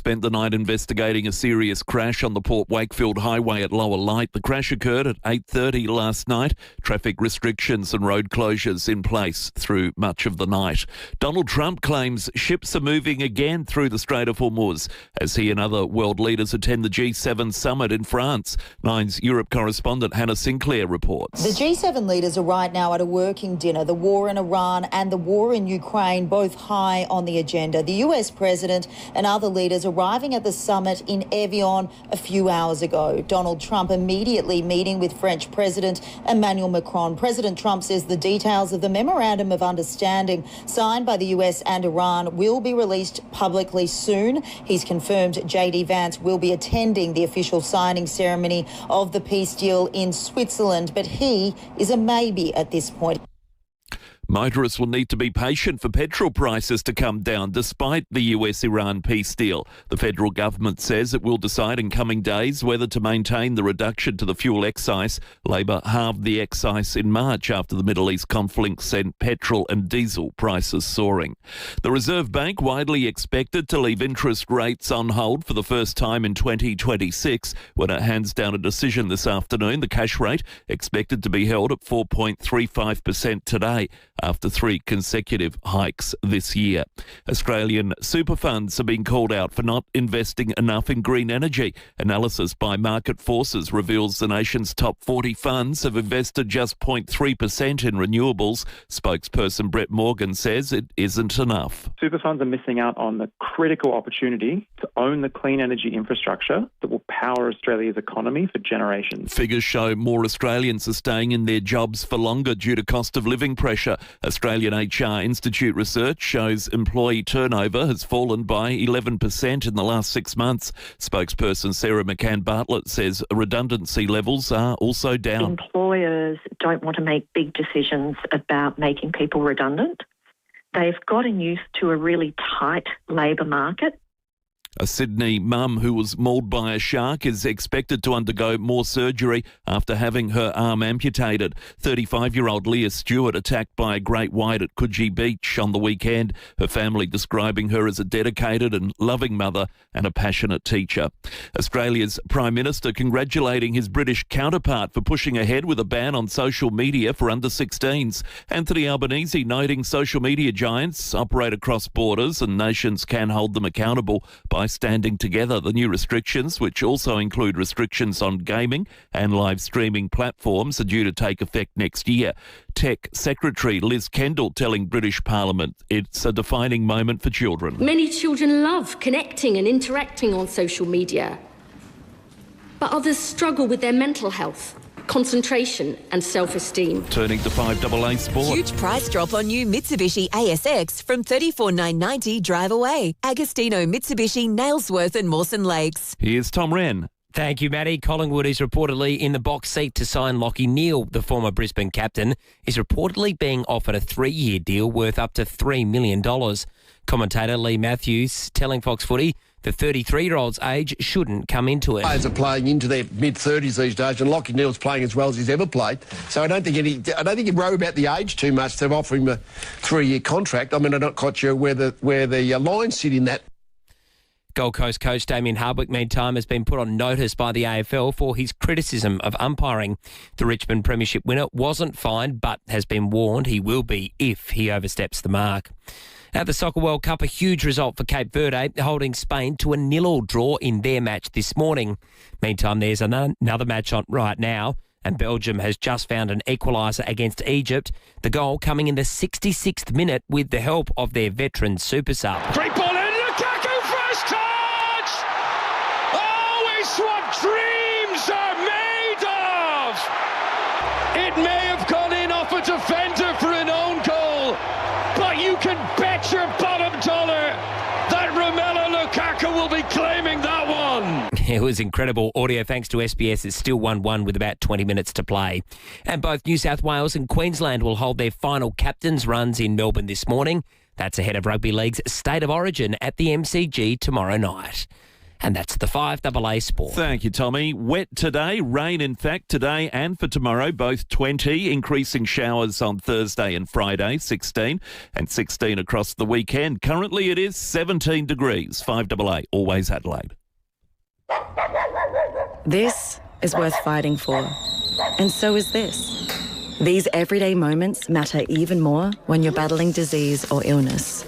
spent the night investigating a serious crash on the Port Wakefield Highway at Lower Light. The crash occurred at 8:30 last night. Traffic restrictions and road closures in place through much of the night. Donald Trump claims ships are moving again through the Strait of Hormuz as he and other world leaders attend the G7 summit in France. Nine's Europe correspondent Hannah Sinclair reports. The G7 leaders are right now at a working dinner. The war in Iran and the war in Ukraine both high on the agenda. The US President and other leaders arriving at the summit in Evian a few hours ago. Donald Trump immediately meeting with French President Emmanuel Macron. President Trump says the details of the Memorandum of Understanding signed by the US and Iran will be released publicly soon. He's confirmed JD Vance will be attending the official signing ceremony of the peace deal in Switzerland, but he is a maybe at this point. Motorists will need to be patient for petrol prices to come down despite the US-Iran peace deal. The federal government says it will decide in coming days whether to maintain the reduction to the fuel excise. Labor halved the excise in March after the Middle East conflict sent petrol and diesel prices soaring. The Reserve Bank widely expected to leave interest rates on hold for the first time in 2026 when it hands down a decision this afternoon. The cash rate expected to be held at 4.35% today, after 3 consecutive hikes this year. Australian super funds are being called out for not investing enough in green energy. Analysis by Market Forces reveals the nation's top 40 funds have invested just 0.3% in renewables. Spokesperson Brett Morgan says it isn't enough. Super funds are missing out on the critical opportunity to own the clean energy infrastructure that will power Australia's economy for generations. Figures show more Australians are staying in their jobs for longer due to cost of living pressure. Australian HR Institute research shows employee turnover has fallen by 11% in the last 6 months. Spokesperson Sarah McCann-Bartlett says redundancy levels are also down. Employers don't want to make big decisions about making people redundant. They've gotten used to a really tight labour market. A Sydney mum who was mauled by a shark is expected to undergo more surgery after having her arm amputated. 35-year-old Leah Stewart attacked by a great white at Coogee Beach on the weekend, her family describing her as a dedicated and loving mother and a passionate teacher. Australia's Prime Minister congratulating his British counterpart for pushing ahead with a ban on social media for under-16s. Anthony Albanese noting social media giants operate across borders and nations can hold them accountable by standing together. The new restrictions, which also include restrictions on gaming and live streaming platforms, are due to take effect next year. Tech Secretary Liz Kendall telling British Parliament it's a defining moment for children. Many children love connecting and interacting on social media, but others struggle with their mental health, concentration and self-esteem. Turning to 5AA Sport. Huge price drop on new Mitsubishi ASX from $34,990 drive away. Agostino Mitsubishi, Nailsworth and Mawson Lakes. Here's Tom Wren. Thank you, Matty. Collingwood is reportedly in the box seat to sign Lachie Neale. The former Brisbane captain is reportedly being offered a 3-year deal worth up to $3 million. Commentator Lee Matthews telling Fox Footy the 33-year-old's age shouldn't come into it. Players are playing into their mid-30s these days, and Lachie Neale's playing as well as he's ever played. So I don't think you worry about the age too much to offer him a 3-year contract. I mean, I'm not quite sure where the lines sit in that. Gold Coast coach Damien Hardwick, meantime, has been put on notice by the AFL for his criticism of umpiring. The Richmond Premiership winner wasn't fined, but has been warned he will be if he oversteps the mark. At the Soccer World Cup, a huge result for Cape Verde, holding Spain to a 0-0 draw in their match this morning. Meantime, there's another match on right now, and Belgium has just found an equaliser against Egypt. The goal coming in the 66th minute with the help of their veteran super sub. Great ball in, Lukaku first touch! Oh, it's what dreams are made of! It may have gone in off a defender for an own goal, but you can bet your bottom dollar that Romelu Lukaku will be claiming that one. It was incredible audio thanks to SBS. It's still 1-1 with about 20 minutes to play. And both New South Wales and Queensland will hold their final captains' runs in Melbourne this morning. That's ahead of Rugby League's State of Origin at the MCG tomorrow night. And that's the 5AA Sport. Thank you, Tommy. Wet today, rain in fact today and for tomorrow, both 20. Increasing showers on Thursday and Friday, 16, and 16 across the weekend. Currently it is 17 degrees. 5AA, always Adelaide. This is worth fighting for. And so is this. These everyday moments matter even more when you're battling disease or illness.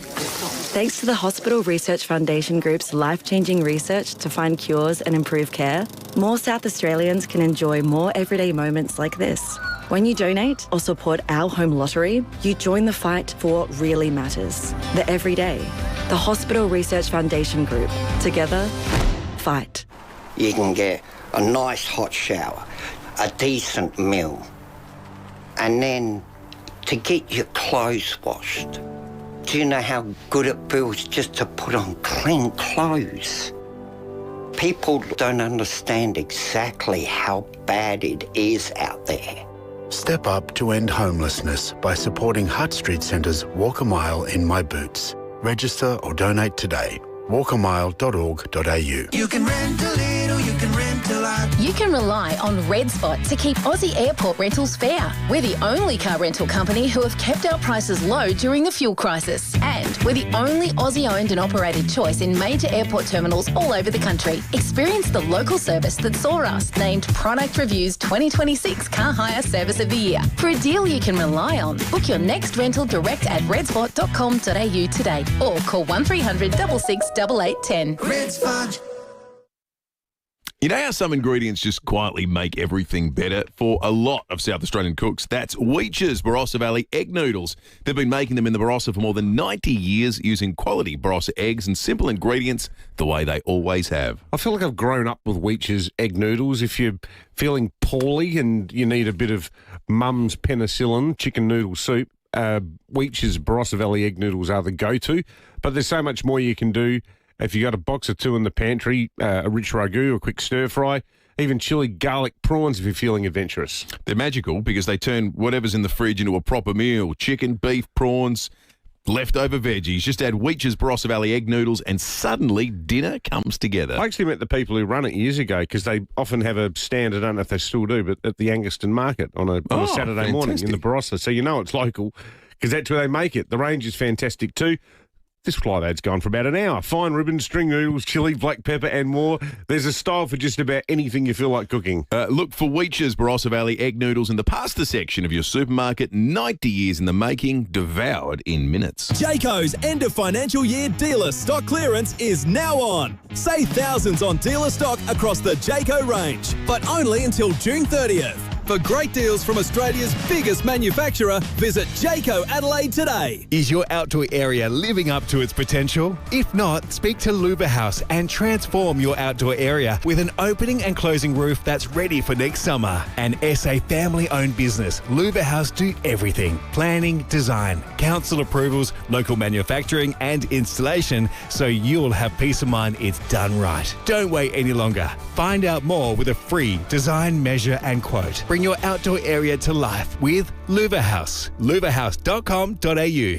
Thanks to the Hospital Research Foundation Group's life-changing research to find cures and improve care, more South Australians can enjoy more everyday moments like this. When you donate or support our home lottery, you join the fight for what really matters. The everyday. The Hospital Research Foundation Group. Together, fight. You can get a nice hot shower, a decent meal, and then to get your clothes washed. Do you know how good it feels just to put on clean clothes? People don't understand exactly how bad it is out there. Step up to end homelessness by supporting Hutt Street Centre's Walk a Mile in My Boots. Register or donate today. walkamile.org.au. You can rent a little, you can rent a lot. You can rely on Red Spot to keep Aussie airport rentals fair. We're the only car rental company who have kept our prices low during the fuel crisis. And we're the only Aussie-owned and operated choice in major airport terminals all over the country. Experience the local service that saw us named Product Review's 2026 Car Hire Service of the Year. For a deal you can rely on, book your next rental direct at redspot.com.au today or call 1300 66 8810. Red Spot. You know how some ingredients just quietly make everything better? For a lot of South Australian cooks, that's Weech's Barossa Valley egg noodles. They've been making them in the Barossa for more than 90 years using quality Barossa eggs and simple ingredients the way they always have. I feel like I've grown up with Weech's egg noodles. If you're feeling poorly and you need a bit of mum's penicillin chicken noodle soup, Weech's Barossa Valley egg noodles are the go-to. But there's so much more you can do. If you got a box or two in the pantry, a rich ragu, a quick stir fry, even chili garlic prawns if you're feeling adventurous. They're magical because they turn whatever's in the fridge into a proper meal. Chicken, beef, prawns, leftover veggies. Just add Weech's Barossa Valley egg noodles and suddenly dinner comes together. I actually met the people who run it years ago because they often have a stand, I don't know if they still do, but at the Anguston Market on a Saturday morning in the Barossa. So you know it's local because that's where they make it. The range is fantastic too. This live ad's gone for about an hour. Fine ribbon, string noodles, chili, black pepper and more. There's a style for just about anything you feel like cooking. Look for Weech's Barossa Valley egg noodles in the pasta section of your supermarket. 90 years in the making, devoured in minutes. Jayco's end of financial year dealer stock clearance is now on. Save thousands on dealer stock across the Jayco range, but only until June 30th. For great deals from Australia's biggest manufacturer, visit Jayco Adelaide today. Is your outdoor area living up to its potential? If not, speak to Luba House and transform your outdoor area with an opening and closing roof that's ready for next summer. An SA family-owned business, Luba House do everything. Planning, design, council approvals, local manufacturing and installation, so you'll have peace of mind it's done right. Don't wait any longer. Find out more with a free design, measure and quote. Bring your outdoor area to life with Luba House. luvahouse.com.au.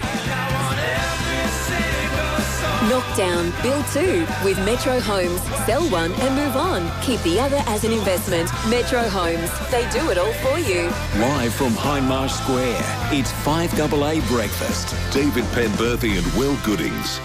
Knock down, build two with Metro Homes. Sell one and move on. Keep the other as an investment. Metro Homes. They do it all for you. Live from Hindmarsh Square, it's 5AA Breakfast. David Penberthy and Will Goodings.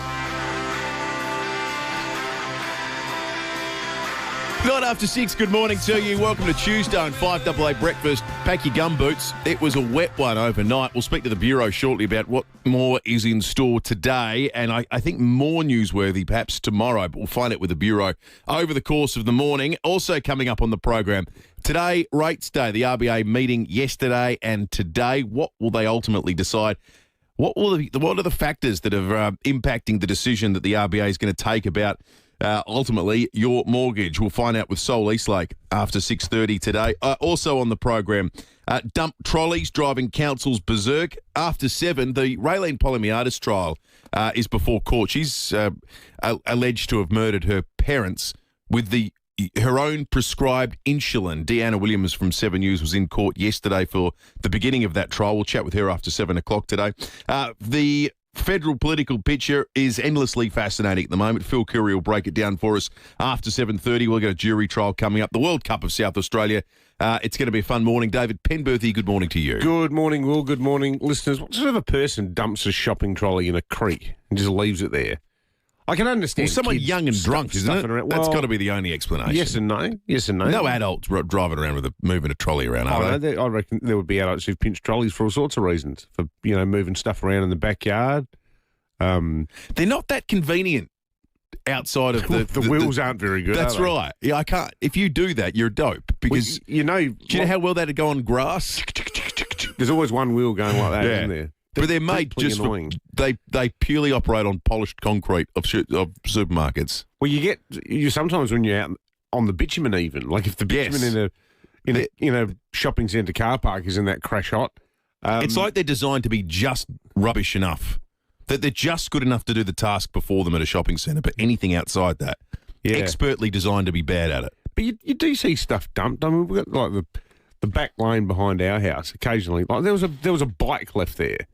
Not after 6, good morning to you. Welcome to Tuesday on 5AA Breakfast. Pack your gumboots. It was a wet one overnight. We'll speak to the Bureau shortly about what more is in store today, and I think more newsworthy perhaps tomorrow, but we'll find out with the Bureau over the course of the morning. Also coming up on the program, today, rates day. The RBA meeting yesterday and today. What will they ultimately decide? What are the factors that are impacting the decision that the RBA is going to take about ultimately your mortgage? We'll find out with Sol Eastlake after 6:30 today. Also on the program, dump trolleys driving councils berserk. After 7, the Raylene Polymiadis trial is before court. She's alleged to have murdered her parents with her own prescribed insulin. Deanna Williams from 7 News was in court yesterday for the beginning of that trial. We'll chat with her after 7 o'clock today. The federal political picture is endlessly fascinating at the moment. Phil Curry will break it down for us after 7:30. We'll get a jury trial coming up. The World Cup of South Australia. It's going to be a fun morning. David Penberthy, good morning to you. Good morning, Will. Good morning, listeners. What sort of a person dumps a shopping trolley in a creek and just leaves it there? I can understand. Well, someone young and drunk, isn't it? Well, that's got to be the only explanation. Yes and no. Yes and no. No adults driving around moving a trolley around, are they? I reckon there would be adults who've pinched trolleys for all sorts of reasons, for moving stuff around in the backyard. They're not that convenient outside of the wheels aren't very good. That's right. Yeah, I can't. If you do that, you're dope because do you know how well that'd go on grass? There's always one wheel going like that, isn't there? But they're made just they purely operate on polished concrete of supermarkets. Well, you sometimes when you're out on the bitumen, even like if the bitumen in a shopping centre car park is in that crash hot, it's like they're designed to be just rubbish enough. That they're just good enough to do the task before them at a shopping centre, but anything outside that, expertly designed to be bad at it. But you do see stuff dumped. I mean, we've got like the back lane behind our house occasionally. Like there was a bike left there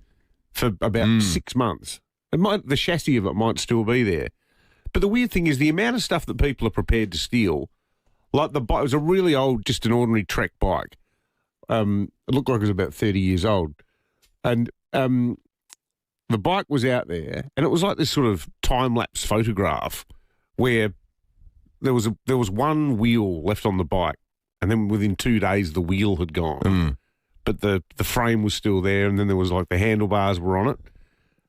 for about 6 months. The chassis of it might still be there. But the weird thing is the amount of stuff that people are prepared to steal. Like the bike, it was a really old, just an ordinary Trek bike. It looked like it was about 30 years old, and the bike was out there, and it was like this sort of time-lapse photograph where there was one wheel left on the bike, and then within 2 days the wheel had gone, but the frame was still there, and then there was like the handlebars were on it.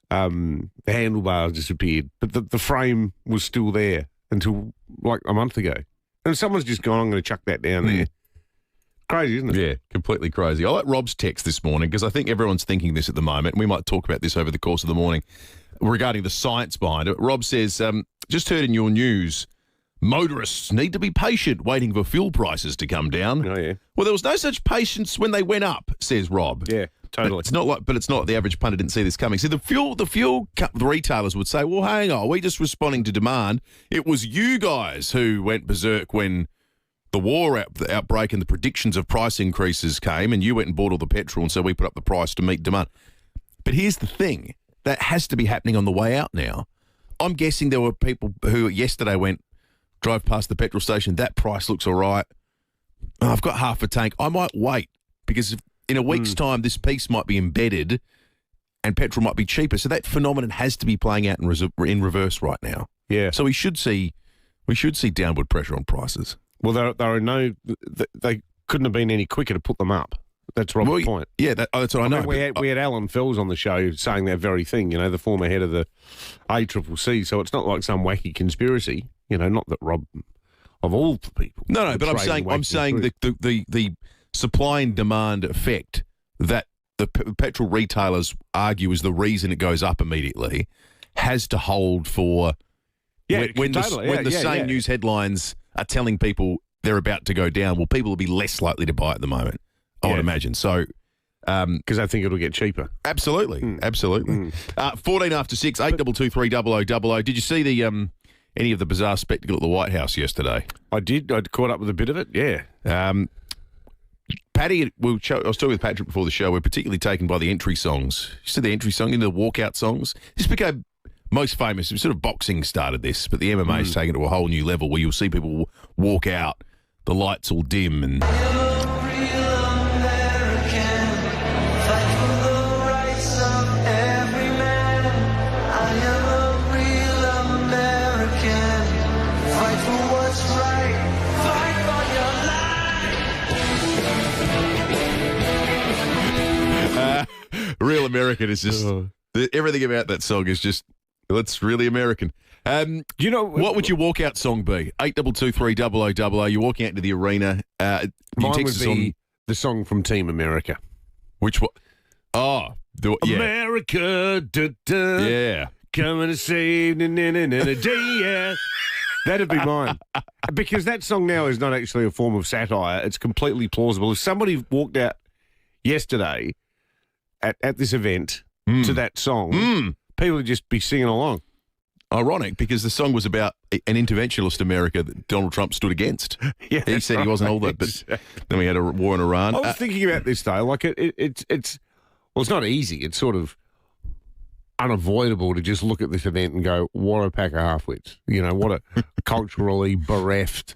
The handlebars disappeared, but the frame was still there until like a month ago, and someone's just gone, I'm going to chuck that down there. Crazy, isn't it? Yeah, completely crazy. I like Rob's text this morning because I think everyone's thinking this at the moment, and we might talk about this over the course of the morning regarding the science behind it. Rob says, just heard in your news, motorists need to be patient waiting for fuel prices to come down. Oh, yeah. Well, there was no such patience when they went up, says Rob. Yeah, totally. But it's not the average punter didn't see this coming. See, the retailers would say, well, hang on, we're just responding to demand. It was you guys who went berserk when the war outbreak and the predictions of price increases came, and you went and bought all the petrol, and so we put up the price to meet demand. But here's the thing. That has to be happening on the way out now. I'm guessing there were people who yesterday drove past the petrol station, that price looks all right. Oh, I've got half a tank. I might wait because in a week's time this piece might be embedded and petrol might be cheaper. So that phenomenon has to be playing out in reverse right now. Yeah. So we should see downward pressure on prices. Well, they couldn't have been any quicker to put them up. That's Rob's point. Yeah, that's what I know. We had Alan Fells on the show saying that very thing, the former head of the ACCC, so it's not like some wacky conspiracy, not that Rob, of all the people. No, but I'm saying the supply and demand effect that the petrol retailers argue is the reason it goes up immediately has to hold for when the same news headlines are telling people they're about to go down. Well, people will be less likely to buy at the moment, I would imagine. So, because I think it'll get cheaper. Absolutely, absolutely. 14 after 6, 8223 0000. Did you see the any of the bizarre spectacle at the White House yesterday? I did. I'd caught up with a bit of it. Yeah. Paddy, I was talking with Patrick before the show. We're particularly taken by the entry songs. You see the entry song in the walkout songs. This became most famous. Sort of boxing started this, but the MMA's taken it to a whole new level where you'll see people walk out, the lights all dim, and Real American is just everything about that song is just that's really American. You know what would your walkout song be? 8223 0000. You're walking out into the arena. Mine would be the song from Team America. Which one? Oh, America, yeah, coming to save in a day. Yeah. That'd be mine. Because that song now is not actually a form of satire. It's completely plausible. If somebody walked out yesterday at this event to that song, people would just be singing along. Ironic, because the song was about an interventionist America that Donald Trump stood against. Yeah, he said he wasn't all that, but then we had a war in Iran. I was thinking about this, though. Like, it's not easy. It's sort of unavoidable to just look at this event and go, what a pack of half-wits. You know, what a culturally bereft,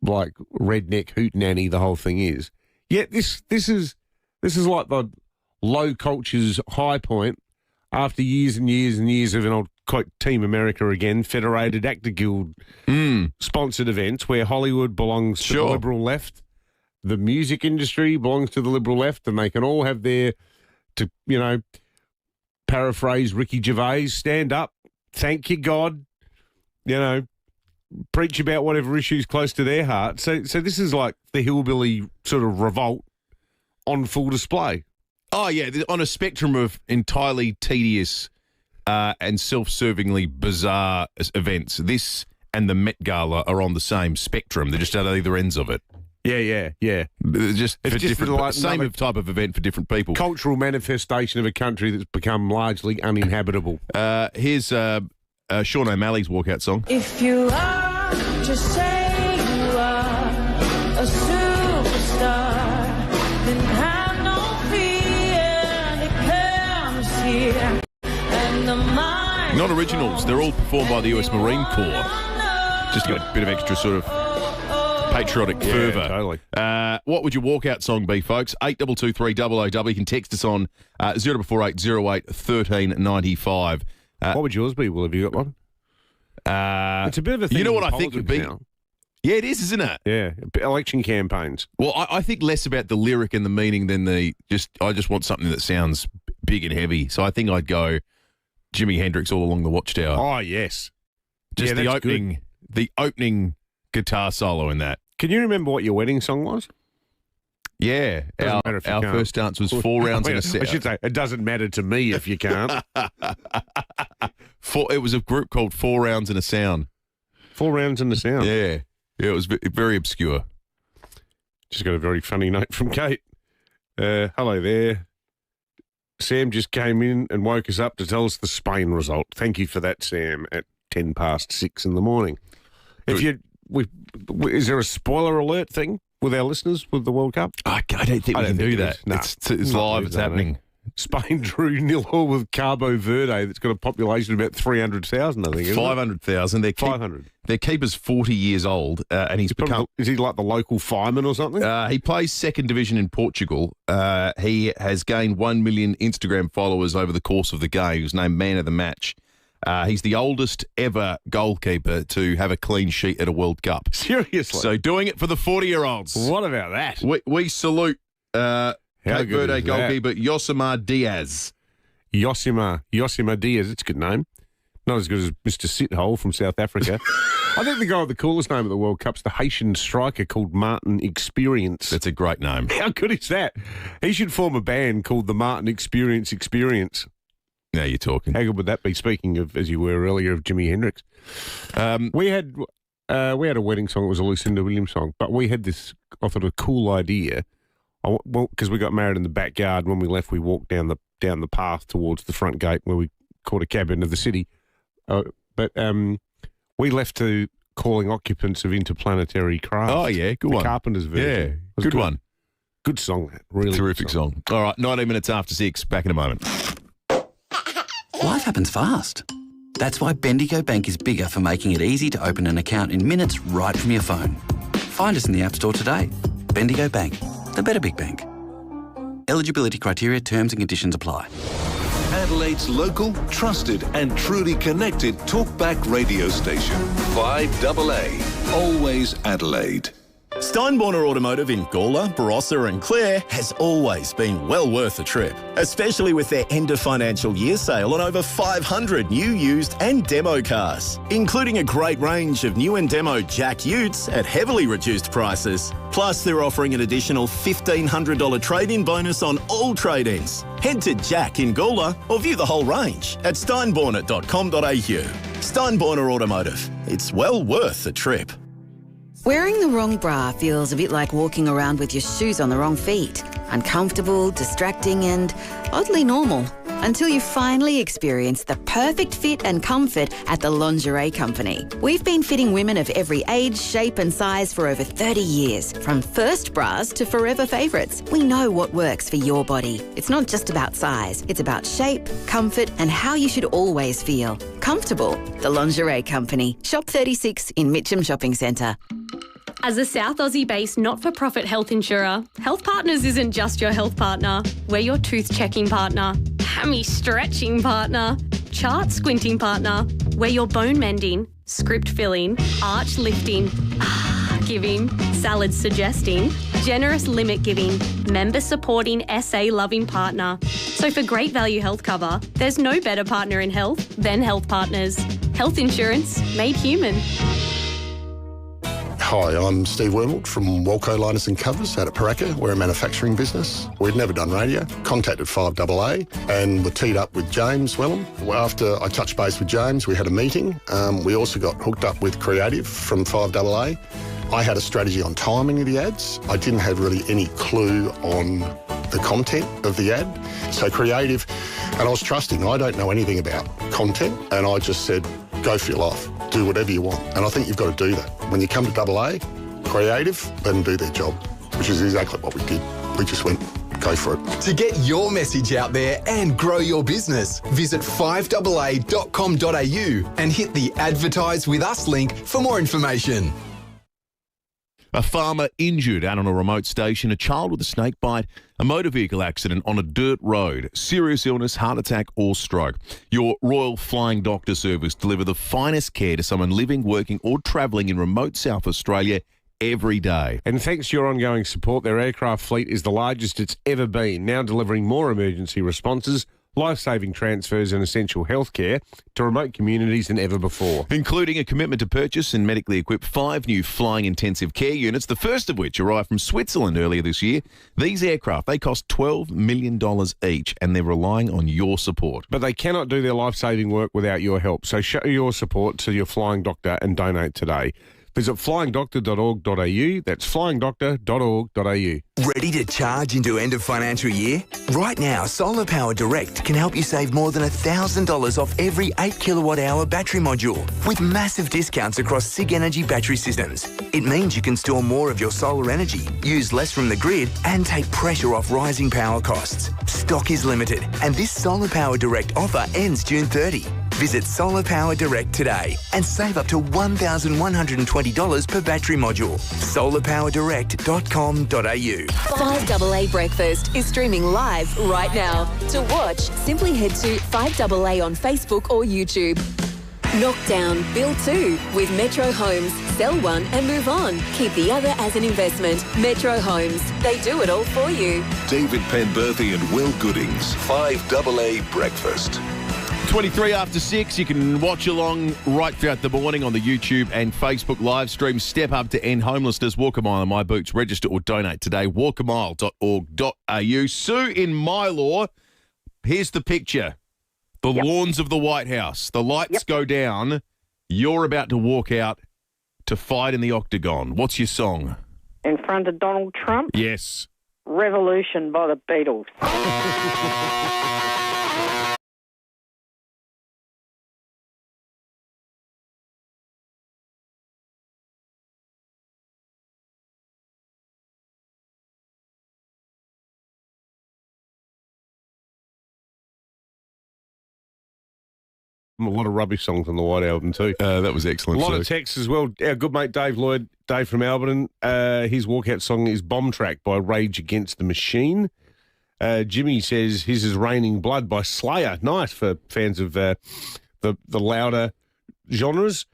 like, redneck hootenanny the whole thing is. Yet this is like the low culture's high point after years and years and years of, and I'll quote Team America again, Federated Actor Guild sponsored events where Hollywood belongs to the liberal left, the music industry belongs to the liberal left, and they can all have their, to, you know, paraphrase Ricky Gervais, stand up, thank you, God, you know, preach about whatever issues close to their heart. So this is like the hillbilly sort of revolt on full display. Oh, yeah, on a spectrum of entirely tedious and self-servingly bizarre events. This and the Met Gala are on the same spectrum. They're just at either ends of it. Yeah. Just for different, like same type of event for different people. Cultural manifestation of a country that's become largely uninhabitable. Here's Sean O'Malley's walkout song. If you are, just say you are a superstar, then have no fear, it comes here, and the mind. Not originals. They're all performed by the US Marine Corps. Just got a bit of extra sort of patriotic fervour. Totally. What would your walkout song be, folks? 8223 You can text us on 0448 08 1395. What would yours be, Will? Have you got one? It's a bit of a thing. You know what I think would be? Now. Yeah, it is, isn't it? Yeah, election campaigns. Well, I think less about the lyric and the meaning than I just want something that sounds big and heavy. So I think I'd go Jimi Hendrix All Along the Watchtower. Oh, yes. Just the opening guitar solo in that. Can you remember what your wedding song was? Yeah. Our first dance was 4 rounds in a set. I should say, it doesn't matter to me if you can't. It was a group called 4 Rounds in a Sound. 4 Rounds in a Sound? Yeah. Yeah, it was very obscure. Just got a very funny note from Kate. Hello there. Sam just came in and woke us up to tell us the Spain result. Thank you for that, Sam, at 6:10 in the morning. Is there a spoiler alert thing with our listeners with the World Cup? I don't think we can do that. No, it's live. It's happening. Spain drew 0-0 with Cabo Verde. That's got a population of about 300,000, I think. 500,000. 500. Their keeper's 40 years old, and he's become. Is he like the local fireman or something? He plays second division in Portugal. He has gained 1 million Instagram followers over the course of the game. He was named man of the match. He's the oldest ever goalkeeper to have a clean sheet at a World Cup. Seriously? So doing it for the 40-year-olds. What about that? We salute Cape Verde goalkeeper Yosimar Diaz. Yosimar Diaz, it's a good name. Not as good as Mr. Sithole from South Africa. I think the guy with the coolest name at the World Cup's the Haitian striker called Martin Experience. That's a great name. How good is that? He should form a band called the Martin Experience. Now you're talking. How good would that be? Speaking of, as you were earlier, of Jimi Hendrix. We had a wedding song. It was a Lucinda Williams song. But we had this, I thought, a cool idea. Because we got married in the backyard. When we left, we walked down the path towards the front gate where we caught a cab into the city. But we left to calling occupants of interplanetary craft. Oh, yeah, good one. Carpenter's version. Yeah, good one. Good song, that. Really terrific song. All right, 19 minutes after 6. Back in a moment. Life happens fast. That's why Bendigo Bank is bigger for making it easy to open an account in minutes right from your phone. Find us in the App Store today. Bendigo Bank, the better big bank. Eligibility criteria, terms and conditions apply. Adelaide's local, trusted and truly connected talkback radio station. 5AA. Always Adelaide. Steinborner Automotive in Gawler, Barossa and Clare has always been well worth a trip, especially with their end of financial year sale on over 500 new, used and demo cars, including a great range of new and demo Jack Utes at heavily reduced prices. Plus, they're offering an additional $1,500 trade-in bonus on all trade-ins. Head to Jack in Gawler or view the whole range at steinborner.com.au. Steinborner Automotive. It's well worth the trip. Wearing the wrong bra feels a bit like walking around with your shoes on the wrong feet. Uncomfortable, distracting and oddly normal. until you finally experience the perfect fit and comfort at the Lingerie Company. We've been fitting women of every age, shape and size for over 30 years. From first bras to forever favourites, we know what works for your body. It's not just about size, it's about shape, comfort and how you should always feel. Comfortable. The Lingerie Company. Shop 36 in Mitcham Shopping Centre. As a South Aussie-based not-for-profit health insurer, Health Partners isn't just your health partner. We're your tooth-checking partner, hammy-stretching partner, chart-squinting partner. We're your bone-mending, script-filling, arch-lifting, giving, salad-suggesting, generous limit-giving, member-supporting, SA-loving partner. So for great value health cover, there's no better partner in health than Health Partners. Health insurance made human. Hi, I'm Steve Wormald from Walco Liners and Covers out at Paraka. We're a manufacturing business. We'd never done radio. Contacted FIVEAA and were teed up with James Wellham. After I touched base with James, we had a meeting. We also got hooked up with Creative from FIVEAA. I had a strategy on timing of the ads. I didn't have really any clue on the content of the ad. So Creative, and I was trusting. I don't know anything about content, and I just said, go for your life. Do whatever you want. And I think you've got to do that. When you come to AA, Creative, let them do their job, which is exactly what we did. We just went, go for it. To get your message out there and grow your business, visit 5AA.com.au and hit the Advertise With Us link for more information. A farmer injured out on a remote station, a child with a snake bite, a motor vehicle accident on a dirt road, serious illness, heart attack or stroke. Your Royal Flying Doctor Service deliver the finest care to someone living, working or travelling in remote South Australia every day. And thanks to your ongoing support, their aircraft fleet is the largest it's ever been, now delivering more emergency responses, life-saving transfers and essential healthcare to remote communities than ever before. Including a commitment to purchase and medically equip 5 new flying intensive care units, the first of which arrived from Switzerland earlier this year. These aircraft, they cost $12 million each and they're relying on your support. But they cannot do their life-saving work without your help, so show your support to your flying doctor and donate today. Visit flyingdoctor.org.au. That's flyingdoctor.org.au. Ready to charge into end of financial year? Right now, Solar Power Direct can help you save more than $1,000 off every 8 kilowatt hour battery module with massive discounts across SIG Energy battery systems. It means you can store more of your solar energy, use less from the grid and take pressure off rising power costs. Stock is limited and this Solar Power Direct offer ends June 30. Visit Solar Power Direct today and save up to $1,120 per battery module. solarpowerdirect.com.au. 5AA Breakfast is streaming live right now. To watch, simply head to 5AA on Facebook or YouTube. Knock down, build 2 with Metro Homes. Sell one and move on. Keep the other as an investment. Metro Homes. They do it all for you. David Penberthy and Will Goodings. 5AA Breakfast. 23 after 6, you can watch along right throughout the morning on the YouTube and Facebook live stream. Step up to end homelessness. Walk a mile in my boots. Register or donate today. walkamile.org.au. Sue in my law. Here's the picture. The lawns of the White House. The lights go down. You're about to walk out to fight in the octagon. What's your song? In front of Donald Trump? Yes. Revolution by the Beatles. A lot of rubbish songs on the White Album too. That was excellent. A lot of texts as well. Our good mate Dave Lloyd, Dave from Alberton, his walkout song is Bomb Track by Rage Against the Machine. Jimmy says his is Raining Blood by Slayer. Nice for fans of the louder genres.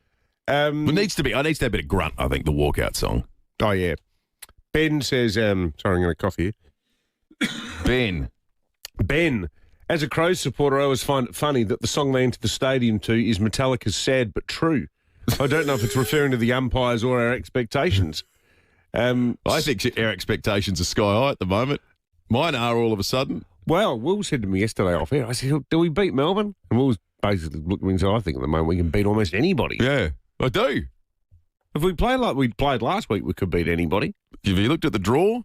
It needs to be. I need to have a bit of grunt, I think, the walkout song. Oh, yeah. Ben says, sorry, I'm going to cough here. Ben. As a Crows supporter, I always find it funny that the song they enter the stadium to is Metallica's Sad But True. I don't know if it's referring to the umpires or our expectations. I think our expectations are sky high at the moment. Mine are all of a sudden. Well, Will said to me yesterday off air, I said, do we beat Melbourne? And Will's basically looked at me and said, I think at the moment we can beat almost anybody. Yeah, I do. If we play like we played last week, we could beat anybody. Have you looked at the draw?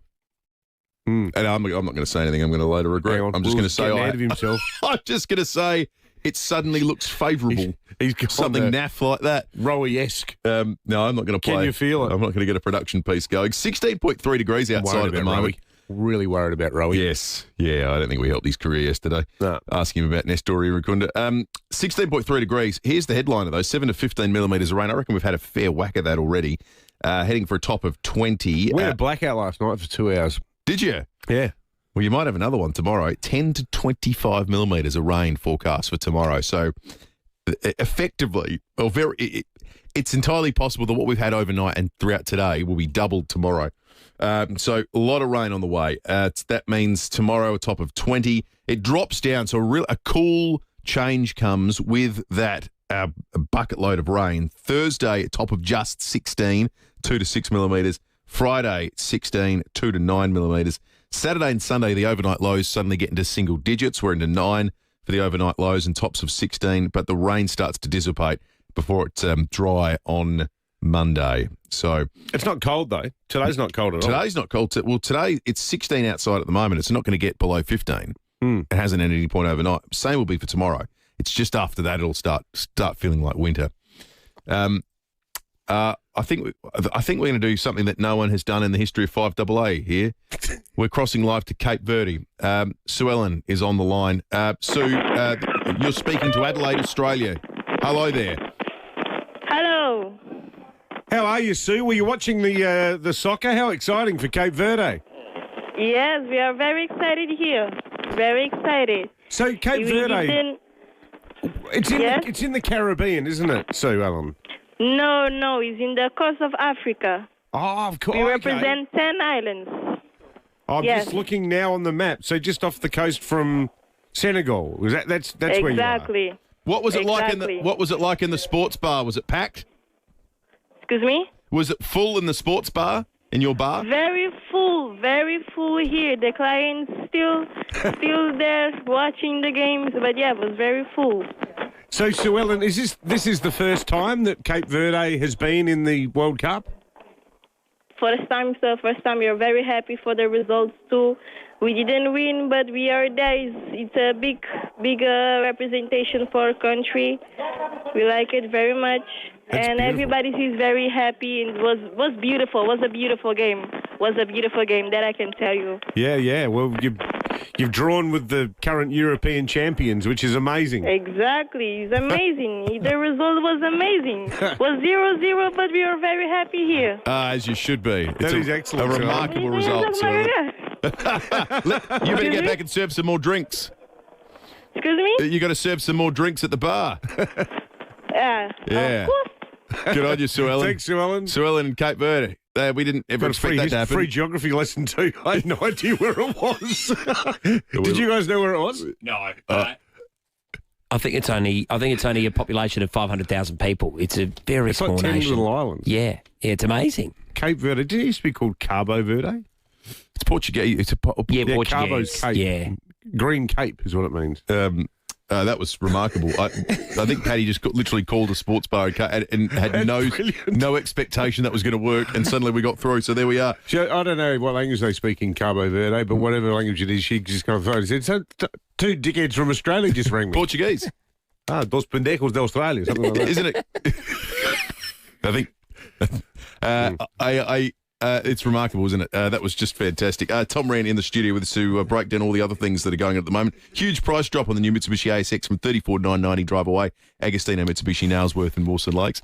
And I'm not going to say anything. I'm going to later regret. I'm just going to say out of himself. I'm just going to say it suddenly looks favourable. He's got something naff like that. Rowie-esque. No, I'm not going to play. Can you feel it? I'm not going to get a production piece going. 16.3 degrees outside at the moment. Rowie. Really worried about Rowie. Yes. Yeah, I don't think we helped his career yesterday. No. Asking him about Nestor Irukunda. 16.3 degrees. Here's the headliner, though. 7 to 15 millimetres of rain. I reckon we've had a fair whack of that already. Heading for a top of 20. We had a blackout last night for 2 hours. Did you? Yeah. Well, you might have another one tomorrow. 10 to 25 millimetres of rain forecast for tomorrow. So, effectively, it's entirely possible that what we've had overnight and throughout today will be doubled tomorrow. So, a lot of rain on the way. That means tomorrow a top of 20. It drops down, so a cool change comes with that bucket load of rain. Thursday, a top of just 16, 2 to 6 millimetres. Friday, 16, 2 to 9 millimetres. Saturday and Sunday, the overnight lows suddenly get into single digits. We're into 9 for the overnight lows and tops of 16, but the rain starts to dissipate before it's dry on Monday. So it's not cold, though. Today's not cold at all. Today's not cold. Well, today it's 16 outside at the moment. It's not going to get below 15. It hasn't at any point overnight. Same will be for tomorrow. It's just after that it'll start feeling like winter. I think we're going to do something that no one has done in the history of 5AA here. We're crossing live to Cape Verde. Sue Ellen is on the line. Sue, you're speaking to Adelaide, Australia. Hello there. Hello. How are you, Sue? Were you watching the soccer? How exciting for Cape Verde. Yes, we are very excited here. Very excited. So Cape Verde, it's in the Caribbean, isn't it, Sue Ellen? No, it's in the coast of Africa. Oh, of course. We represent 10 islands. I'm just looking now on the map. So just off the coast from Senegal. That's where you are. Exactly. What was it like in the sports bar? Was it packed? Excuse me? Was it full in the sports bar? In your bar? Very full here. The clients still there watching the games, but yeah, it was very full. So, Sue Ellen, this is the first time that Cape Verde has been in the World Cup? First time. We are very happy for the results too. We didn't win, but we are there. It's a big representation for our country. We like it very much. That's and beautiful. Everybody is very happy. It was beautiful. It was a beautiful game. That I can tell you. Yeah. Well, you've drawn with the current European champions, which is amazing. Exactly. It's amazing. The result was amazing. It was 0-0, but we are very happy here. As you should be. That is excellent. A remarkable result, Sue. You better get back and serve some more drinks. Excuse me? You got to serve some more drinks at the bar. Yeah. Of course. Good on you, Sue Ellen. Thanks, Sue Ellen. Sue Ellen and Cape Verde. We didn't ever expect that to happen. Free geography lesson too. I had no idea where it was. Did you guys know where it was? No. I think it's only a population of 500,000 people. It's a very small like 10 nation. little islands. Yeah, it's amazing. Cape Verde. Did it used to be called Cabo Verde? It's Portuguese. Portuguese. Cabo's Cape. Yeah. Green Cape is what it means. That was remarkable. I think Paddy just literally called a sports bar and had no expectation that was going to work, and suddenly we got through. So there we are. I don't know what language they speak in Cabo Verde, but whatever language it is, she just kind of thought it said, two dickheads from Australia just rang me. Portuguese. Dos pendejos de Australia, something like that. Isn't it? I think it's remarkable, isn't it? That was just fantastic. Tom Rand in the studio with us to break down all the other things that are going on at the moment. Huge price drop on the new Mitsubishi ASX from $34,990 drive away. Agostino Mitsubishi, Nailsworth and Mawson Lakes.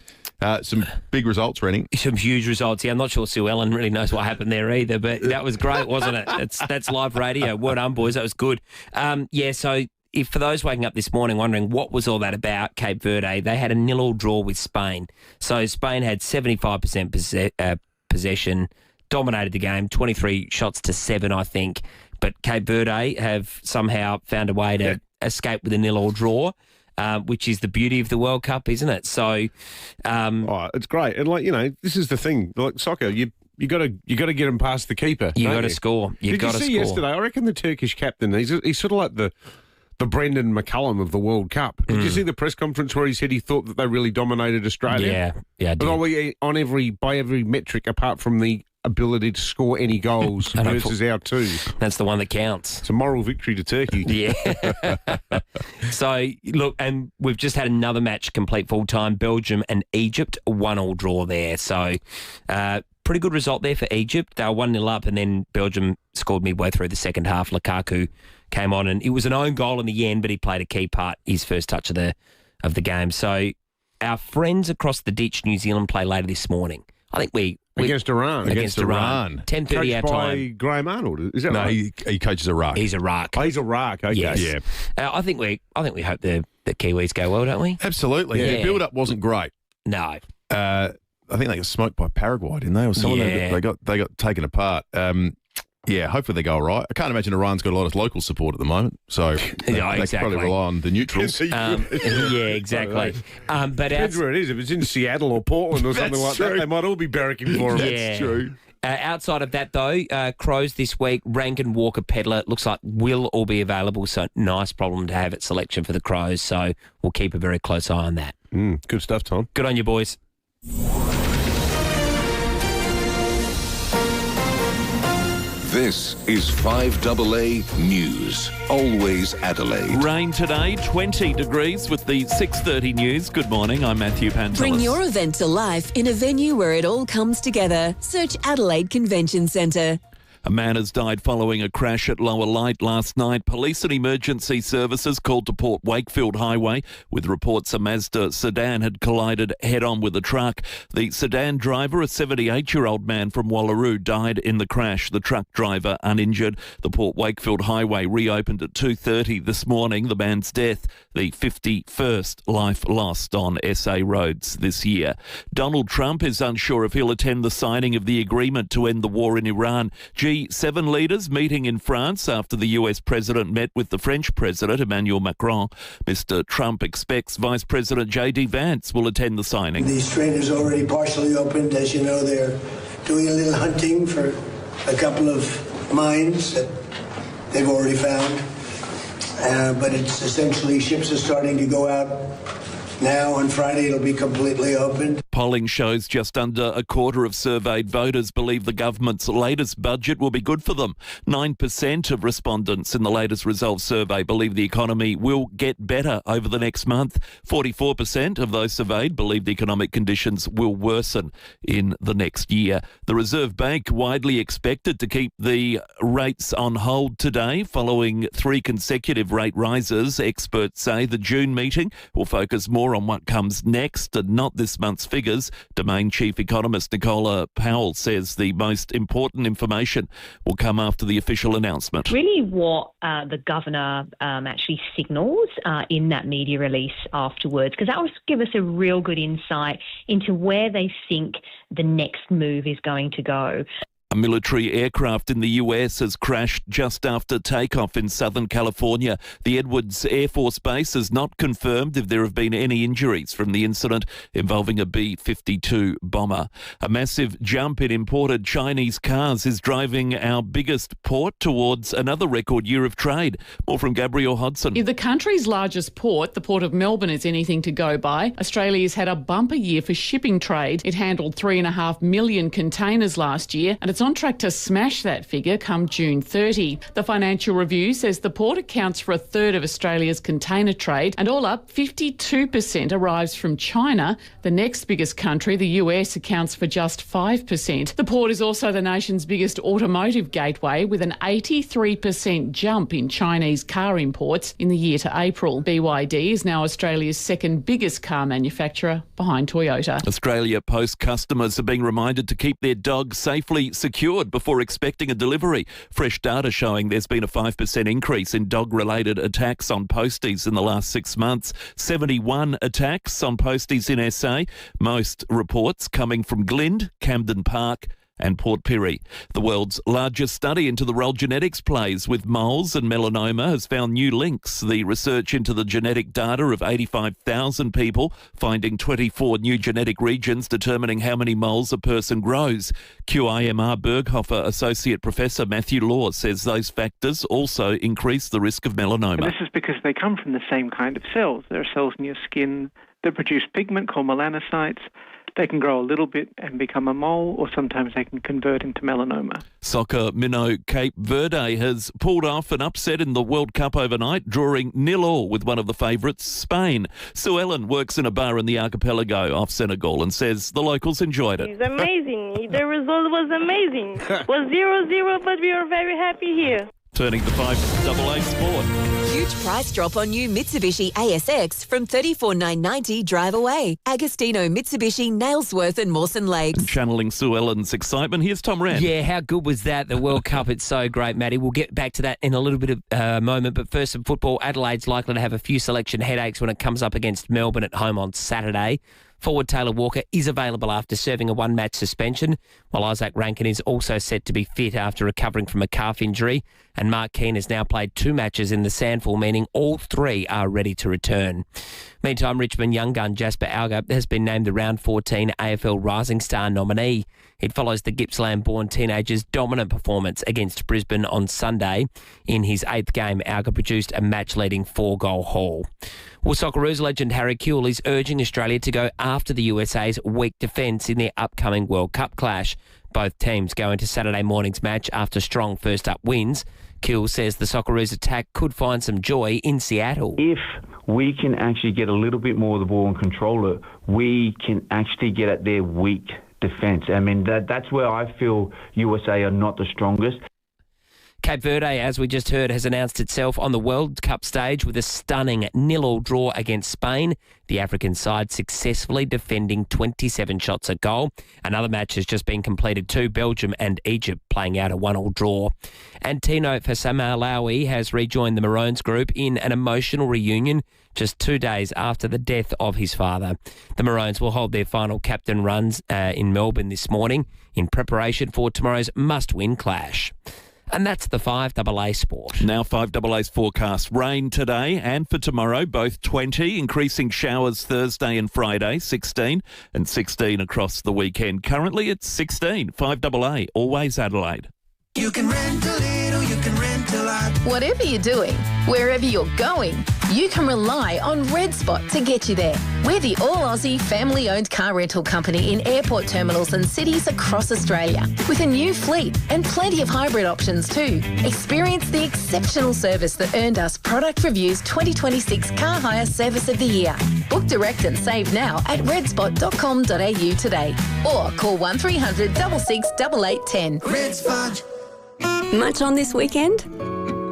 Some big results, Rennie. Some huge results. Yeah, I'm not sure Sue Ellen really knows what happened there either, but that was great, wasn't it? That's live radio. Well done, boys. That was good. So for those waking up this morning wondering what was all that about, Cape Verde, they had a 0-0 draw with Spain. So Spain had 75% possession, dominated the game, 23 shots to 7, I think. But Cape Verde have somehow found a way to escape with a 0-0 draw, which is the beauty of the World Cup, isn't it? So, it's great. And this is the thing. Like soccer, you got to get them past the keeper. You got to score. Did you see yesterday? I reckon the Turkish captain. He's sort of like the Brendan McCullum of the World Cup. Did you see the press conference where he said he thought that they really dominated Australia? Yeah, I did. But by every metric apart from the ability to score any goals versus our 2. That's the one that counts. It's a moral victory to Turkey. Yeah. So, look, and we've just had another match complete full-time. Belgium and Egypt, 1-1 draw there. So, pretty good result there for Egypt. They were 1-0 up, and then Belgium scored midway through the second half. Lukaku came on, and it was an own goal in the end, but he played a key part, his first touch of the game. So, our friends across the ditch, New Zealand, play later this morning. I think we against Iran. Against Iran. 10:30 our time. Graham Arnold. Is that No, right? he coaches Iraq. He's Iraq. Oh, he's Iraq. Okay. Yes. Yeah. I think we hope the Kiwis go well, don't we? Absolutely. Yeah. The build-up wasn't great. No. I think they got smoked by Paraguay, didn't they? Or someone Yeah. they got taken apart. Yeah, hopefully they go all right. I can't imagine Iran's got a lot of local support at the moment, so they can probably rely on the neutrals. Yeah, exactly. But Depends where it is. If it's in Seattle or Portland or something like that, they might all be barracking for him. That's true. Outside of that, though, Crows this week, Rankin, Walker, Pedler, looks like will all be available, so nice problem to have at selection for the Crows, so we'll keep a very close eye on that. Good stuff, Tom. Good on you, boys. This is 5AA News. Always Adelaide. Rain today, 20 degrees with the 6:30 news. Good morning, I'm Matthew Pantelis. Bring your event to life in a venue where it all comes together. Search Adelaide Convention Centre. A man has died following a crash at Lower Light last night. Police and emergency services called to Port Wakefield Highway with reports a Mazda sedan had collided head-on with a truck. The sedan driver, a 78-year-old man from Wallaroo, died in the crash. The truck driver uninjured. The Port Wakefield Highway reopened at 2:30 this morning. The man's death, the 51st life lost on SA roads this year. Donald Trump is unsure if he'll attend the signing of the agreement to end the war in Iran. G7 leaders meeting in France after the US president met with the French president, Emmanuel Macron. Mr. Trump expects Vice President J.D. Vance will attend the signing. The strait is already partially opened. As you know, they're doing a little hunting for a couple of mines that they've already found. But it's essentially ships are starting to go out now. On Friday, it'll be completely opened. Polling shows just under a quarter of surveyed voters believe the government's latest budget will be good for them. 9% of respondents in the latest results survey believe the economy will get better over the next month. 44% of those surveyed believe the economic conditions will worsen in the next year. The Reserve Bank widely expected to keep the rates on hold today following 3 consecutive rate rises. Experts say the June meeting will focus more on what comes next and not this month's figures. Domain Chief Economist Nicola Powell says the most important information will come after the official announcement. Really what the Governor actually signals in that media release afterwards, because that will give us a real good insight into where they think the next move is going to go. A military aircraft in the US has crashed just after takeoff in Southern California. The Edwards Air Force Base has not confirmed if there have been any injuries from the incident involving a B-52 bomber. A massive jump in imported Chinese cars is driving our biggest port towards another record year of trade. More from Gabrielle Hodson. If the country's largest port, the Port of Melbourne, is anything to go by, Australia's had a bumper year for shipping trade. It handled 3.5 million containers last year, and it's on track to smash that figure come June 30. The Financial Review says the port accounts for a third of Australia's container trade, and all up, 52% arrives from China. The next biggest country, the US, accounts for just 5%. The port is also the nation's biggest automotive gateway, with an 83% jump in Chinese car imports in the year to April. BYD is now Australia's second biggest car manufacturer, behind Toyota. Australia Post customers are being reminded to keep their dog safely secured before expecting a delivery. Fresh data showing there's been a 5% increase in dog-related attacks on posties in the last 6 months. 71 attacks on posties in SA. Most reports coming from Glynde, Camden Park and Port Pirie. The world's largest study into the role genetics plays with moles and melanoma has found new links. The research into the genetic data of 85,000 people, finding 24 new genetic regions determining how many moles a person grows. QIMR Berghofer Associate Professor Matthew Law says those factors also increase the risk of melanoma. And this is because they come from the same kind of cells. There are cells in your skin that produce pigment called melanocytes, they can grow a little bit and become a mole, or sometimes they can convert into melanoma. Soccer minnow Cape Verde has pulled off an upset in the World Cup overnight, drawing 0-0 with one of the favourites, Spain. Sue Ellen works in a bar in the archipelago off Senegal and says the locals enjoyed it. It's amazing. The result was amazing. It was 0-0, but we are very happy here. Turning to 5AA Sport. Huge price drop on new Mitsubishi ASX from $34,990 drive away. Agostino, Mitsubishi, Nailsworth and Mawson Lakes. Channeling Sue Ellen's excitement, here's Tom Wren. Yeah, how good was that? The World Cup, it's so great, Matty. We'll get back to that in a little bit of moment. But first, some football. Adelaide's likely to have a few selection headaches when it comes up against Melbourne at home on Saturday. Forward Taylor Walker is available after serving a one-match suspension, while Isaac Rankin is also set to be fit after recovering from a calf injury. And Mark Keane has now played 2 matches in the Sandful, meaning all 3 are ready to return. Meantime, Richmond young gun Jasper Alger has been named the Round 14 AFL Rising Star nominee. It follows the Gippsland-born teenager's dominant performance against Brisbane on Sunday. In his 8th game, Alger produced a match-leading 4-goal haul. Well, Socceroos legend Harry Kewell is urging Australia to go after the USA's weak defence in their upcoming World Cup clash. Both teams go into Saturday morning's match after strong first-up wins. Kewell says the Socceroos attack could find some joy in Seattle. If we can actually get a little bit more of the ball and control it, we can actually get at their weak defence. I mean, that's where I feel USA are not the strongest. Cape Verde, as we just heard, has announced itself on the World Cup stage with a stunning 0-0 draw against Spain. The African side successfully defending 27 shots at goal. Another match has just been completed too, Belgium and Egypt playing out a 1-1 draw. And Tino Fasamalawi has rejoined the Maroons group in an emotional reunion just 2 days after the death of his father. The Maroons will hold their final captain runs in Melbourne this morning in preparation for tomorrow's must-win clash. And that's the 5AA Sport. Now 5AA's forecast. Rain today and for tomorrow, both 20. Increasing showers Thursday and Friday, 16. And 16 across the weekend. Currently it's 16. 5AA, always Adelaide. You can rent a little, you can rent a lot. Whatever you're doing, wherever you're going, you can rely on Red Spot to get you there. We're the all-Aussie family-owned car rental company in airport terminals and cities across Australia, with a new fleet and plenty of hybrid options too. Experience the exceptional service that earned us Product Review's 2026 Car Hire Service of the Year. Book direct and save now at redspot.com.au today, or call 1300 66 8810. Red Spot. Much on this weekend?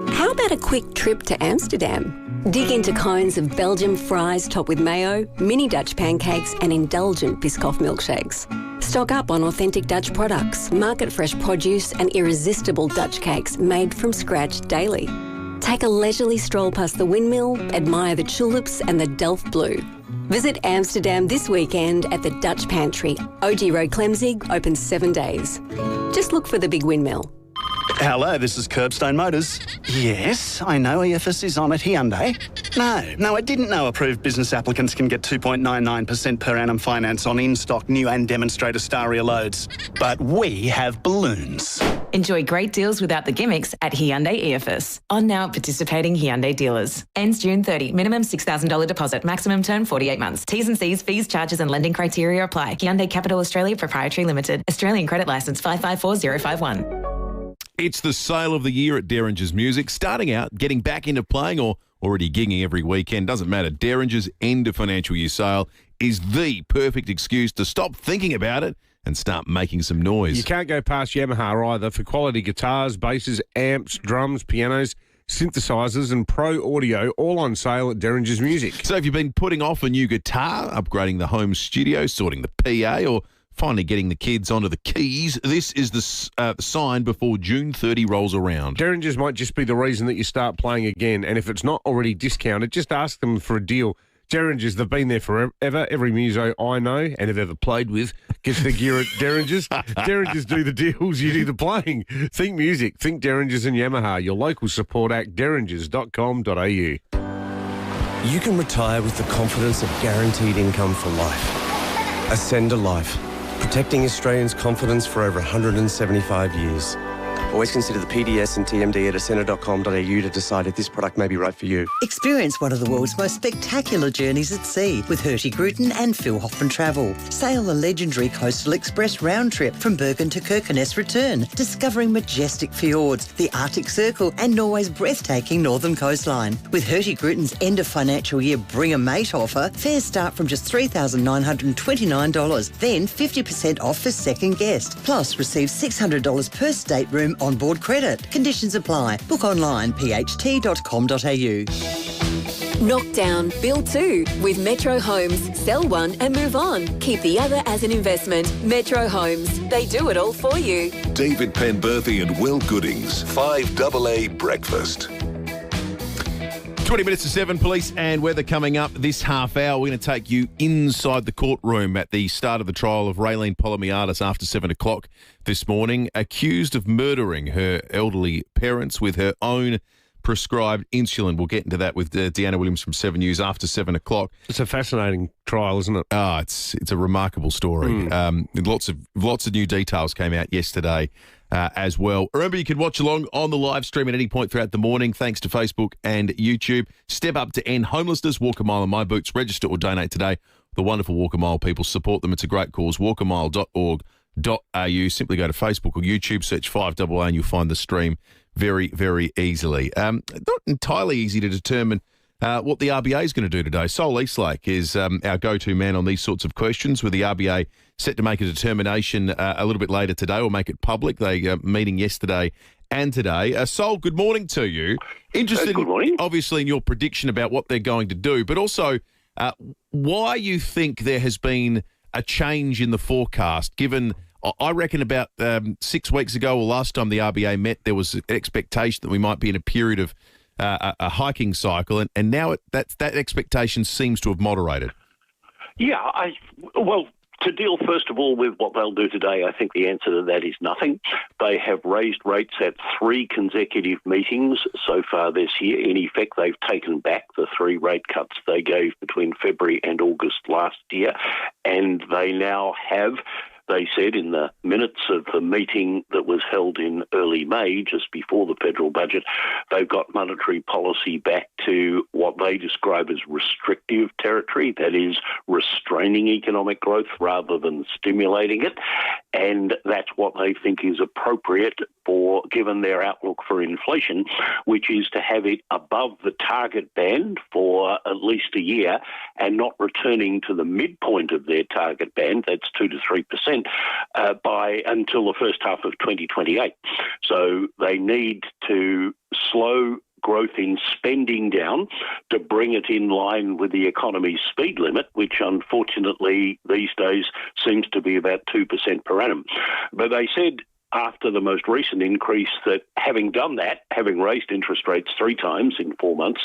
How about a quick trip to Amsterdam? Dig into cones of Belgian fries topped with mayo, mini Dutch pancakes and indulgent Biscoff milkshakes. Stock up on authentic Dutch products, market-fresh produce and irresistible Dutch cakes made from scratch daily. Take a leisurely stroll past the windmill, admire the tulips and the Delft Blue. Visit Amsterdam this weekend at the Dutch Pantry, OG Road Clemzig, open 7 days. Just look for the big windmill. Hello, this is Curbstone Motors. Yes, I know EFS is on at Hyundai. No, I didn't know approved business applicants can get 2.99% per annum finance on in-stock new and demonstrator Staria loads. But we have balloons. Enjoy great deals without the gimmicks at Hyundai EFS. On now at participating Hyundai dealers. Ends June 30. Minimum $6,000 deposit. Maximum term 48 months. T's and C's, fees, charges and lending criteria apply. Hyundai Capital Australia Proprietary Limited. Australian Credit Licence 554051. It's the sale of the year at Derringer's Music. Starting out, getting back into playing or already gigging every weekend, doesn't matter. Derringer's end of financial year sale is the perfect excuse to stop thinking about it and start making some noise. You can't go past Yamaha either for quality guitars, basses, amps, drums, pianos, synthesizers and pro audio, all on sale at Derringer's Music. So if you've been putting off a new guitar, upgrading the home studio, sorting the PA or finally getting the kids onto the keys, this is the sign before June 30 rolls around. Derringer's might just be the reason that you start playing again, and if it's not already discounted, just ask them for a deal. Derringer's, they've been there forever. Every muso I know and have ever played with gets their gear at Derringer's. Derringer's do the deals, you do the playing. Think music, think Derringer's and Yamaha. Your local support act, derringers.com.au. You can retire with the confidence of guaranteed income for life. Ascend a Life, protecting Australians' confidence for over 175 years. Always consider the PDS and TMD at ascender.com.au to decide if this product may be right for you. Experience one of the world's most spectacular journeys at sea with Hertie Gruton and Phil Hoffman Travel. Sail the legendary Coastal Express round trip from Bergen to Kirkenes return, discovering majestic fjords, the Arctic Circle and Norway's breathtaking northern coastline. With Hertie Gruton's end of financial year Bring a Mate offer, fares start from just $3,929, then 50% off for second guest. Plus, receive $600 per stateroom onboard credit. Conditions apply. Book online, pht.com.au. Knock down, build two with Metro Homes. Sell one and move on. Keep the other as an investment. Metro Homes. They do it all for you. David Penberthy and Will Goodings, 5AA Breakfast. 20 minutes to 7, police and weather coming up this half hour. We're going to take you inside the courtroom at the start of the trial of Raylene Polomiadis after 7 o'clock this morning, accused of murdering her elderly parents with her own prescribed insulin. We'll get into that with Deanna Williams from 7 News after 7 o'clock. It's a fascinating trial, isn't it? It's a remarkable story. Lots of new details came out yesterday as well. Remember, you can watch along on the live stream at any point throughout the morning, thanks to Facebook and YouTube. Step up to end homelessness. Walk a mile in my boots. Register or donate today. The wonderful Walk a Mile people, support them. It's a great cause. walkamile.org.au. Simply go to Facebook or YouTube, search 5AA and you'll find the stream very, very easily. Not entirely easy to determine what the RBA is going to do today. Sol Eastlake is our go-to man on these sorts of questions, with the RBA set to make a determination a little bit later today, or make it public. They meeting yesterday and today. Sol, good morning to you. Interested, good morning. Obviously, in your prediction about what they're going to do, but also why you think there has been a change in the forecast, given I reckon about 6 weeks ago, or last time the RBA met, there was an expectation that we might be in a period of a hiking cycle, and now that expectation seems to have moderated. Yeah, well, to deal first of all with what they'll do today, I think the answer to that is nothing. They have raised rates at 3 consecutive meetings so far this year. In effect, they've taken back the 3 rate cuts they gave between February and August last year, and they now have, they said in the minutes of the meeting that was held in early May, just before the federal budget, they've got monetary policy back to what they describe as restrictive territory, that is, restraining economic growth rather than stimulating it. And that's what they think is appropriate for, given their outlook for inflation, which is to have it above the target band for at least a year and not returning to the midpoint of their target band, that's 2 to 3%, by until the first half of 2028. So they need to slow growth in spending down to bring it in line with the economy's speed limit, which unfortunately these days seems to be about 2% per annum. But they said after the most recent increase that having done that, having raised interest rates 3 times in 4 months,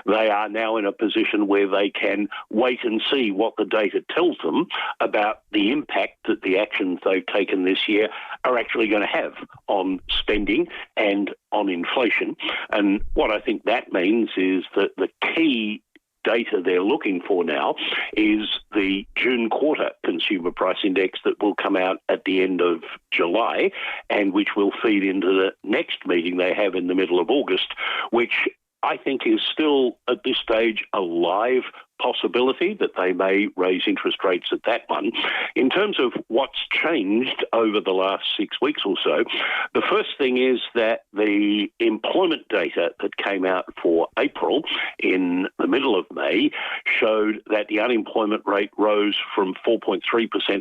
they are now in a position where they can wait and see what the data tells them about the impact that the actions they've taken this year are actually going to have on spending and on inflation. And what I think that means is that the key data they're looking for now is the June quarter consumer price index that will come out at the end of July, and which will feed into the next meeting they have in the middle of August, which I think is still at this stage a live possibility that they may raise interest rates at that one. In terms of what's changed over the last 6 weeks or so, the first thing is that the employment data that came out for April in the middle of May showed that the unemployment rate rose from 4.3%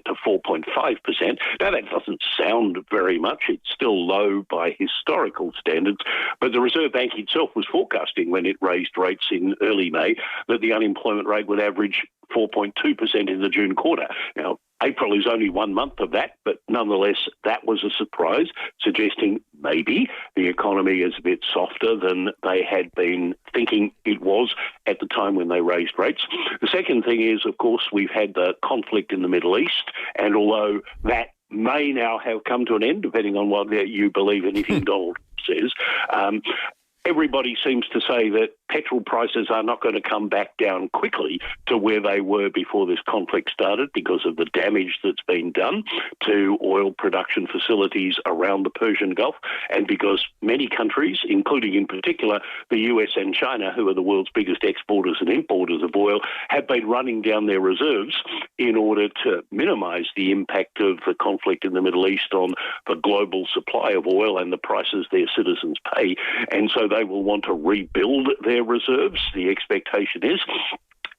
to 4.5%. Now, that doesn't sound very much. It's still low by historical standards, but the Reserve Bank itself was forecasting when it raised rates in early May that the unemployment rate would average 4.2% in the June quarter. Now, April is only 1 month of that, but nonetheless, that was a surprise, suggesting maybe the economy is a bit softer than they had been thinking it was at the time when they raised rates. The second thing is, of course, we've had the conflict in the Middle East, and although that may now have come to an end, depending on whether you believe anything Donald says, everybody seems to say that petrol prices are not going to come back down quickly to where they were before this conflict started because of the damage that's been done to oil production facilities around the Persian Gulf, and because many countries, including in particular the US and China, who are the world's biggest exporters and importers of oil, have been running down their reserves in order to minimise the impact of the conflict in the Middle East on the global supply of oil and the prices their citizens pay. And so they will want to rebuild their reserves, the expectation is.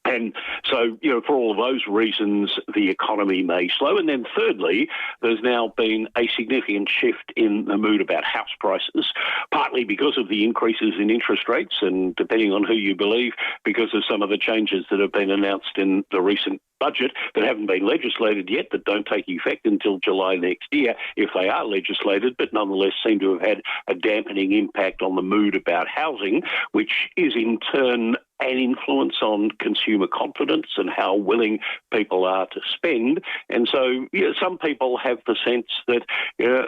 And so, for all of those reasons, the economy may slow. And then thirdly, there's now been a significant shift in the mood about house prices, partly because of the increases in interest rates and, depending on who you believe, because of some of the changes that have been announced in the recent budget that haven't been legislated yet, that don't take effect until July next year if they are legislated, but nonetheless seem to have had a dampening impact on the mood about housing, which is in turn an influence on consumer confidence and how willing people are to spend. And so some people have the sense that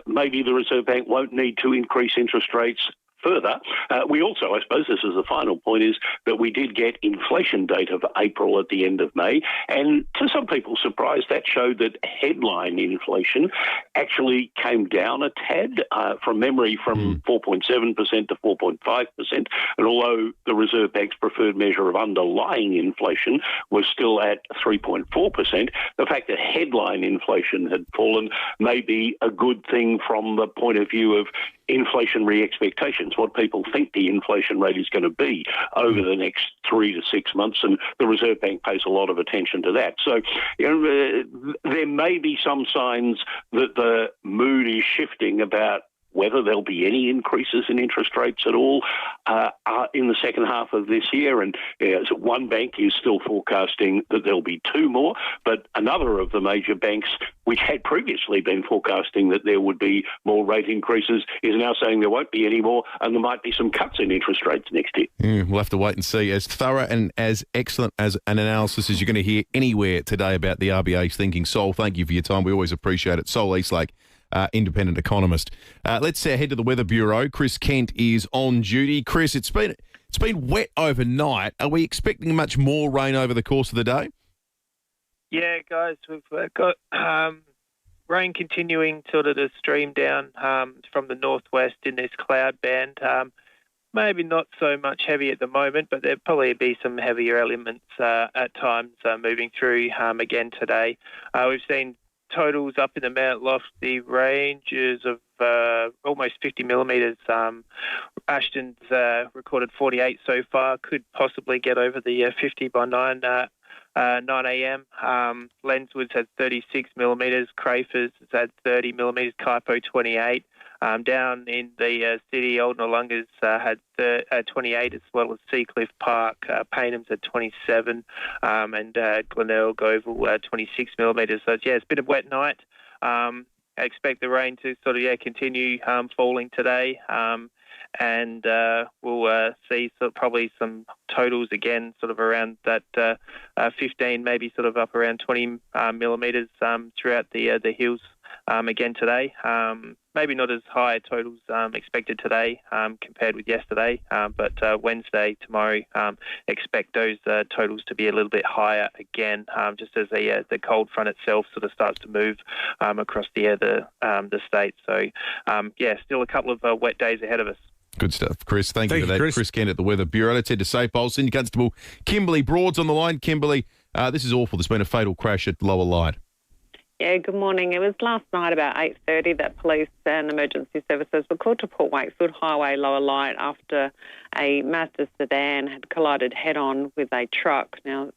maybe the Reserve Bank won't need to increase interest rates further. We also, I suppose this is the final point, is that we did get inflation data for April at the end of May, and to some people's surprise, that showed that headline inflation actually came down a tad from memory from 4.7% to 4.5%, and although the Reserve Bank's preferred measure of underlying inflation was still at 3.4%, the fact that headline inflation had fallen may be a good thing from the point of view of inflationary expectations, what people think the inflation rate is going to be over the next 3 to 6 months, and the Reserve Bank pays a lot of attention to that. So there may be some signs that the mood is shifting about whether there'll be any increases in interest rates at all in the second half of this year. And so one bank is still forecasting that there'll be 2 more, but another of the major banks, which had previously been forecasting that there would be more rate increases, is now saying there won't be any more, and there might be some cuts in interest rates next year. We'll have to wait and see. As thorough and as excellent as an analysis as you're going to hear anywhere today about the RBA's thinking. Sol, thank you for your time. We always appreciate it. Sol Eastlake, independent economist. Let's head to the Weather Bureau. Chris Kent is on duty. Chris, it's been wet overnight. Are we expecting much more rain over the course of the day? Yeah, guys, we've got rain continuing sort of to stream down from the northwest in this cloud band. Maybe not so much heavy at the moment, but there'll probably be some heavier elements at times moving through again today. We've seen totals up in the Mount Lofty ranges of almost 50 millimetres. Ashton's recorded 48 so far, could possibly get over the 50 by 9 a.m. Lenswood's had 36 millimetres, Crafers has had 30 millimetres, Kaipo 28. Down in the city, Old Nollunga's had 28, as well as Seacliff Park. Paynham's at 27, and Glenelg Oval 26 millimetres. So, it's been a wet night. I expect the rain to sort of continue falling today, and we'll see probably some totals again, sort of around that 15, maybe sort of up around 20 millimetres throughout the hills again today. Maybe not as high totals expected today compared with yesterday, but Wednesday, tomorrow, expect those totals to be a little bit higher again, just as the cold front itself sort of starts to move across the state. So, still a couple of wet days ahead of us. Good stuff, Chris. Thank you for that. Chris Kent at the Weather Bureau. Let's head to Safe Bowl. Senior Constable Kimberly Broad's on the line. Kimberly, this is awful. There's been a fatal crash at Lower Light. Yeah, good morning. It was last night about 8:30 that police and emergency services were called to Port Wakefield Highway Lower Light after a Mazda sedan had collided head-on with a truck. Now,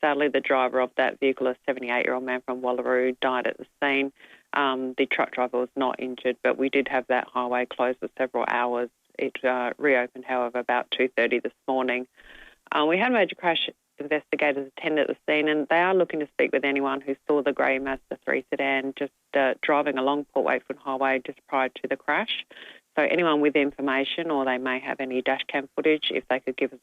sadly, the driver of that vehicle, a 78-year-old man from Wallaroo, died at the scene. The truck driver was not injured, but we did have that highway closed for several hours. It reopened, however, about 2:30 this morning. We had a major crash. Investigators attended the scene, and they are looking to speak with anyone who saw the grey Mazda 3 sedan just driving along Port Wakefield Highway just prior to the crash. So anyone with information, or they may have any dash cam footage, if they could give us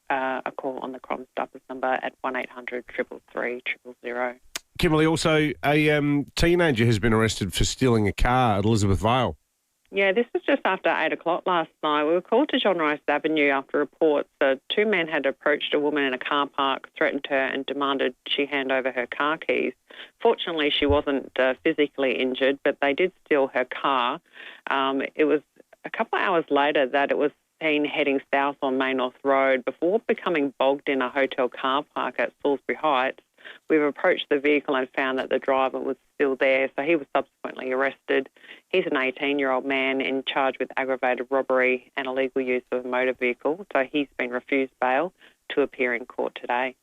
a call on the Crime Stoppers number at 1800 333 000. Kimberly, also a teenager has been arrested for stealing a car at Elizabeth Vale. Yeah, this was just after 8 o'clock last night. We were called to John Rice Avenue after reports that two men had approached a woman in a car park, threatened her and demanded she hand over her car keys. Fortunately, she wasn't physically injured, but they did steal her car. It was a couple of hours later that it was seen heading south on Main North Road before becoming bogged in a hotel car park at Salisbury Heights. We've approached the vehicle and found that the driver was still there, so he was subsequently arrested. He's an 18-year-old man in charge with aggravated robbery and illegal use of a motor vehicle, so he's been refused bail to appear in court today.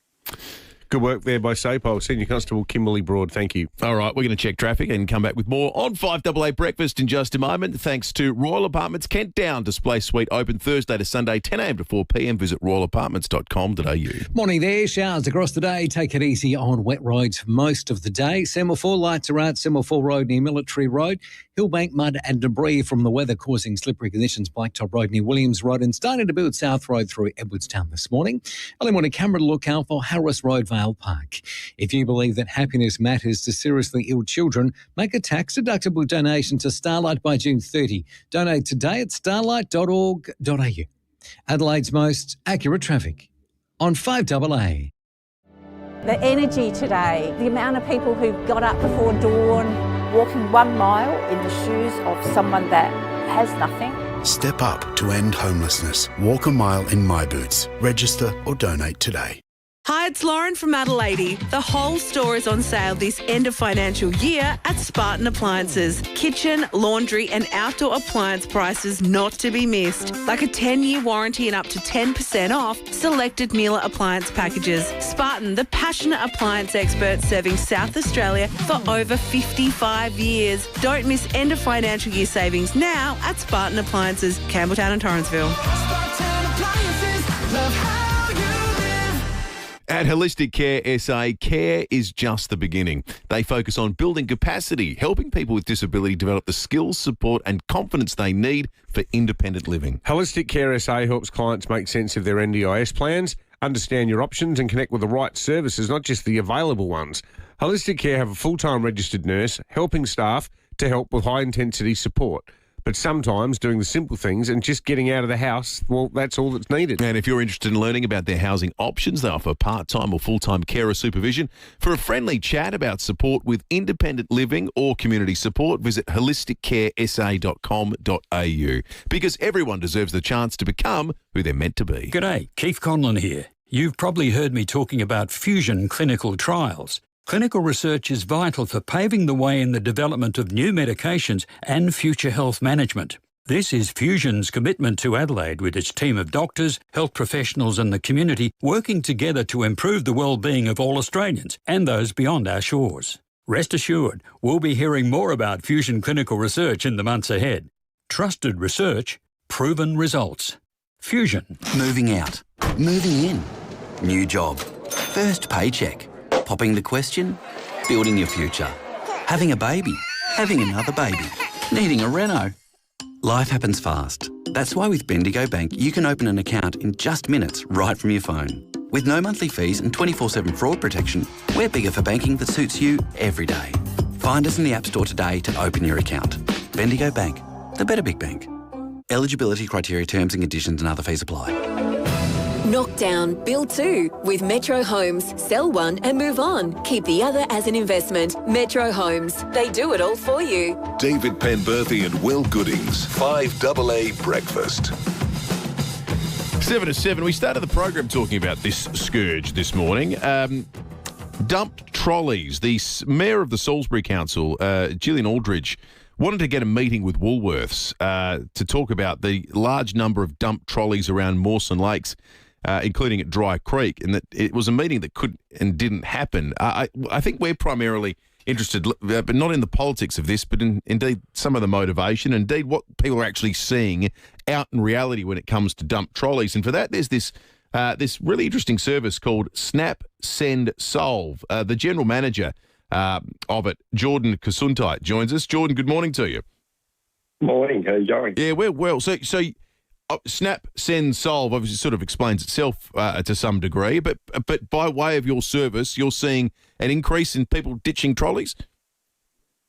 Good work there by SAPOL. Senior Constable Kimberly Broad, thank you. All right, we're going to check traffic and come back with more on 5AA Breakfast in just a moment. Thanks to Royal Apartments Kent Down Display Suite, open Thursday to Sunday, 10 a.m. to 4 p.m. Visit royalapartments.com.au. Morning there. Showers across the day. Take it easy on wet roads for most of the day. Semaphore lights are out. Semaphore Road near Military Road. Hillbank mud and debris from the weather causing slippery conditions. Blacktop Road near Williams Road and starting to build South Road through Edwardstown this morning. Early morning camera to look out for Harris Road, Vale Park. If you believe that happiness matters to seriously ill children, make a tax-deductible donation to Starlight by June 30. Donate today at starlight.org.au. Adelaide's most accurate traffic on 5AA. The energy today, the amount of people who got up before dawn, walking 1 mile in the shoes of someone that has nothing. Step up to end homelessness. Walk a mile in my boots. Register or donate today. Hi, it's Lauren from Adelaide. The whole store is on sale this end of financial year at Spartan Appliances. Kitchen, laundry and outdoor appliance prices not to be missed. Like a 10-year warranty and up to 10% off selected Miele appliance packages. Spartan, the passionate appliance expert serving South Australia for over 55 years. Don't miss end of financial year savings now at Spartan Appliances, Campbelltown and Torrensville. At Holistic Care SA, care is just the beginning. They focus on building capacity, helping people with disability develop the skills, support and confidence they need for independent living. Holistic Care SA helps clients make sense of their NDIS plans, understand your options and connect with the right services, not just the available ones. Holistic Care have a full-time registered nurse helping staff to help with high-intensity support. But sometimes doing the simple things and just getting out of the house, well, that's all that's needed. And if you're interested in learning about their housing options, they offer part-time or full-time carer supervision. For a friendly chat about support with independent living or community support, visit holisticcaresa.com.au. Because everyone deserves the chance to become who they're meant to be. G'day, Keith Conlon here. You've probably heard me talking about fusion clinical trials. Clinical research is vital for paving the way in the development of new medications and future health management. This is Fusion's commitment to Adelaide with its team of doctors, health professionals and the community working together to improve the well-being of all Australians and those beyond our shores. Rest assured, we'll be hearing more about Fusion clinical research in the months ahead. Trusted research, proven results. Fusion. Moving out. Moving in. New job. First paycheck. Popping the question, building your future. Having a baby, having another baby, needing a reno. Life happens fast. That's why with Bendigo Bank, you can open an account in just minutes right from your phone. With no monthly fees and 24/7 fraud protection, we're bigger for banking that suits you every day. Find us in the App Store today to open your account. Bendigo Bank, the better big bank. Eligibility criteria, terms and conditions and other fees apply. Knock down, build two with Metro Homes. Sell one and move on. Keep the other as an investment. Metro Homes. They do it all for you. David Penberthy and Will Goodings. 5AA Breakfast. 7 to 7. We started the program talking about this scourge this morning. Dumped trolleys. The Mayor of the Salisbury Council, Gillian Aldridge, wanted to get a meeting with Woolworths to talk about the large number of dumped trolleys around Mawson Lakes, including at Dry Creek, and that it was a meeting that could and didn't happen. I think we're primarily interested, but not in the politics of this, but in indeed some of the motivation, indeed what people are actually seeing out in reality when it comes to dumped trolleys. And for that, there's this really interesting service called Snap, Send, Solve. The general manager of it, Jordan Kasuntai, joins us. Jordan, good morning to you. Morning, how are you going? Yeah, we're well. So Snap, Send, Solve obviously sort of explains itself to some degree, but by way of your service, you're seeing an increase in people ditching trolleys?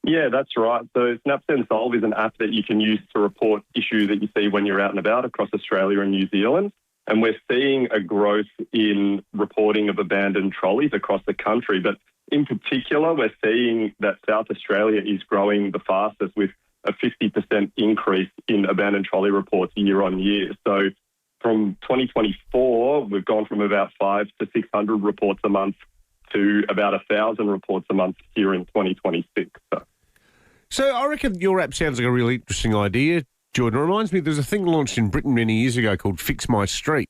Yeah, that's right. So SnapSend Solve is an app that you can use to report issues that you see when you're out and about across Australia and New Zealand. And we're seeing a growth in reporting of abandoned trolleys across the country. But in particular, we're seeing that South Australia is growing the fastest with a 50% increase in abandoned trolley reports year on year. So from 2024, we've gone from about 500 to 600 reports a month to about 1,000 reports a month here in 2026. So I reckon your app sounds like a really interesting idea, Jordan. It reminds me, there's a thing launched in Britain many years ago called Fix My Street,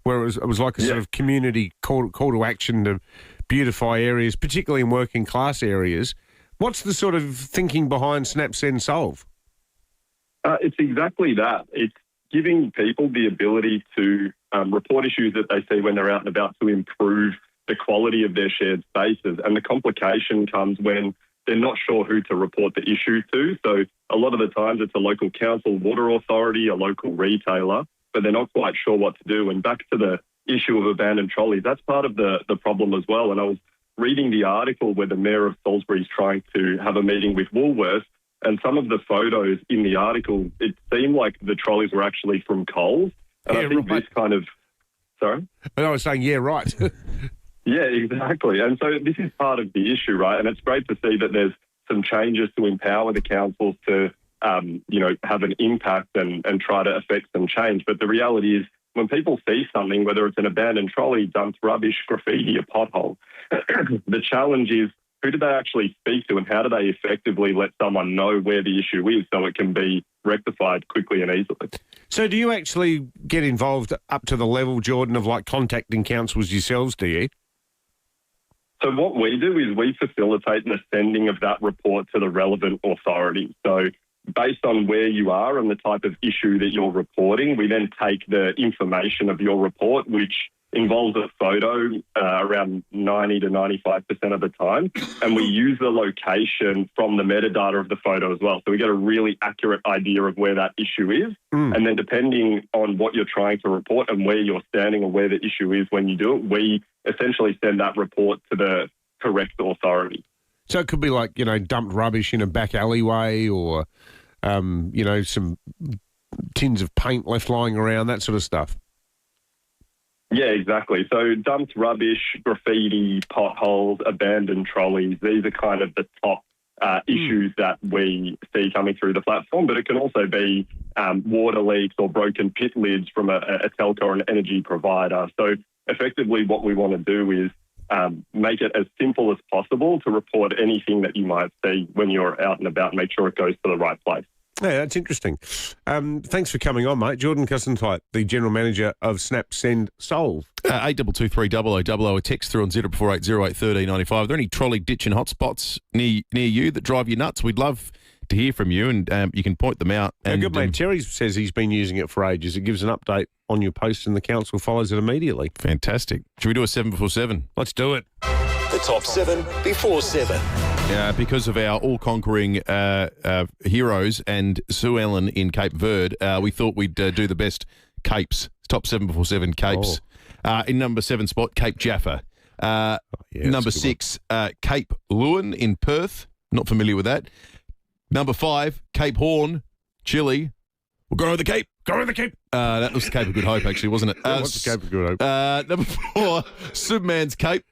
where it was like a sort of community call to action to beautify areas, particularly in working class areas. What's the sort of thinking behind SnapSend Solve? It's exactly that. It's giving people the ability to report issues that they see when they're out and about to improve the quality of their shared spaces. And the complication comes when they're not sure who to report the issue to. So a lot of the times it's a local council, water authority, a local retailer, but they're not quite sure what to do. And back to the issue of abandoned trolleys, that's part of the problem as well. And I was reading the article where the Mayor of Salisbury is trying to have a meeting with Woolworths, and some of the photos in the article, it seemed like the trolleys were actually from Coles. And I think this kind of... Sorry? And I was saying, yeah, right. Yeah, exactly. And so this is part of the issue, right? And it's great to see that there's some changes to empower the councils to, have an impact and try to affect some change. But the reality is when people see something, whether it's an abandoned trolley, dumped rubbish, graffiti, a pothole, the challenge is who do they actually speak to and how do they effectively let someone know where the issue is so it can be rectified quickly and easily? So do you actually get involved up to the level, Jordan, of like contacting councils yourselves, do you? So what we do is we facilitate the sending of that report to the relevant authority. So based on where you are and the type of issue that you're reporting, we then take the information of your report, which involves a photo around 90 to 95% of the time, and we use the location from the metadata of the photo as well. So we get a really accurate idea of where that issue is. And then depending on what you're trying to report and where you're standing or where the issue is when you do it, we essentially send that report to the correct authority. So it could be like, dumped rubbish in a back alleyway or, some tins of paint left lying around, that sort of stuff. Yeah, exactly. So dumped rubbish, graffiti, potholes, abandoned trolleys, these are kind of the top issues that we see coming through the platform. But it can also be water leaks or broken pit lids from a telco or an energy provider. So effectively what we want to do is make it as simple as possible to report anything that you might see when you're out and about and make sure it goes to the right place. Yeah, that's interesting. Thanks for coming on, mate. Jordan Cussentite, the General Manager of SnapSend Solve. 8223 a text through on 0480 1395. Are there any trolley ditch and hotspots near you that drive you nuts? We'd love to hear from you, and you can point them out. And good mate Terry says he's been using it for ages. It gives an update on your post and the council follows it immediately. Fantastic. Should we do a 7 before 7? Let's do it. The top 7 before 7. Because of our all-conquering heroes and Sue Ellen in Cape Verde, we thought we'd do the best capes. Top 7 before 7 capes. In number 7 spot, Cape Jaffa. Number 6, Cape Lewin in Perth. Not familiar with that. Number 5, Cape Horn, Chile. We'll go over the Cape. Go over the Cape. That was the Cape of Good Hope, actually, wasn't it? What's the Cape of Good Hope? Number 4, Superman's Cape.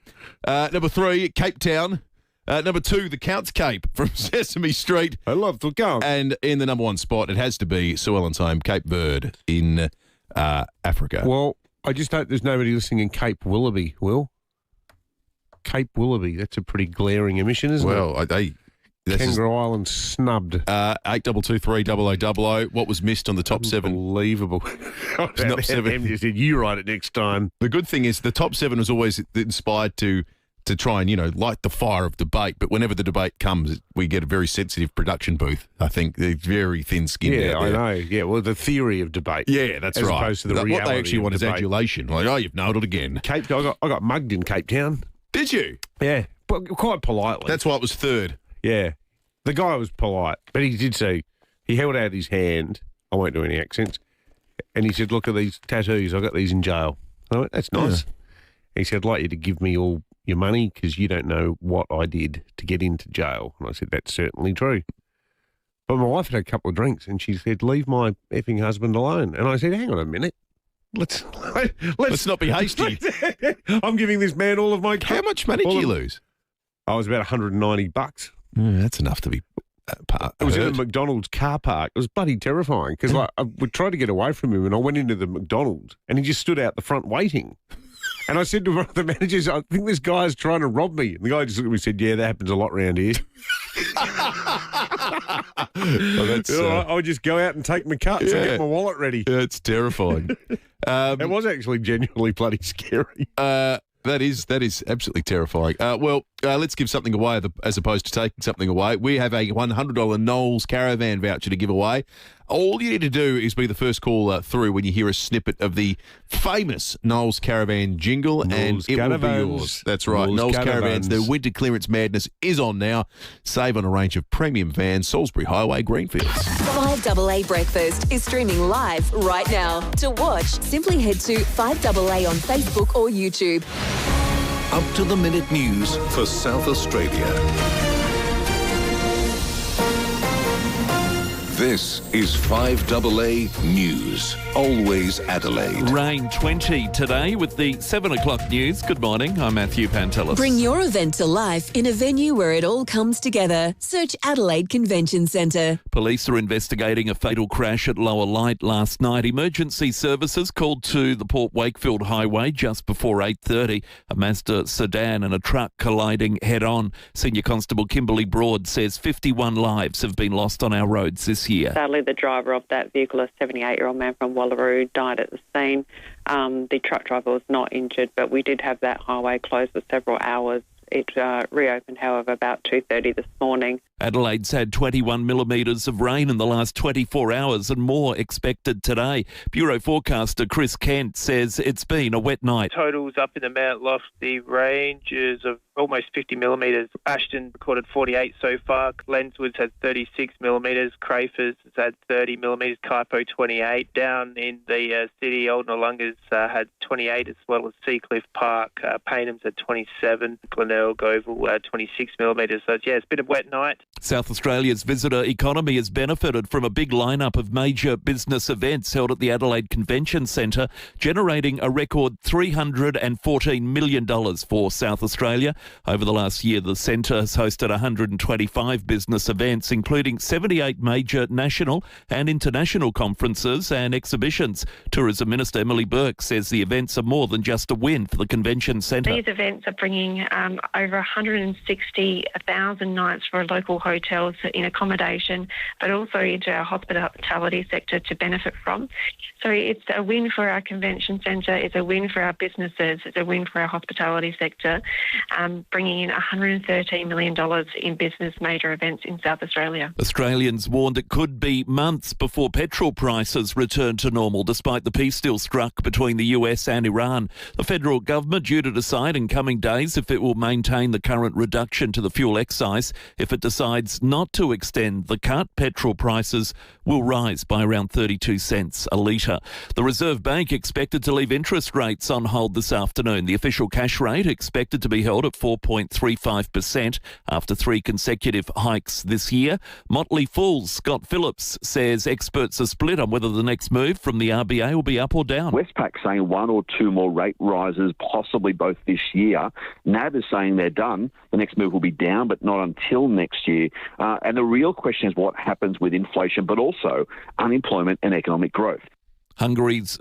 Number 3, Cape Town. Number 2, the Count's Cape from Sesame Street. I love the Count. And in the number 1 spot, it has to be Sue Ellen's home, Cape Verde in Africa. Well, I just hope there's nobody listening in Cape Willoughby, Will. Cape Willoughby, that's a pretty glaring omission, isn't it? Well, Kangaroo Island snubbed. 8223 What was missed on the top 7? Unbelievable. Top 7. You said you write it next time. The good thing is the top 7 was always inspired to try and, light the fire of debate. But whenever the debate comes, we get a very sensitive production booth. I think they're very thin-skinned out there. I know. Yeah, well, the theory of debate. Yeah, that's as right. As opposed to the reality what they actually want debate. is adulation. Like, oh, you've nailed it again. I got mugged in Cape Town. Did you? Yeah, but quite politely. That's why it was 3rd. Yeah. The guy was polite, but he did say, he held out his hand. I won't do any accents. And he said, look at these tattoos. I got these in jail. I went, that's nice. Yeah. He said, I'd like you to give me all your money because you don't know what I did to get into jail. And I said, that's certainly true. But my wife had a couple of drinks and she said, leave my effing husband alone. And I said, hang on a minute. Let's not be hasty. I'm giving this man all of my... How much money did you lose? I was about $190. That's enough to be... It was in a McDonald's car park. It was bloody terrifying because I would try to get away from him and I went into the McDonald's and he just stood out the front waiting. And I said to one of the managers, I think this guy's trying to rob me. And the guy just looked at me and said, yeah, that happens a lot around here. I would just go out and take my cuts and get my wallet ready. Yeah, it's terrifying. It was actually genuinely bloody scary. That is absolutely terrifying. Let's give something away as opposed to taking something away. We have a $100 Knowles caravan voucher to give away. All you need to do is be the first caller through when you hear a snippet of the famous Knowles Caravan jingle, and it will be yours. That's right. Knowles Caravans, their winter clearance madness is on now. Save on a range of premium vans, Salisbury Highway, Greenfields. 5AA Breakfast is streaming live right now. To watch, simply head to 5AA on Facebook or YouTube. Up to the minute news for South Australia. This is 5AA News. Always Adelaide. Rain 20 today with the 7 o'clock news. Good morning, I'm Matthew Pantelis. Bring your event to life in a venue where it all comes together. Search Adelaide Convention Centre. Police are investigating a fatal crash at Lower Light last night. Emergency services called to the Port Wakefield Highway just before 8:30. A Mazda sedan and a truck colliding head-on. Senior Constable Kimberly Broad says 51 lives have been lost on our roads this year. Sadly, the driver of that vehicle, a 78-year-old man from Wallaroo, died at the scene. The truck driver was not injured, but we did have that highway closed for several hours. It reopened, however, about 2:30 this morning. Adelaide's had 21 millimetres of rain in the last 24 hours and more expected today. Bureau forecaster Chris Kent says it's been a wet night. Totals up in the Mount Lofty ranges of almost 50 millimetres. Ashton recorded 48 so far. Lenswood's had 36 millimetres. Crayford's has had 30 millimetres. Kaipo 28. Down in the city, Old Nollunga's had 28, as well as Seacliff Park. Paynham's had 27. Glenelg Oval 26 millimetres. So it's been a wet night. South Australia's visitor economy has benefited from a big lineup of major business events held at the Adelaide Convention Centre, generating a record $314 million for South Australia. Over the last year, the centre has hosted 125 business events, including 78 major national and international conferences and exhibitions. Tourism Minister Emily Burke says the events are more than just a win for the convention centre. These events are bringing over 160,000 nights for local hotels in accommodation, but also into our hospitality sector to benefit from. So it's a win for our convention centre, it's a win for our businesses, it's a win for our hospitality sector, bringing in $113 million in business major events in South Australia. Australians warned it could be months before petrol prices return to normal, despite the peace deal struck between the US and Iran. The federal government due to decide in coming days if it will maintain the current reduction to the fuel excise. If it decides not to extend the cut, petrol prices will rise by around 32 cents a litre. The Reserve Bank expected to leave interest rates on hold this afternoon. The official cash rate expected to be held at 4.35% after 3 consecutive hikes this year. Motley Fool's Scott Phillips says experts are split on whether the next move from the RBA will be up or down. Westpac saying 1 or 2 more rate rises, possibly both this year. NAB is saying they're done. The next move will be down, but not until next year. And the real question is what happens with inflation, but also unemployment and economic growth. Hungary's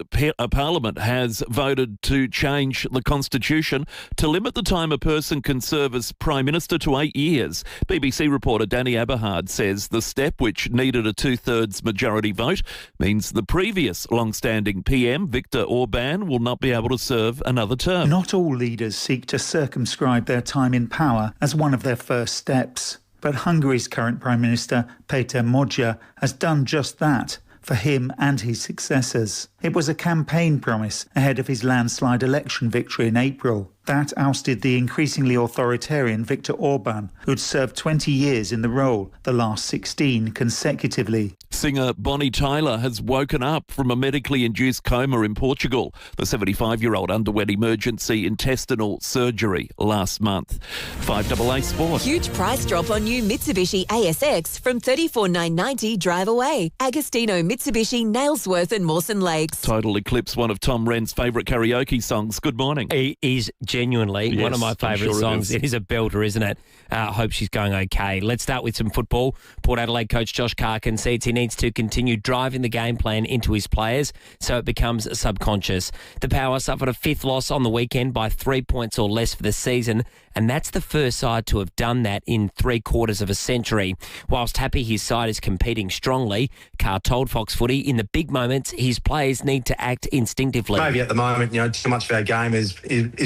parliament has voted to change the constitution to limit the time a person can serve as prime minister to 8 years. BBC reporter Danny Aberhard says the step, which needed a 2/3 majority vote, means the previous long-standing PM, Viktor Orban, will not be able to serve another term. Not all leaders seek to circumscribe their time in power as one of their first steps. But Hungary's current Prime Minister, Péter Magyar, has done just that for him and his successors. It was a campaign promise ahead of his landslide election victory in April. That ousted the increasingly authoritarian Viktor Orban, who'd served 20 years in the role, the last 16 consecutively. Singer Bonnie Tyler has woken up from a medically induced coma in Portugal. The 75-year-old underwent emergency intestinal surgery last month. 5AA Sport. Huge price drop on new Mitsubishi ASX from $34,990 drive away. Agostino, Mitsubishi, Nailsworth and Mawson Lakes. Total Eclipse, one of Tom Wren's favourite karaoke songs. Good morning. It is genuinely one of my favourite songs. It is a belter, isn't it? Hope she's going okay. Let's start with some football. Port Adelaide coach Josh Carr concedes he needs to continue driving the game plan into his players so it becomes subconscious. The Power suffered a 5th loss on the weekend by 3 points or less for the season, and that's the first side to have done that in 3/4 of a century. Whilst happy his side is competing strongly, Carr told Fox Footy in the big moments his players need to act instinctively. Maybe at the moment, too much of our game is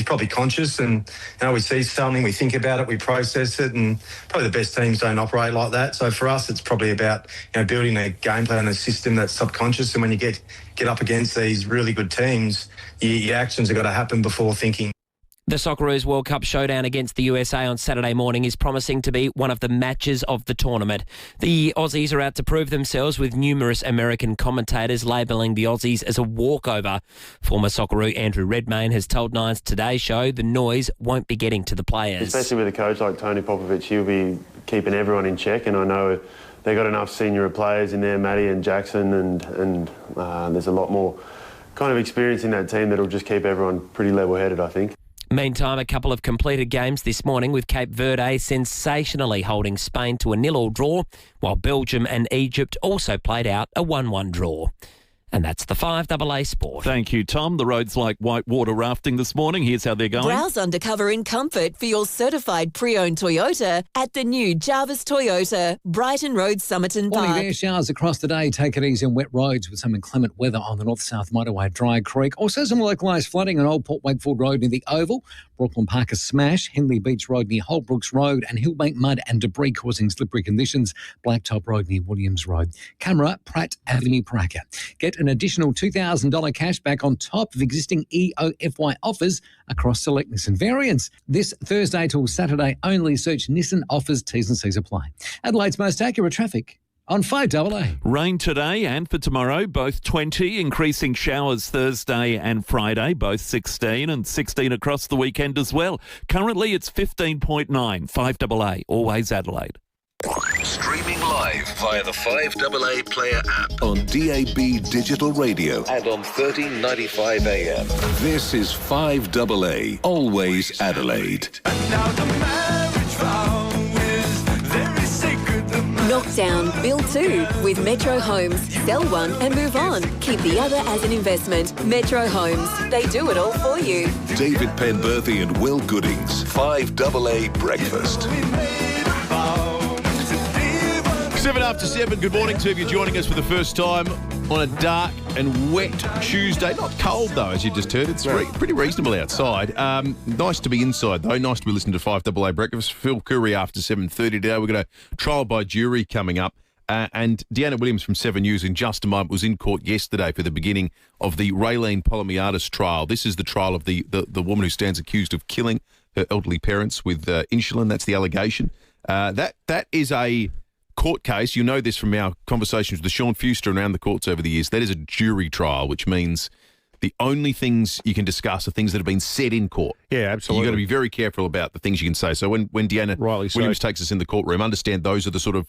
probably conscious, and we see something, we think about it, we process it, and probably the best teams don't operate like that. So for us, it's probably about building a game plan, a system that's subconscious, and when you get up against these really good teams, your actions have got to happen before thinking. The Socceroos World Cup showdown against the USA on Saturday morning is promising to be one of the matches of the tournament. The Aussies are out to prove themselves, with numerous American commentators labelling the Aussies as a walkover. Former Socceroo Andrew Redmayne has told Nine's Today Show the noise won't be getting to the players. Especially with a coach like Tony Popovich, he'll be keeping everyone in check, and I know they've got enough senior players in there, Matty and Jackson, and there's a lot more kind of experience in that team that'll just keep everyone pretty level-headed, I think. Meantime, a couple of completed games this morning, with Cape Verde sensationally holding Spain to a 0-0 draw, while Belgium and Egypt also played out a 1-1 draw. And that's the 5AA Sport. Thank you, Tom. The roads like whitewater rafting this morning. Here's how they're going. Browse undercover in comfort for your certified pre-owned Toyota at the new Jarvis Toyota, Brighton Road, Somerton Park. Morning there. Showers across the day. Take it easy on wet roads with some inclement weather on the north-south motorway at Dry Creek. Also some localised flooding on Old Port Wakefield Road near the Oval. Brooklyn Park a smash. Henley Beach Road near Holbrooks Road, and Hillbank mud and debris causing slippery conditions. Blacktop Road near Williams Road. Camera, Pratt Avenue, Paraka. Get an additional $2,000 cash back on top of existing EOFY offers across select Nissan variants. This Thursday till Saturday only. Search Nissan offers, T's and C's apply. Adelaide's most accurate traffic on 5AA. Rain today and for tomorrow, both 20. Increasing showers Thursday and Friday, both 16, and 16 across the weekend as well. Currently it's 15.9. 5AA, always Adelaide. Streaming live via the 5AA Player app on DAB Digital Radio and on 1395 AM. This is 5AA, always Adelaide. Knockdown, build 2 with Metro Homes. Sell one and move on. Keep the other as an investment. Metro Homes. They do it all for you. David Penberthy and Will Goodings. 5AA Breakfast. 7 after 7, good morning to you joining us for the first time on a dark and wet Tuesday. Not cold though, as you just heard. It's pretty reasonable outside. Nice to be inside though. Nice to be listening to 5AA Breakfast. Phil Curry after 7:30 today. We've got a trial by jury coming up. And Deanna Williams from 7 News in just a moment was in court yesterday for the beginning of the Raylene Polymiatis trial. This is the trial of the woman who stands accused of killing her elderly parents with insulin. That's the allegation. That is a court case. You know this from our conversations with Sean Fuster around the courts over the years. That is a jury trial, which means the only things you can discuss are things that have been said in court. Yeah, absolutely. You've got to be very careful about the things you can say. So when Deanna Williams takes us in the courtroom, understand those are the sort of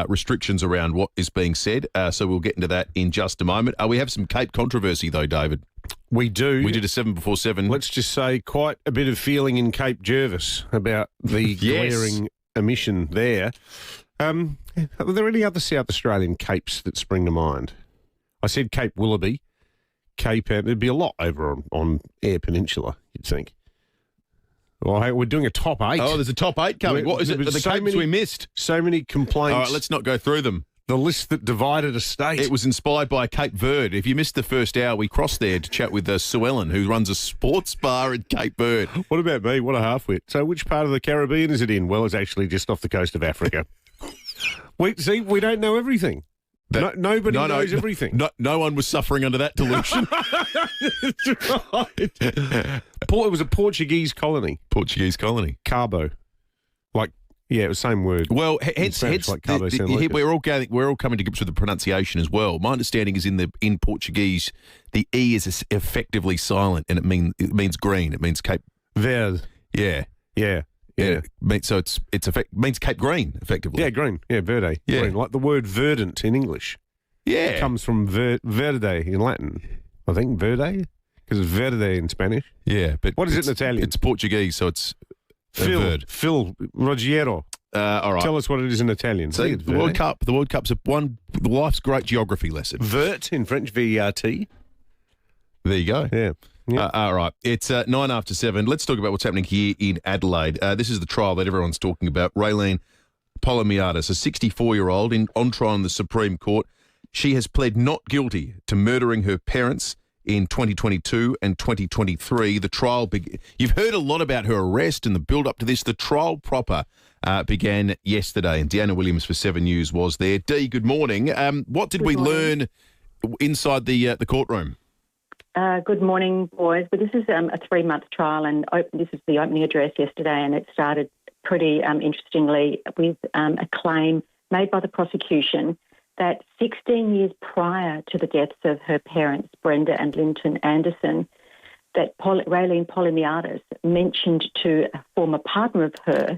restrictions around what is being said. So we'll get into that in just a moment. We have some Cape controversy, though, David. We do. We did a 7 before 7. Let's just say quite a bit of feeling in Cape Jervis about the glaring omission there. Are there any other South Australian capes that spring to mind? I said Cape Willoughby, Cape, there'd be a lot over on Eyre Peninsula, you'd think. Well, hey, we're doing a top 8. Oh, there's a top 8 coming. What is it? The capes we missed. So many complaints. All right, let's not go through them. The list that divided a state. It was inspired by Cape Verde. If you missed the first hour, we crossed there to chat with Sue Ellen, who runs a sports bar in Cape Verde. What about me? What a half-wit. So which part of the Caribbean is it in? Well, it's actually just off the coast of Africa. We don't know everything. Nobody knows everything. No one was suffering under that delusion. That's right. It was a Portuguese colony. Portuguese colony. Cabo. Like Yeah, it was the same word. Well, hence like Cabo San Lucas. we're all coming to grips with the pronunciation as well. My understanding is in Portuguese, the E is effectively silent, and it means green. It means Cape Verde. Yeah. So it means Cape Green, effectively. Yeah, green. Yeah, verde. Yeah. Green. Like the word verdant in English. Yeah. It comes from verde in Latin. I think verde, because it's verde in Spanish. Yeah, but what is it in Italian? It's Portuguese, so it's Phil Ruggiero. All right. Tell us what it is in Italian. So the World Cup's life's great geography lesson. Vert in French, V-E-R-T. There you go. Yeah. All right. It's 9 after 7. Let's talk about what's happening here in Adelaide. This is the trial that everyone's talking about. Raylene Polimiadis, a 64-year-old on trial in the Supreme Court. She has pled not guilty to murdering her parents in 2022 and 2023. The trial you've heard a lot about her arrest and the build-up to this. The trial proper began yesterday, and Deanna Williams for 7 News was there. Dee, good morning. What did we learn inside the courtroom? Good morning, boys. But this is a 3-month trial, and this is the opening address yesterday, and it started pretty interestingly with a claim made by the prosecution that 16 years prior to the deaths of her parents, Brenda and Linton Anderson, that Raylene Polimiadis mentioned to a former partner of hers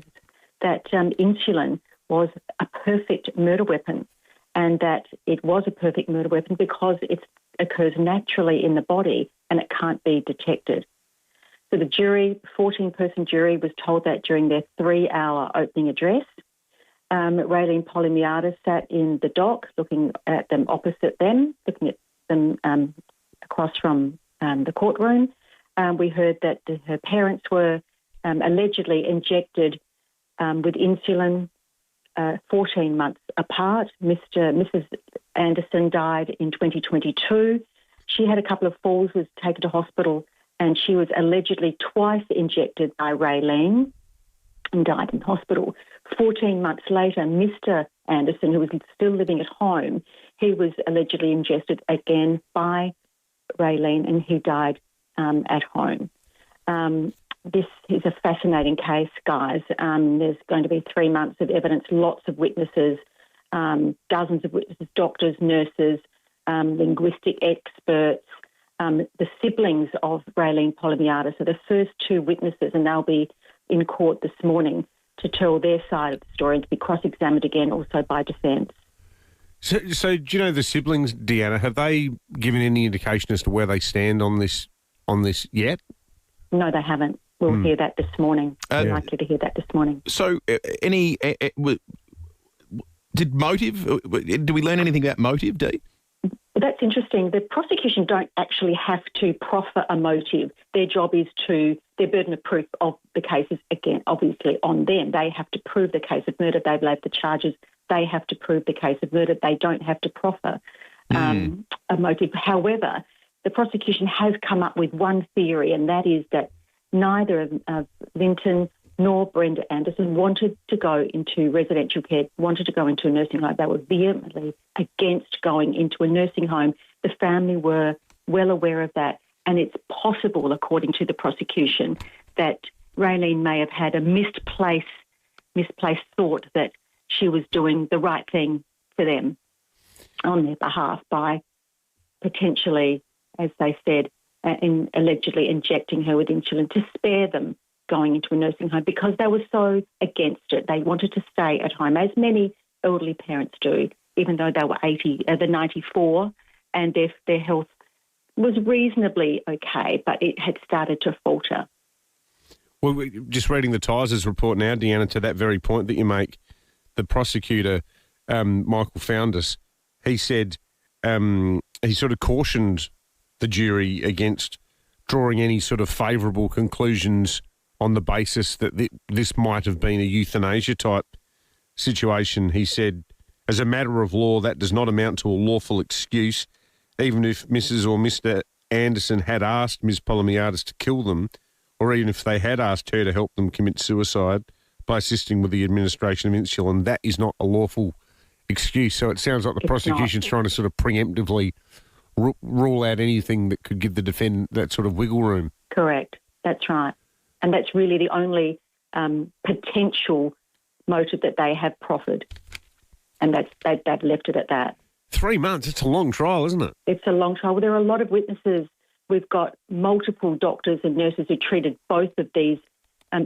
that insulin was a perfect murder weapon, and that it was a perfect murder weapon because it occurs naturally in the body and it can't be detected. So the jury, 14-person jury, was told that during their 3-hour opening address. Raylene Polimiadis sat in the dock, looking at them opposite them, looking at them across from the courtroom. We heard that her parents were allegedly injected with insulin 14 months apart. Mrs. Anderson died in 2022. She had a couple of falls, was taken to hospital, and she was allegedly twice injected by Raylene and died in hospital. 14 months later, Mr. Anderson, who was still living at home, he was allegedly injected again by Raylene, and he died at home. This is a fascinating case, guys. There's going to be 3 months of evidence, lots of witnesses, dozens of witnesses, doctors, nurses, linguistic experts. The siblings of Raylene Polimiadis are the first 2 witnesses, and they'll be in court this morning to tell their side of the story and to be cross-examined again also by defence. So do you know the siblings, Deanna? Have they given any indication as to where they stand on this yet? No, they haven't. We'll hear that this morning. We're likely to hear that this morning. So did we learn anything about motive, Dee? That's interesting. The prosecution don't actually have to proffer a motive. Their job is their burden of proof of the case is, again, obviously on them. They have to prove the case of murder. They've laid the charges. They have to prove the case of murder. They don't have to proffer a motive. However, the prosecution has come up with one theory, and that is that neither of Linton nor Brenda Anderson wanted to go into residential care, wanted to go into a nursing home. They were vehemently against going into a nursing home. The family were well aware of that, and it's possible, according to the prosecution, that Raylene may have had a misplaced thought that she was doing the right thing for them on their behalf by potentially, as they said, allegedly injecting her with insulin to spare them going into a nursing home because they were so against it. They wanted to stay at home, as many elderly parents do, even though they were 94 and their health was reasonably okay, but it had started to falter. Well, just reading the Tysers report now, Deanna, to that very point that you make, the prosecutor, Michael Founders, he said he sort of cautioned the jury against drawing any sort of favourable conclusions on the basis that this might have been a euthanasia-type situation. He said, as a matter of law, that does not amount to a lawful excuse, even if Mrs. or Mr. Anderson had asked Ms. Polimiadis to kill them, or even if they had asked her to help them commit suicide by assisting with the administration of insulin, that is not a lawful excuse. So it sounds like the prosecution's trying to sort of preemptively rule out anything that could give the defendant that sort of wiggle room. Correct. That's right. And that's really the only potential motive that they have proffered. And they've left it at that. 3 months, it's a long trial, isn't it? It's a long trial. Well, there are a lot of witnesses. We've got multiple doctors and nurses who treated both of these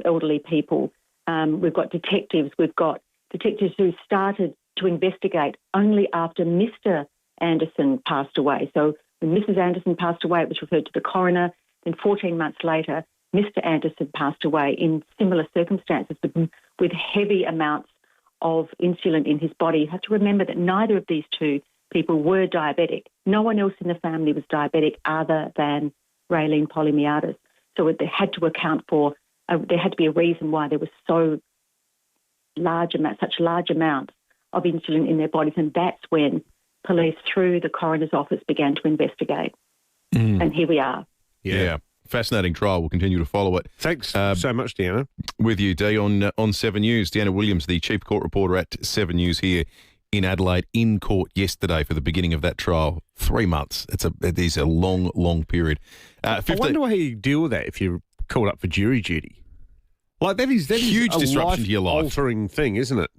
elderly people. We've got detectives. We've got detectives who started to investigate only after Mr. Anderson passed away. So when Mrs. Anderson passed away, it was referred to the coroner. Then 14 months later, Mr. Anderson passed away in similar circumstances with heavy amounts of insulin in his body. You have to remember that neither of these two people were diabetic. No one else in the family was diabetic other than Raylene Polymiatis. So they had to account for, there had to be a reason why there was such large amounts of insulin in their bodies, and that's when police, through the coroner's office, began to investigate. And here we are. Yeah. Fascinating trial. We'll continue to follow it. Thanks so much, Deanna. With you, Dee, on 7 News. Deanna Williams, the chief court reporter at 7 News here in Adelaide, in court yesterday for the beginning of that trial. 3 months. It is a long, long period. I wonder how you deal with that if you're called up for jury duty. Like that is huge disruption to your life. Altering thing, isn't it?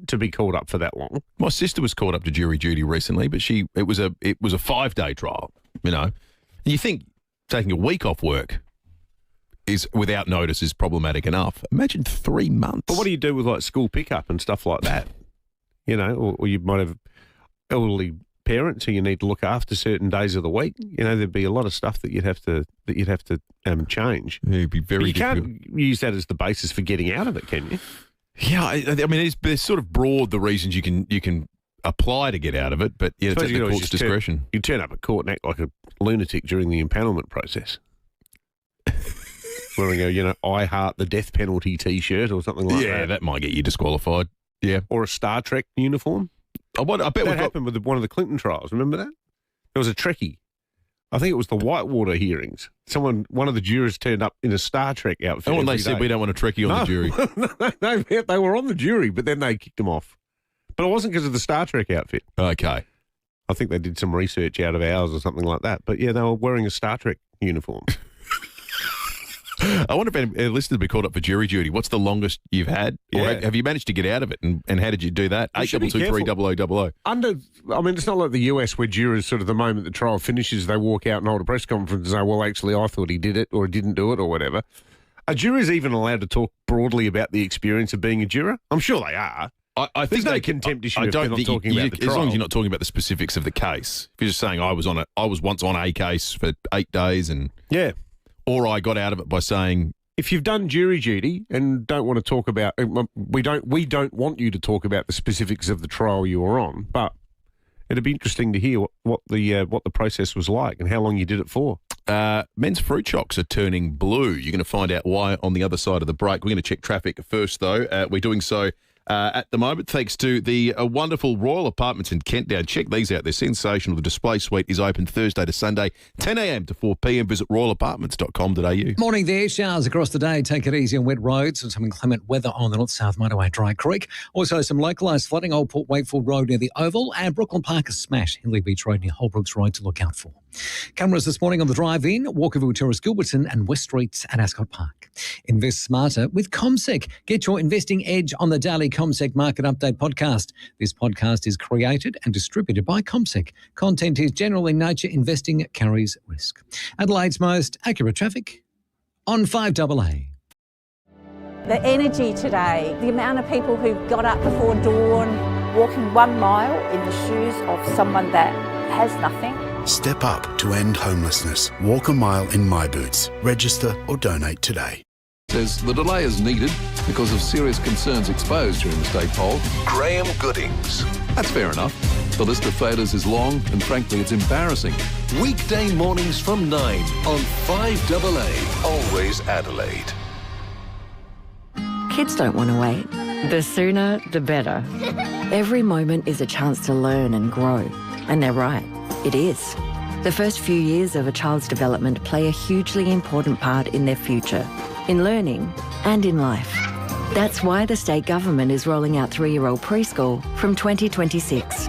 To be called up for that long. My sister was called up to jury duty recently, but it was a 5-day trial. You know, and you think taking a week off work is without notice is problematic enough. Imagine 3 months. But what do you do with like school pickup and stuff like that? You know, or you might have elderly parents who you need to look after certain days of the week. You know, there'd be a lot of stuff that you'd have to change. Yeah, it'd be very difficult. You can't use that as the basis for getting out of it, can you? Yeah, I mean, it's sort of broad, the reasons you can apply to get out of it, but yeah, it's at the court's discretion. You turn up at court and act like a lunatic during the impanelment process. Wearing a, I heart the death penalty T-shirt or something like that. Yeah, that might get you disqualified. Yeah. Or a Star Trek uniform. I bet that happened with one of the Clinton trials. Remember that? There was a Trekkie. I think it was the Whitewater hearings. One of the jurors turned up in a Star Trek outfit. Oh, and they said we don't want a Trekkie on the jury. They were on the jury, but then they kicked them off. But it wasn't because of the Star Trek outfit. Okay. I think they did some research out of hours or something like that. But yeah, they were wearing a Star Trek uniform. I wonder if any listeners be called up for jury duty. What's the longest you've had? Or have you managed to get out of it? And how did you do that? 822 it's not like the US where jurors sort of the moment the trial finishes, they walk out and hold a press conference and say, well, actually, I thought he did it or didn't do it or whatever. Are jurors even allowed to talk broadly about the experience of being a juror? I'm sure they are. I think there's no contempt issue if they're not talking about the trial. As long as you're not talking about the specifics of the case. If you're just saying I was once on a case for 8 days and or I got out of it by saying, if you've done jury duty and don't want to talk about, we don't want you to talk about the specifics of the trial you were on, but it'd be interesting to hear what the process was like and how long you did it for. Men's fruit shocks are turning blue. You're going to find out why on the other side of the break. We're going to check traffic first, though. We're doing so at the moment, thanks to the wonderful Royal Apartments in Kent Down. Check these out. They're sensational. The display suite is open Thursday to Sunday, 10 a.m. to 4 p.m. Visit royalapartments.com.au. Morning there. Showers across the day. Take it easy on wet roads and some inclement weather on the north-south motorway, Dry Creek. Also some localised flooding, Old Port Wakefield Road near the Oval, and Brooklyn Park is smashed, Hindley Beach Road near Holbrooks Road to look out for. Cameras this morning on the drive-in, Walkerville Terrace, Gilberton and West Streets at Ascot Park. Invest smarter with CommSec. Get your investing edge on the daily CommSec Market Update podcast. This podcast is created and distributed by CommSec. Content is general in nature. Investing carries risk. Adelaide's most accurate traffic on 5AA. The energy today, the amount of people who got up before dawn, walking 1 mile in the shoes of someone that has nothing. Step up to end homelessness. Walk a mile in My Boots. Register or donate today. Says the delay is needed because of serious concerns exposed during the state poll. Graham Goodings. That's fair enough. The list of failures is long and frankly it's embarrassing. Weekday mornings from 9 on 5AA. Always Adelaide. Kids don't want to wait. The sooner, the better. Every moment is a chance to learn and grow. And they're right. It is. The first few years of a child's development play a hugely important part in their future, in learning and in life. That's why the state government is rolling out 3-year-old preschool from 2026.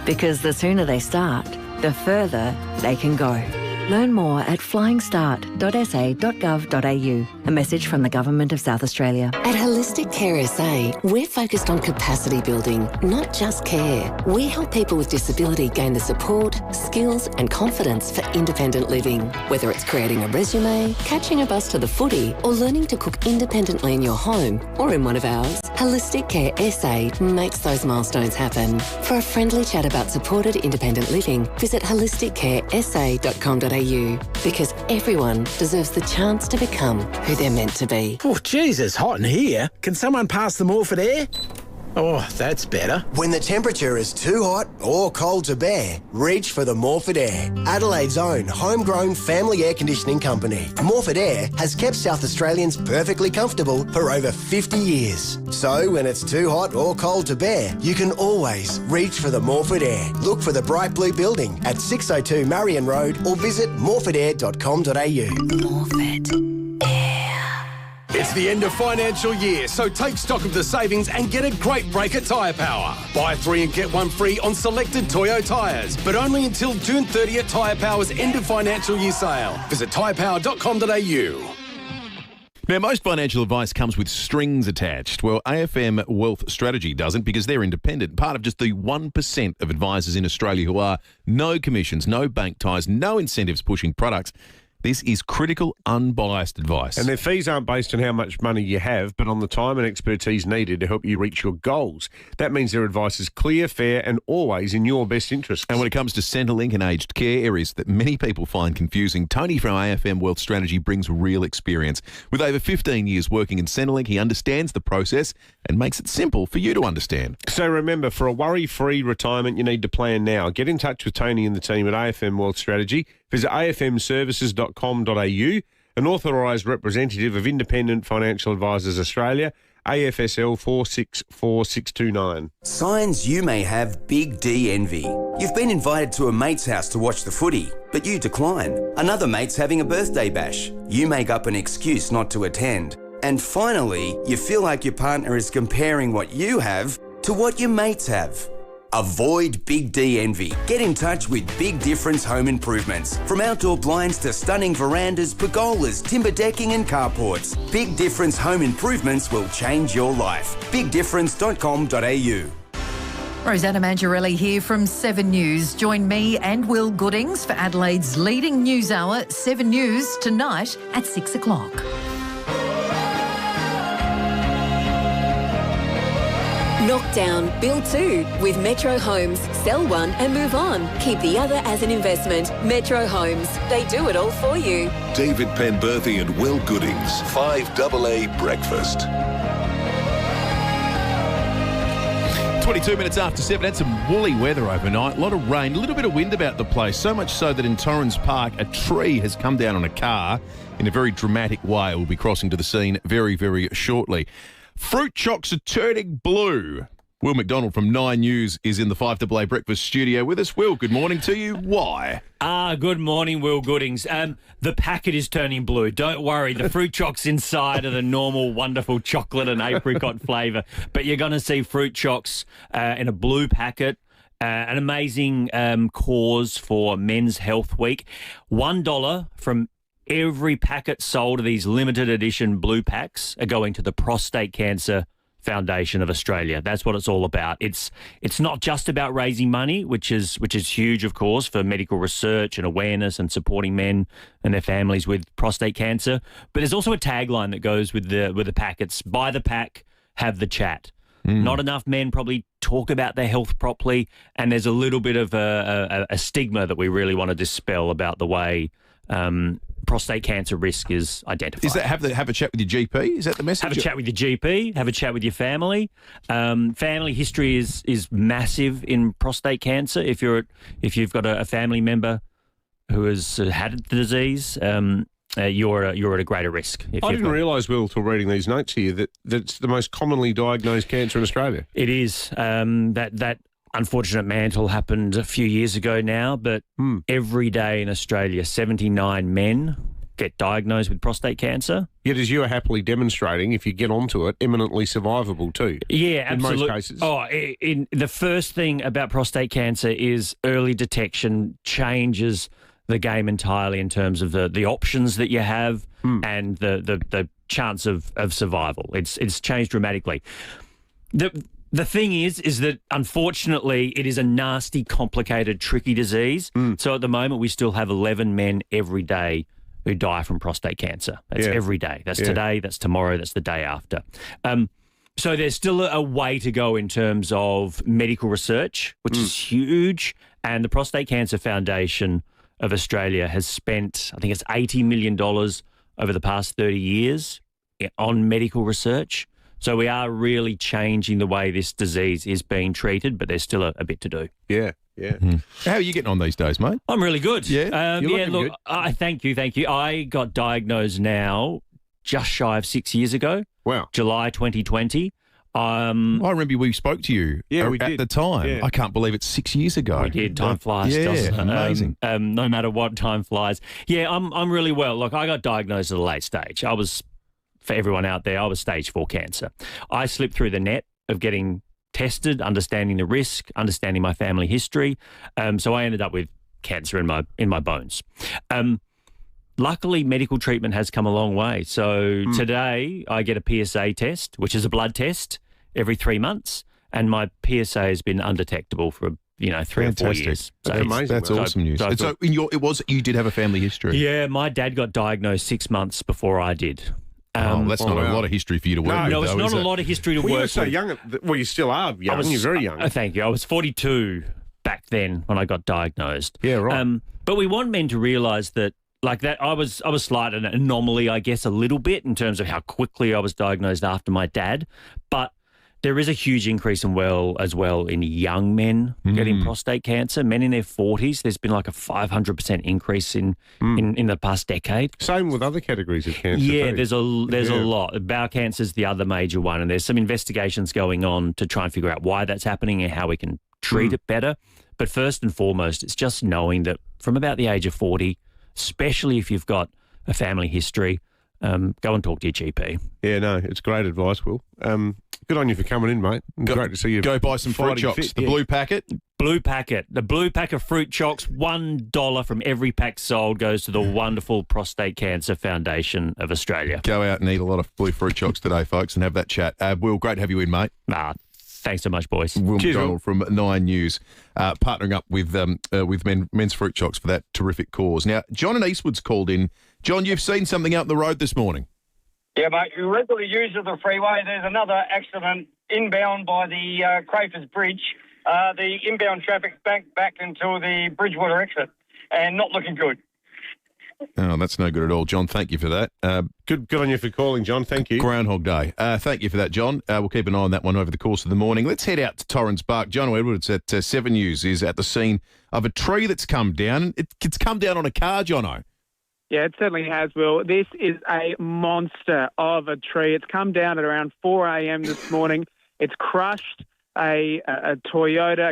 Because the sooner they start, the further they can go. Learn more at flyingstart.sa.gov.au. A message from the Government of South Australia. At Holistic Care SA, we're focused on capacity building, not just care. We help people with disability gain the support, skills and confidence for independent living. Whether it's creating a resume, catching a bus to the footy, or learning to cook independently in your home or in one of ours, Holistic Care SA makes those milestones happen. For a friendly chat about supported independent living, visit holisticcaresa.com.au, because everyone deserves the chance to become who they're meant to be. Oh, geez, it's hot in here. Can someone pass the Morphett air? Oh, that's better. When the temperature is too hot or cold to bear, reach for the Morphett Air, Adelaide's own homegrown family air conditioning company. Morphett Air has kept South Australians perfectly comfortable for over 50 years. So when it's too hot or cold to bear, you can always reach for the Morphett Air. Look for the bright blue building at 602 Marion Road or visit morphettair.com.au. Morphett. It's the end of financial year, so take stock of the savings and get a great break at Tyre Power. Buy 3 and get 1 free on selected Toyo tyres, but only until June 30th Tyre Power's end of financial year sale. Visit tyrepower.com.au. Now, most financial advice comes with strings attached. Well, AFM Wealth Strategy doesn't, because they're independent, part of just the 1% of advisors in Australia who are no commissions, no bank ties, no incentives pushing products. This is critical, unbiased advice. And their fees aren't based on how much money you have, but on the time and expertise needed to help you reach your goals. That means their advice is clear, fair, and always in your best interest. And when it comes to Centrelink and aged care, areas that many people find confusing, Tony from AFM Wealth Strategy brings real experience. With over 15 years working in Centrelink, he understands the process and makes it simple for you to understand. So remember, for a worry-free retirement, you need to plan now. Get in touch with Tony and the team at AFM Wealth Strategy. Visit afmservices.com.au, an authorised representative of Independent Financial Advisors Australia, AFSL 464629. Signs you may have big D envy. You've been invited to a mate's house to watch the footy, but you decline. Another mate's having a birthday bash. You make up an excuse not to attend. And finally, you feel like your partner is comparing what you have to what your mates have. Avoid Big D envy. Get in touch with Big Difference Home Improvements. From outdoor blinds to stunning verandas, pergolas, timber decking and carports, Big Difference Home Improvements will change your life. BigDifference.com.au. Rosanna Mangiarelli here from 7 News. Join me and Will Goodings for Adelaide's leading news hour, 7 News, tonight at 6 o'clock. Knock down, build 2 with Metro Homes. Sell one and move on. Keep the other as an investment. Metro Homes. They do it all for you. David Penberthy and Will Goodings. 5AA Breakfast. 22 minutes after 7, had some woolly weather overnight, a lot of rain, a little bit of wind about the place, so much so that in Torrens Park a tree has come down on a car in a very dramatic way. We'll be crossing to the scene very, very shortly. Fruit chocks are turning blue. Will McDonald from 9 News is in the 5AA Breakfast studio with us. Will, good morning to you. Why? Good morning, Will Goodings. The packet is turning blue. Don't worry, the fruit chocks inside are the normal, wonderful chocolate and apricot flavour. But you're going to see fruit chocks in a blue packet. An amazing cause for Men's Health Week. $1 from every packet sold of these limited edition blue packs are going to the Prostate Cancer Foundation of Australia. That's what it's all about. It's not just about raising money, which is huge, of course, for medical research and awareness and supporting men and their families with prostate cancer. But there's also a tagline that goes with the packets: buy the pack, have the chat. Not enough men probably talk about their health properly, and there's a little bit of a stigma that we really want to dispel about the way prostate cancer risk is identified. Is that have a chat with your GP? Is that the message? Have a chat with your GP. Have a chat with your family. Family history is massive in prostate cancer. If you've got a family member who has had the disease, you're at a greater risk. I didn't realise, Will, till reading these notes here, that it's the most commonly diagnosed cancer in Australia. It is. That unfortunate mantle happened a few years ago now, but every day in Australia, 79 men get diagnosed with prostate cancer. Yet, as you are happily demonstrating, if you get onto it, eminently survivable too. Yeah, absolutely. In most cases. The first thing about prostate cancer is early detection changes the game entirely in terms of the options that you have and the chance of survival. It's changed dramatically. The thing is that unfortunately it is a nasty, complicated, tricky disease. So at the moment we still have 11 men every day who die from prostate cancer. That's every day. That's today, that's tomorrow, that's the day after. So there's still a way to go in terms of medical research, which is huge. And the Prostate Cancer Foundation of Australia has spent, I think it's $80 million over the past 30 years on medical research. So we are really changing the way this disease is being treated, but there's still a bit to do. Yeah. How are you getting on these days, mate? I'm really good. Yeah, look, good. Thank you. I got diagnosed now just shy of 6 years ago. Wow. July 2020. I remember we spoke to you at the time. Yeah. I can't believe it's 6 years ago. We did. Time flies, doesn't it? Amazing. No matter what, time flies. Yeah, I'm really well. Look, I got diagnosed at a late stage. For everyone out there, I was stage 4 cancer. I slipped through the net of getting tested, understanding the risk, understanding my family history. So I ended up with cancer in my bones. Luckily, medical treatment has come a long way. So today I get a PSA test, which is a blood test, every 3 months, and my PSA has been undetectable for 3 or 4 years. So amazing. That's awesome news. So you did have a family history. Yeah, my dad got diagnosed 6 months before I did. That's not a lot of history for you to work with. No, it's not a lot of history to work with. You were so young. Well, you still are young. You're very young. Thank you. I was 42 back then when I got diagnosed. Yeah, right. But we want men to realise that, like that, I was slight an anomaly, I guess, a little bit in terms of how quickly I was diagnosed after my dad. But there is a huge increase as well in young men getting prostate cancer. Men in their 40s, there's been like a 500% increase in the past decade. Same with other categories of cancer. Yeah, there's a lot. Bowel cancer is the other major one, and there's some investigations going on to try and figure out why that's happening and how we can treat it better. But first and foremost, it's just knowing that from about the age of 40, especially if you've got a family history, go and talk to your GP. Yeah, no, it's great advice, Will. Good on you for coming in, mate. Great to see you. Go buy some fruit chocks. The blue packet. Blue packet. The blue pack of fruit chocks, $1 from every pack sold goes to the wonderful Prostate Cancer Foundation of Australia. Go out and eat a lot of blue fruit chocks today, folks, and have that chat. Will, great to have you in, mate. Thanks so much, boys. Will McDonald from 9 News, partnering up with Men's Fruit Chocks for that terrific cause. Now, John and Eastwood's called in. John, you've seen something out the road this morning. Yeah, mate, you regularly use of the freeway. There's another accident inbound by the Crafers Bridge. The inbound traffic back until the Bridgewater exit and not looking good. Oh, that's no good at all, John. Thank you for that. Good on you for calling, John. Thank you. Groundhog Day. Thank you for that, John. We'll keep an eye on that one over the course of the morning. Let's head out to Torrens Park. John Edwards at 7 News is at the scene of a tree that's come down. It's come down on a car, Jono. Yeah, it certainly has, Will. This is a monster of a tree. It's come down at around 4 a.m. this morning. It's crushed a Toyota,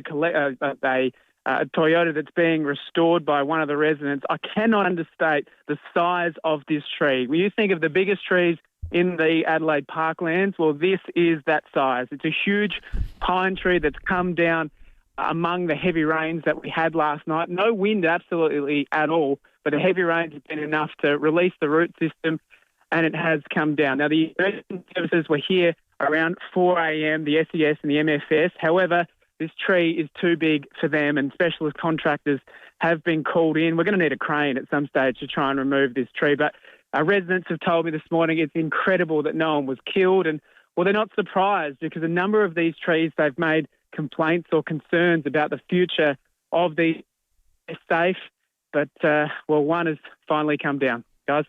a Toyota that's being restored by one of the residents. I cannot understate the size of this tree. When you think of the biggest trees in the Adelaide parklands, well, this is that size. It's a huge pine tree that's come down among the heavy rains that we had last night. No wind absolutely at all, but the heavy rains have been enough to release the root system, and it has come down. Now, the emergency services were here around 4 a.m., the SES and the MFS. However, this tree is too big for them, and specialist contractors have been called in. We're going to need a crane at some stage to try and remove this tree, but our residents have told me this morning it's incredible that no one was killed, and, well, they're not surprised because a number of these trees, they've made complaints or concerns about the future of these. They're safe, but, well, one has finally come down. Guys?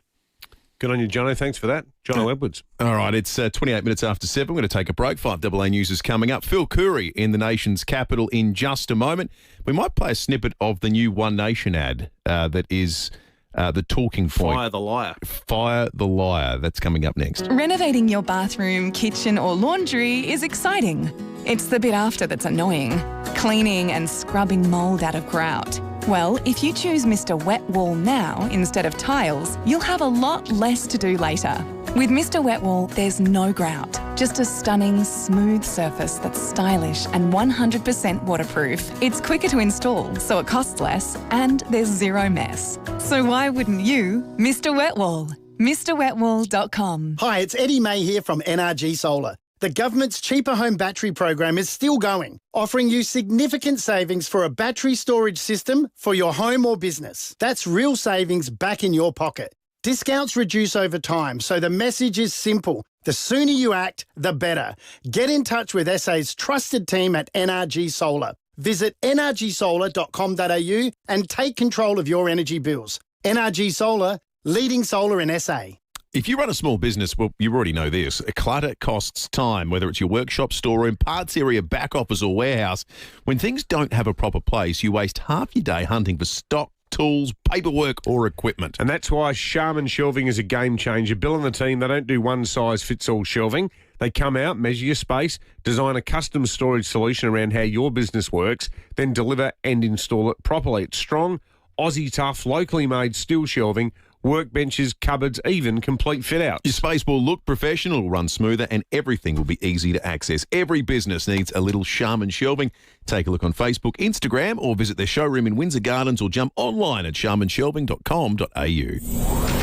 Good on you, Jono. Thanks for that. Jono Edwards. All right, it's 28 minutes after 7. We're going to take a break. 5AA News is coming up. Phil Curry in the nation's capital in just a moment. We might play a snippet of the new One Nation ad that is the talking point. Fire the liar. Fire the liar. That's coming up next. Renovating your bathroom, kitchen or laundry is exciting. It's the bit after that's annoying. Cleaning and scrubbing mould out of grout. Well, if you choose Mr. Wet Wall now instead of tiles, you'll have a lot less to do later. With Mr. Wet Wall, there's no grout, just a stunning, smooth surface that's stylish and 100% waterproof. It's quicker to install, so it costs less, and there's zero mess. So why wouldn't you, Mr. Wet Wall? MrWetWall.com. Hi, it's Eddie May here from NRG Solar. The government's cheaper home battery program is still going, offering you significant savings for a battery storage system for your home or business. That's real savings back in your pocket. Discounts reduce over time, so the message is simple. The sooner you act, the better. Get in touch with SA's trusted team at NRG Solar. Visit nrgsolar.com.au and take control of your energy bills. NRG Solar, leading solar in SA. If you run a small business, well, you already know this. Clutter costs time, whether it's your workshop, storeroom, parts area, back office or warehouse. When things don't have a proper place, you waste half your day hunting for stock, tools, paperwork or equipment. And that's why Sharman Shelving is a game changer. Bill and the team, they don't do one-size-fits-all shelving. They come out, measure your space, design a custom storage solution around how your business works, then deliver and install it properly. It's strong, Aussie tough, locally made steel shelving, workbenches, cupboards, even complete fit-outs. Your space will look professional, run smoother, and everything will be easy to access. Every business needs a little Sharman Shelving. Take a look on Facebook, Instagram, or visit their showroom in Windsor Gardens, or jump online at sharmanshelving.com.au.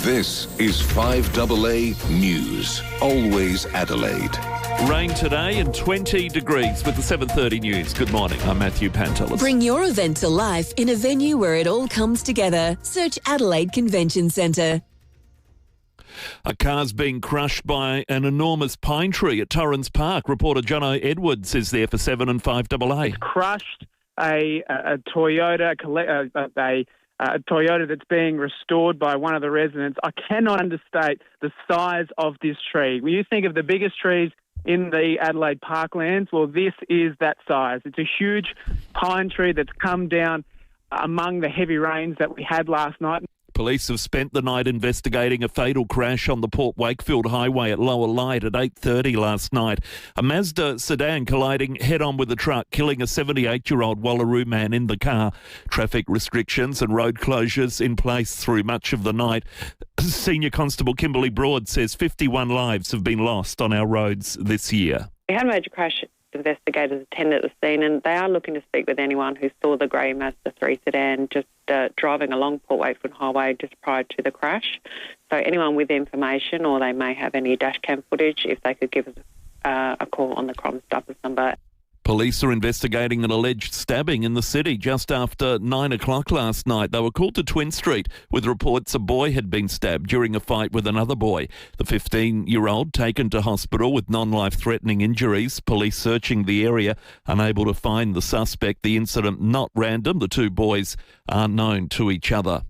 This is 5AA News. Always Adelaide. Rain today and 20 degrees with the 7:30 news. Good morning. I'm Matthew Pantelis. Bring your event to life in a venue where it all comes together. Search Adelaide Convention Centre. A car's being crushed by an enormous pine tree at Torrens Park. Reporter Jono Edwards is there for 7 and 5AA. It's crushed a Toyota, a Toyota that's being restored by one of the residents. I cannot understate the size of this tree. When you think of the biggest trees in the Adelaide Parklands, well, this is that size. It's a huge pine tree that's come down among the heavy rains that we had last night. Police have spent the night investigating a fatal crash on the Port Wakefield Highway at Lower Light at 8:30 last night. A Mazda sedan colliding head-on with a truck, killing a 78-year-old Wallaroo man in the car. Traffic restrictions and road closures in place through much of the night. Senior Constable Kimberly Broad says 51 lives have been lost on our roads this year. We had a major crash. Investigators attended the scene and they are looking to speak with anyone who saw the grey Mazda 3 sedan just driving along Port Wakefield Highway just prior to the crash. So anyone with information, or they may have any dashcam footage, if they could give us a call on the Crime Stoppers number. Police are investigating an alleged stabbing in the city just after 9 o'clock last night. They were called to Twin Street with reports a boy had been stabbed during a fight with another boy. The 15-year-old taken to hospital with non-life-threatening injuries. Police searching the area, unable to find the suspect. The incident not random. The two boys are known to each other.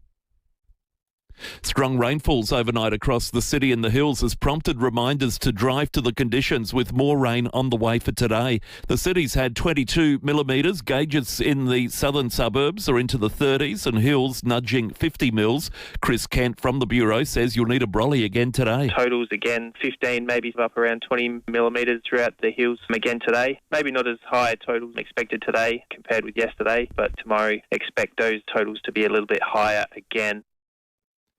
Strong rainfalls overnight across the city and the hills has prompted reminders to drive to the conditions, with more rain on the way for today. The city's had 22 millimetres. Gauges in the southern suburbs are into the 30s and hills nudging 50 mils. Chris Kent from the Bureau says you'll need a brolly again today. Totals again 15, maybe up around 20 millimetres throughout the hills again today. Maybe not as high totals expected today compared with yesterday, but tomorrow expect those totals to be a little bit higher again.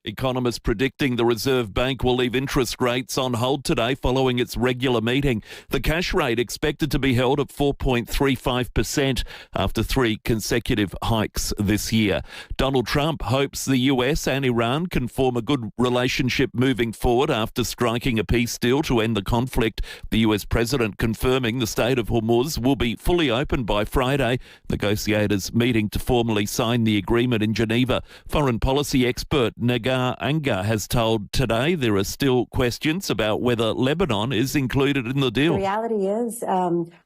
Economists predicting the Reserve Bank will leave interest rates on hold today following its regular meeting. The cash rate expected to be held at 4.35% after 3 consecutive hikes this year. Donald Trump hopes the US and Iran can form a good relationship moving forward after striking a peace deal to end the conflict. The US president confirming the Strait of Hormuz will be fully open by Friday. Negotiators meeting to formally sign the agreement in Geneva. Foreign policy expert Nagar Anga has told Today there are still questions about whether Lebanon is included in the deal. The reality is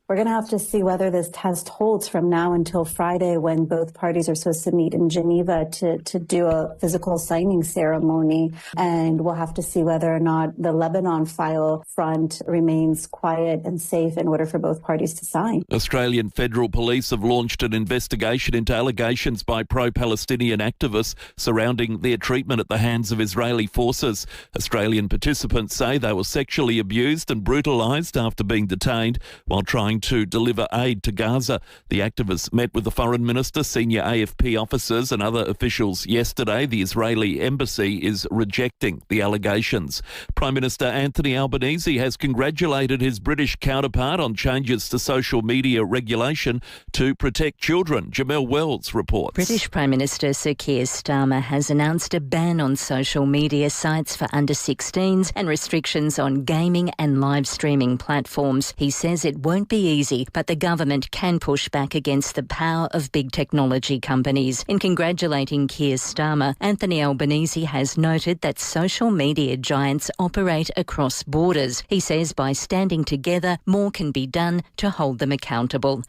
we're going to have to see whether this test holds from now until Friday, when both parties are supposed to meet in Geneva to do a physical signing ceremony. And we'll have to see whether or not the Lebanon file front remains quiet and safe in order for both parties to sign. Australian Federal Police have launched an investigation into allegations by pro-Palestinian activists surrounding their treatment at the hands of Israeli forces. Australian participants say they were sexually abused and brutalised after being detained while trying going to deliver aid to Gaza. The activists met with the Foreign Minister, senior AFP officers and other officials yesterday. The Israeli embassy is rejecting the allegations. Prime Minister Anthony Albanese has congratulated his British counterpart on changes to social media regulation to protect children. Jamel Wells reports. British Prime Minister Sir Keir Starmer has announced a ban on social media sites for under 16s and restrictions on gaming and live streaming platforms. He says it won't be easy, but the government can push back against the power of big technology companies. In congratulating Keir Starmer, Anthony Albanese has noted that social media giants operate across borders. He says by standing together, more can be done to hold them accountable.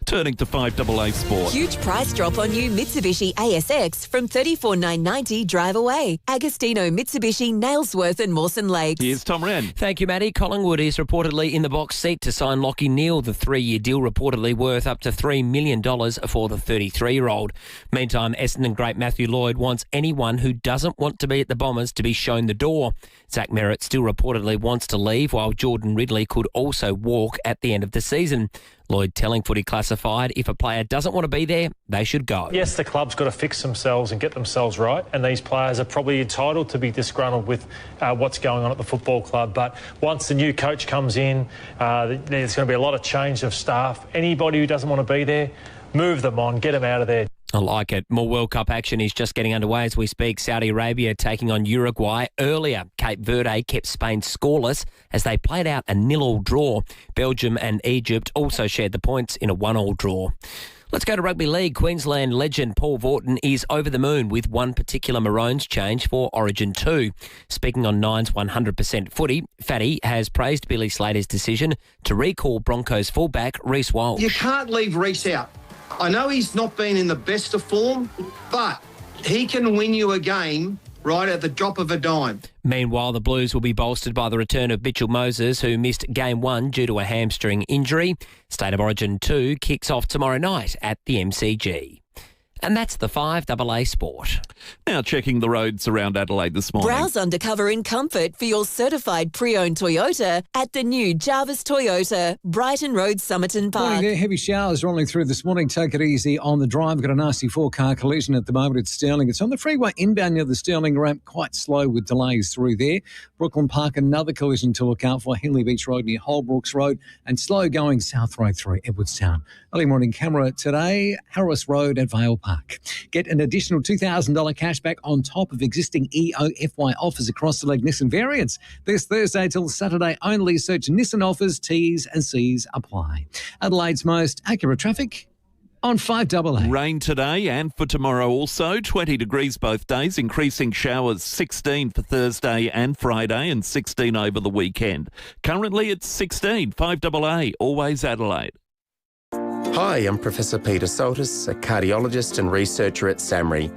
Turning to 5AA Sport. Huge price drop on new Mitsubishi ASX from $34,990 drive away. Agostino, Mitsubishi, Nailsworth and Mawson Lakes. Here's Tom Wren. Thank you, Maddie. Collingwood is reportedly in the box seat to sign Lachie Neale, the 3-year deal reportedly worth up to $3 million for the 33-year-old. Meantime, Essendon great Matthew Lloyd wants anyone who doesn't want to be at the Bombers to be shown the door. Zach Merritt still reportedly wants to leave, while Jordan Ridley could also walk at the end of the season. Lloyd telling Footy Classified if a player doesn't want to be there, they should go. Yes, the club's got to fix themselves and get themselves right, and these players are probably entitled to be disgruntled with what's going on at the football club. But once the new coach comes in, there's going to be a lot of change of staff. Anybody who doesn't want to be there, move them on, get them out of there. I like it. More World Cup action is just getting underway as we speak. Saudi Arabia taking on Uruguay. Earlier, Cape Verde kept Spain scoreless as they played out a 0-0 draw. Belgium and Egypt also shared the points in a 1-1 draw. Let's go to Rugby League. Queensland legend Paul Vaughton is over the moon with one particular Maroons change for Origin 2. Speaking on Nine's 100% footy, Fatty has praised Billy Slater's decision to recall Broncos fullback Reece Walsh. You can't leave Reece out. I know he's not been in the best of form, but he can win you a game right at the drop of a dime. Meanwhile, the Blues will be bolstered by the return of Mitchell Moses, who missed Game 1 due to a hamstring injury. State of Origin 2 kicks off tomorrow night at the MCG. And that's the 5AA Sport. Now checking the roads around Adelaide this morning. Browse undercover in comfort for your certified pre-owned Toyota at the new Jarvis Toyota, Brighton Road, Somerton Park. Morning there. Heavy showers rolling through this morning. Take it easy on the drive. We've got a nasty 4-car collision at the moment at Stirling. It's on the freeway inbound near the Stirling ramp. Quite slow with delays through there. Brooklyn Park, another collision to look out for. Henley Beach Road near Holbrooks Road. And slow going South Road through Edwardstown. Early morning camera today, Harris Road at Vale Park. Get an additional $2,000 cashback on top of existing EOFY offers across select Nissan variants. This Thursday till Saturday only. Search Nissan offers, T's and C's apply. Adelaide's most accurate traffic on 5AA. Rain today and for tomorrow also. 20 degrees both days, increasing showers 16 for Thursday and Friday and 16 over the weekend. Currently it's 16, 5AA, always Adelaide. Hi, I'm Professor Peter Soltis, a cardiologist and researcher at SAMRI.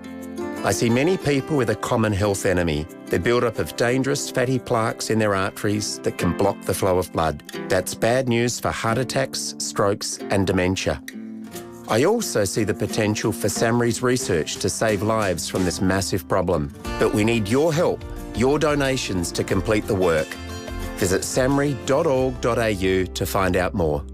I see many people with a common health enemy, the build-up of dangerous fatty plaques in their arteries that can block the flow of blood. That's bad news for heart attacks, strokes and dementia. I also see the potential for SAMRI's research to save lives from this massive problem. But we need your help, your donations to complete the work. Visit samri.org.au to find out more.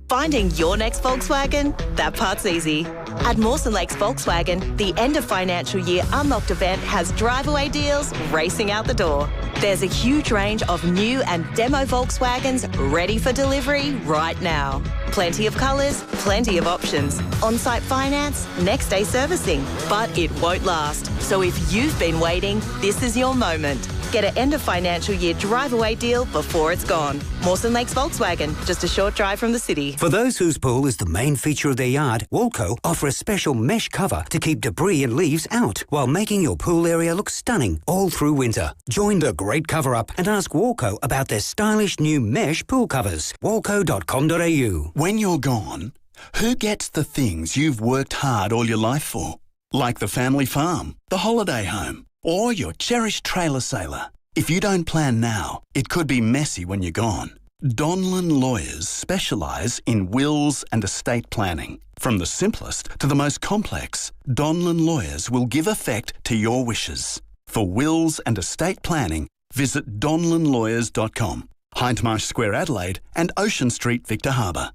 Finding your next Volkswagen? That part's easy. At Mawson Lakes Volkswagen, the end of financial year Unlocked event has drive-away deals racing out the door. There's a huge range of new and demo Volkswagens ready for delivery right now. Plenty of colours, plenty of options. On-site finance, next-day servicing. But it won't last. So if you've been waiting, this is your moment. Get an end of financial year drive-away deal before it's gone. Mawson Lakes Volkswagen, just a short drive from the city. For those whose pool is the main feature of their yard, Walco offer a special mesh cover to keep debris and leaves out while making your pool area look stunning all through winter. Join the great cover-up and ask Walco about their stylish new mesh pool covers. Walco.com.au. When you're gone, who gets the things you've worked hard all your life for? Like the family farm, the holiday home, or your cherished trailer sailor. If you don't plan now, it could be messy when you're gone. Donlan Lawyers specialise in wills and estate planning. From the simplest to the most complex, Donlan Lawyers will give effect to your wishes. For wills and estate planning, visit donlanlawyers.com. Hindmarsh Square Adelaide and Ocean Street Victor Harbour.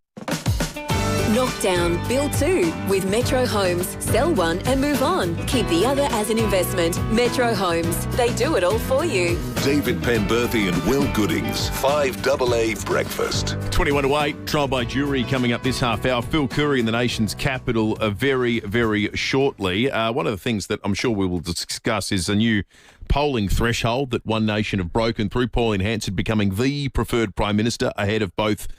Knock down, build two with Metro Homes. Sell one and move on. Keep the other as an investment. Metro Homes. They do it all for you. David Penberthy and Will Goodings. 5AA Breakfast. 21 to 8, trial by jury coming up this half hour. Phil Curry in the nation's capital very, very shortly. One of the things that I'm sure we will discuss is a new polling threshold that One Nation have broken through. Pauline Hanson becoming the preferred Prime Minister ahead of both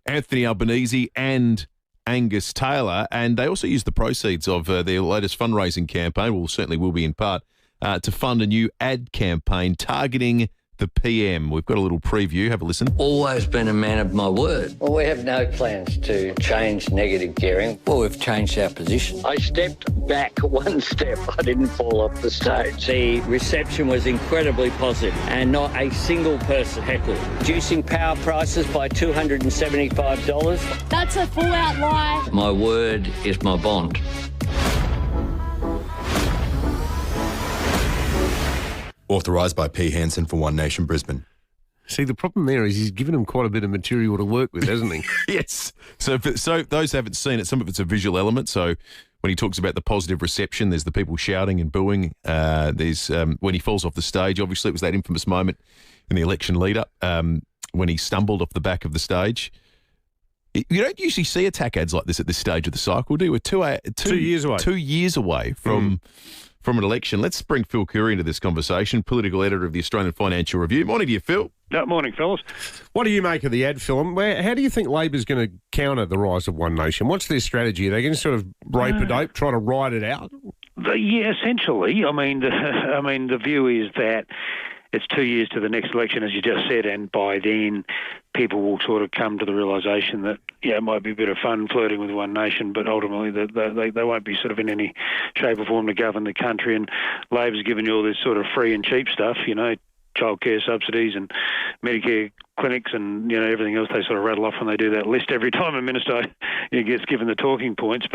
Anthony Albanese and Angus Taylor, and they also used the proceeds of their latest fundraising campaign, will be in part, to fund a new ad campaign targeting the PM. We've got a little preview. Have a listen. Always been a man of my word. Well, we have no plans to change negative gearing. Well, we've changed our position. I stepped back one step. I didn't fall off the stage. The reception was incredibly positive and not a single person heckled. Reducing power prices by $275. That's a full-out lie. My word is my bond. Authorised by P. Hanson for One Nation Brisbane. See, the problem there is he's given him quite a bit of material to work with, hasn't he? Yes. So those who haven't seen it, some of it's a visual element. So when he talks about the positive reception, there's the people shouting and booing. There's when he falls off the stage. Obviously, it was that infamous moment in the election lead-up when he stumbled off the back of the stage. You don't usually see attack ads like this at this stage of the cycle, do you? We're 2 years away. 2 years away from an election. Let's bring Phil Curry into this conversation, political editor of the Australian Financial Review. Morning to you, Phil. Morning, fellas. What do you make of the ad film? How do you think Labor's going to counter the rise of One Nation? What's their strategy? Are they going to sort of rope-a-dope, try to ride it out? Yeah, essentially. I mean, the view is that it's 2 years to the next election, as you just said, and by then people will sort of come to the realisation that, it might be a bit of fun flirting with One Nation, but ultimately they won't be sort of in any shape or form to govern the country. And Labor's given you all this sort of free and cheap stuff, childcare subsidies and Medicare clinics and everything else they sort of rattle off when they do that list every time a minister gets given the talking points,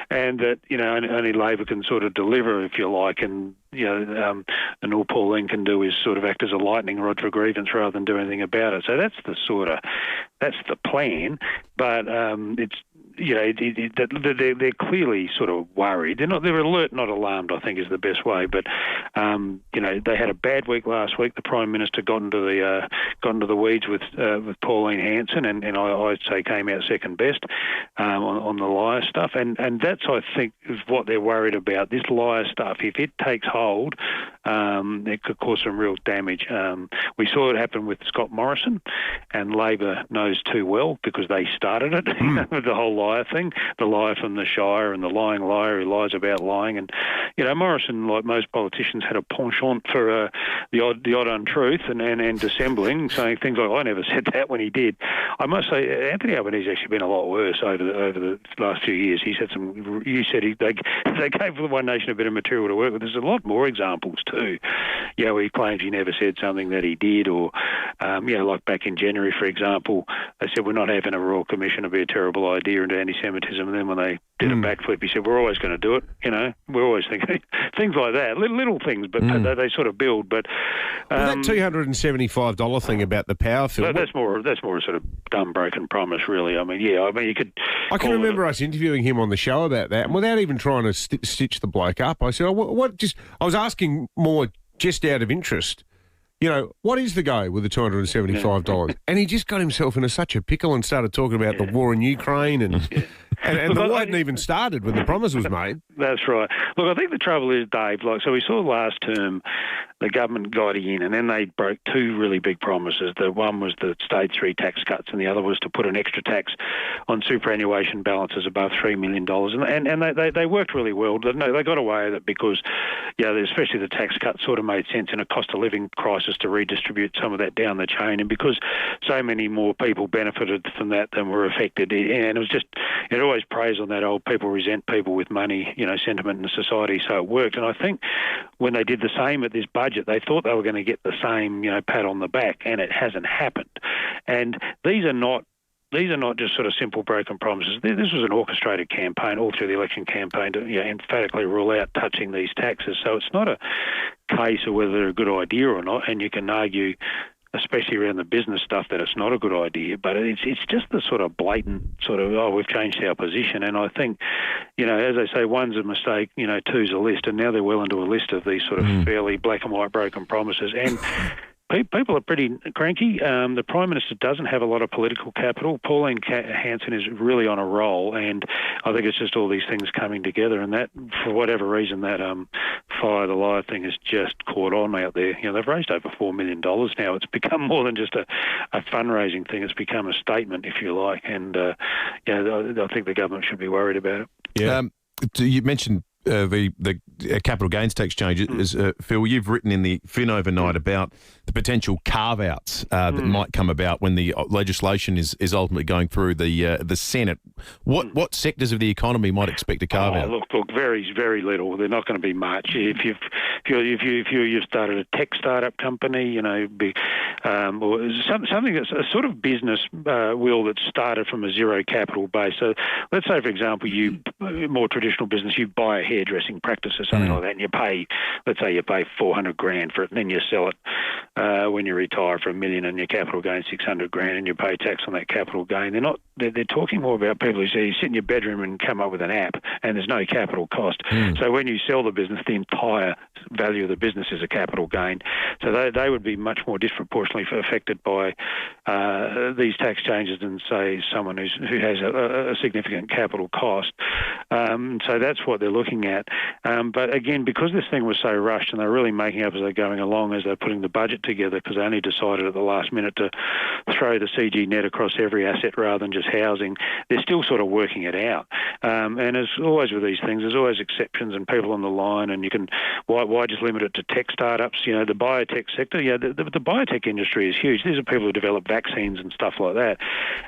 and that only Labor can sort of deliver, if you like, and and all Pauline can do is sort of act as a lightning rod for grievance rather than do anything about it. So that's the plan, but it's. They're clearly sort of worried. They're alert, not alarmed, I think is the best way. But they had a bad week last week. The Prime Minister got into the weeds with Pauline Hanson, and I'd say came out second best on the liar stuff. And that's, I think, is what they're worried about. This liar stuff, if it takes hold, it could cause some real damage. We saw it happen with Scott Morrison, and Labor knows too well because they started it with the whole liar thing, the liar from the Shire and the lying liar who lies about lying. And Morrison, like most politicians, had a penchant for the odd untruth and dissembling, saying things like, "I never said that," when he did. I must say, Anthony Albanese has actually been a lot worse over the last few years. He's had some. You said they gave the One Nation a bit of material to work with. There's a lot more examples too. Where he claims he never said something that he did, or like back in January, for example, they said we're not having a Royal Commission, it'd be a terrible idea, into anti-Semitism, and then when they did a backflip, he said we're always going to do it. We're always thinking things like that, little things, but they sort of build. But that $275 thing about the power film, that's more a sort of dumb broken promise, really. You could. I can remember us interviewing him on the show about that, and without even trying to stitch the bloke up, I said, I was asking more just out of interest. What is the go with the $275? And he just got himself into such a pickle and started talking about the war in Ukraine and the war hadn't even started when the promise was made. That's right. Look, I think the trouble is, Dave, so we saw last term the government got in and then they broke two really big promises. The one was the stage 3 tax cuts and the other was to put an extra tax on superannuation balances above $3 million. And they worked really well. They got away with it because, especially the tax cuts sort of made sense in a cost of living crisis to redistribute some of that down the chain, and because so many more people benefited from that than were affected, and it always preys on that old people resent people with money, sentiment in the society, so it worked. And I think when they did the same at this budget, they thought they were going to get the same, pat on the back, and it hasn't happened. And these are not just sort of simple broken promises. This was an orchestrated campaign all through the election campaign to emphatically rule out touching these taxes. So it's not a case of whether they're a good idea or not, and you can argue especially around the business stuff, that it's not a good idea. But it's just the sort of blatant sort of, we've changed our position. And I think, as they say, one's a mistake, two's a list, and now they're well into a list of these sort of fairly black and white broken promises. And people are pretty cranky. The Prime Minister doesn't have a lot of political capital. Pauline Hanson is really on a roll, and I think it's just all these things coming together. And that, for whatever reason, that Fire the Liar thing has just caught on out there. They've raised over $4 million now. It's become more than just a fundraising thing. It's become a statement, if you like. And I think the government should be worried about it. Yeah. You mentioned the capital gains tax changes. Phil, you've written in the Fin overnight about the potential carve-outs that might come about when the legislation is ultimately going through the Senate. What sectors of the economy might expect a carve-out? Look, very, very little. They're not going to be much. If you've started a tech startup company, or something that's a sort of business that started from a zero capital base. So let's say, for example, more traditional business, you buy a hairdressing practice or something like that, and you pay $400,000 for it, and then you sell it when you retire for $1 million, and your capital gain $600,000, and you pay tax on that capital gain. They're talking more about people who say you sit in your bedroom and come up with an app, and there's no capital cost. So when you sell the business, the entire value of the business is a capital gain. So they would be much more disproportionately affected by these tax changes than, say, someone who has a significant capital cost. So that's what they're looking at. But again, because this thing was so rushed, and they're really making up as they're going along, as they're putting the budget together, because they only decided at the last minute to throw the CG net across every asset rather than just housing, they're still sort of working it out. And as always with these things, there's always exceptions and people on the line, and why just limit it to tech startups? The biotech sector, the biotech industry is huge. These are people who develop vaccines and stuff like that,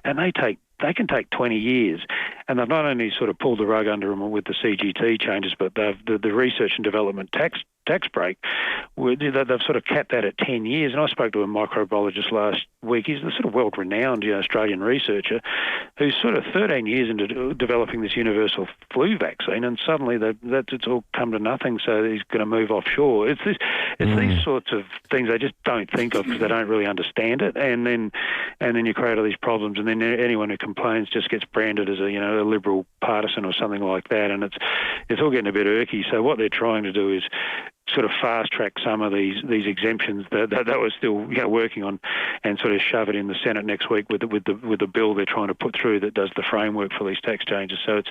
and they can take 20 years, and they've not only sort of pulled the rug under them with the CGT changes, but the research and development tax break, they've sort of capped that at 10 years. And I spoke to a microbiologist last week. He's the sort of world-renowned Australian researcher who's sort of 13 years into developing this universal flu vaccine, and suddenly it's all come to nothing, so he's going to move offshore. It's these sorts of things they just don't think of because they don't really understand it, and then you create all these problems, and then anyone who complains just gets branded as a liberal partisan or something like that, and it's all getting a bit irky. So what they're trying to do is sort of fast track some of these exemptions that we're still working on, and sort of shove it in the Senate next week with the bill they're trying to put through that does the framework for these tax changes. So it's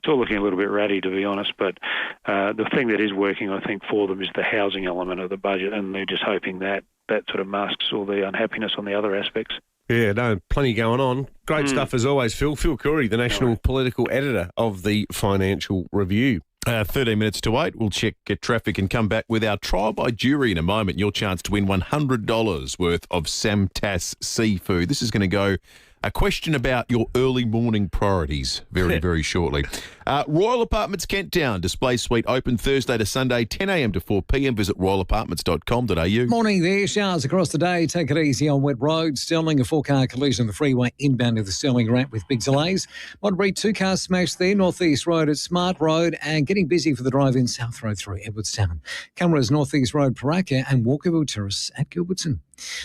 all looking a little bit ratty, to be honest. But the thing that is working, I think, for them is the housing element of the budget, and they're just hoping that sort of masks all the unhappiness on the other aspects. Yeah, no, plenty going on. Great stuff as always, Phil. Phil Curry, the National Political Editor of the Financial Review. 13 minutes to 8. We'll check traffic and come back with our trial by jury in a moment. Your chance to win $100 worth of Samtas seafood. This is going to go a question about your early morning priorities very, very shortly. Royal Apartments Kent Town display suite open Thursday to Sunday, 10 a.m. to 4 p.m. Visit royalapartments.com.au. Morning there. Showers across the day. Take it easy on wet roads. Stirling, a 4-car collision on the freeway inbound to the Stirling ramp with big delays. Modbury, 2 cars smashed there. Northeast Road at Smart Road, and getting busy for the drive-in South Road through Edwardstown. Cameras Northeast Road, Paraka, and Walkerville Terrace at Gilbertson.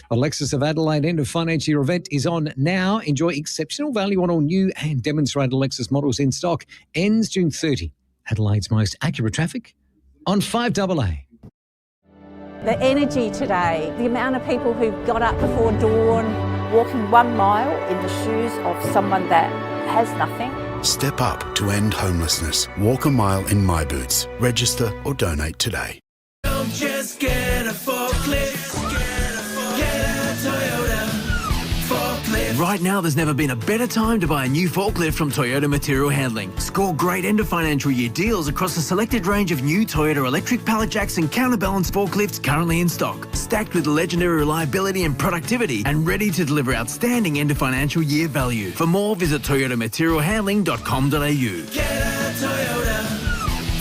The Lexus of Adelaide end of financial year event is on now. Enjoy exceptional value on all new and demonstrated Lexus models in stock. Ends June 30. Adelaide's most accurate traffic on 5AA. The energy today, the amount of people who got up before dawn, walking 1 mile in the shoes of someone that has nothing. Step up to end homelessness. Walk a mile in My Boots. Register or donate today. Don't just get a forklift, get a Toyota forklift. Right now, there's never been a better time to buy a new forklift from Toyota Material Handling. Score great end of financial year deals across a selected range of new Toyota electric pallet jacks and counterbalance forklifts currently in stock, stacked with legendary reliability and productivity, and ready to deliver outstanding end of financial year value. For more, visit toyotamaterialhandling.com.au. Get a Toyota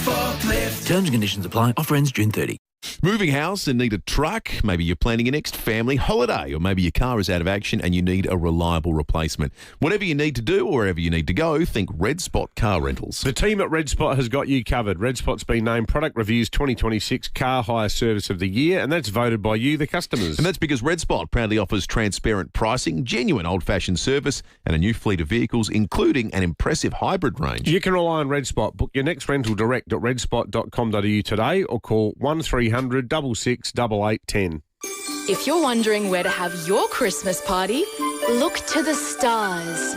forklift. Terms and conditions apply. Offer ends June 30. Moving house and need a truck. Maybe you're planning your next family holiday, or maybe your car is out of action and you need a reliable replacement. Whatever you need to do or wherever you need to go, think Red Spot Car Rentals. The team at Red Spot has got you covered. Red Spot's been named Product Review's 2026 Car Hire Service of the Year, and that's voted by you, the customers. And that's because Red Spot proudly offers transparent pricing, genuine old-fashioned service, and a new fleet of vehicles, including an impressive hybrid range. You can rely on Red Spot. Book your next rental direct at redspot.com.au today or call 1300 66 8810. If you're wondering where to have your Christmas party, look to the stars.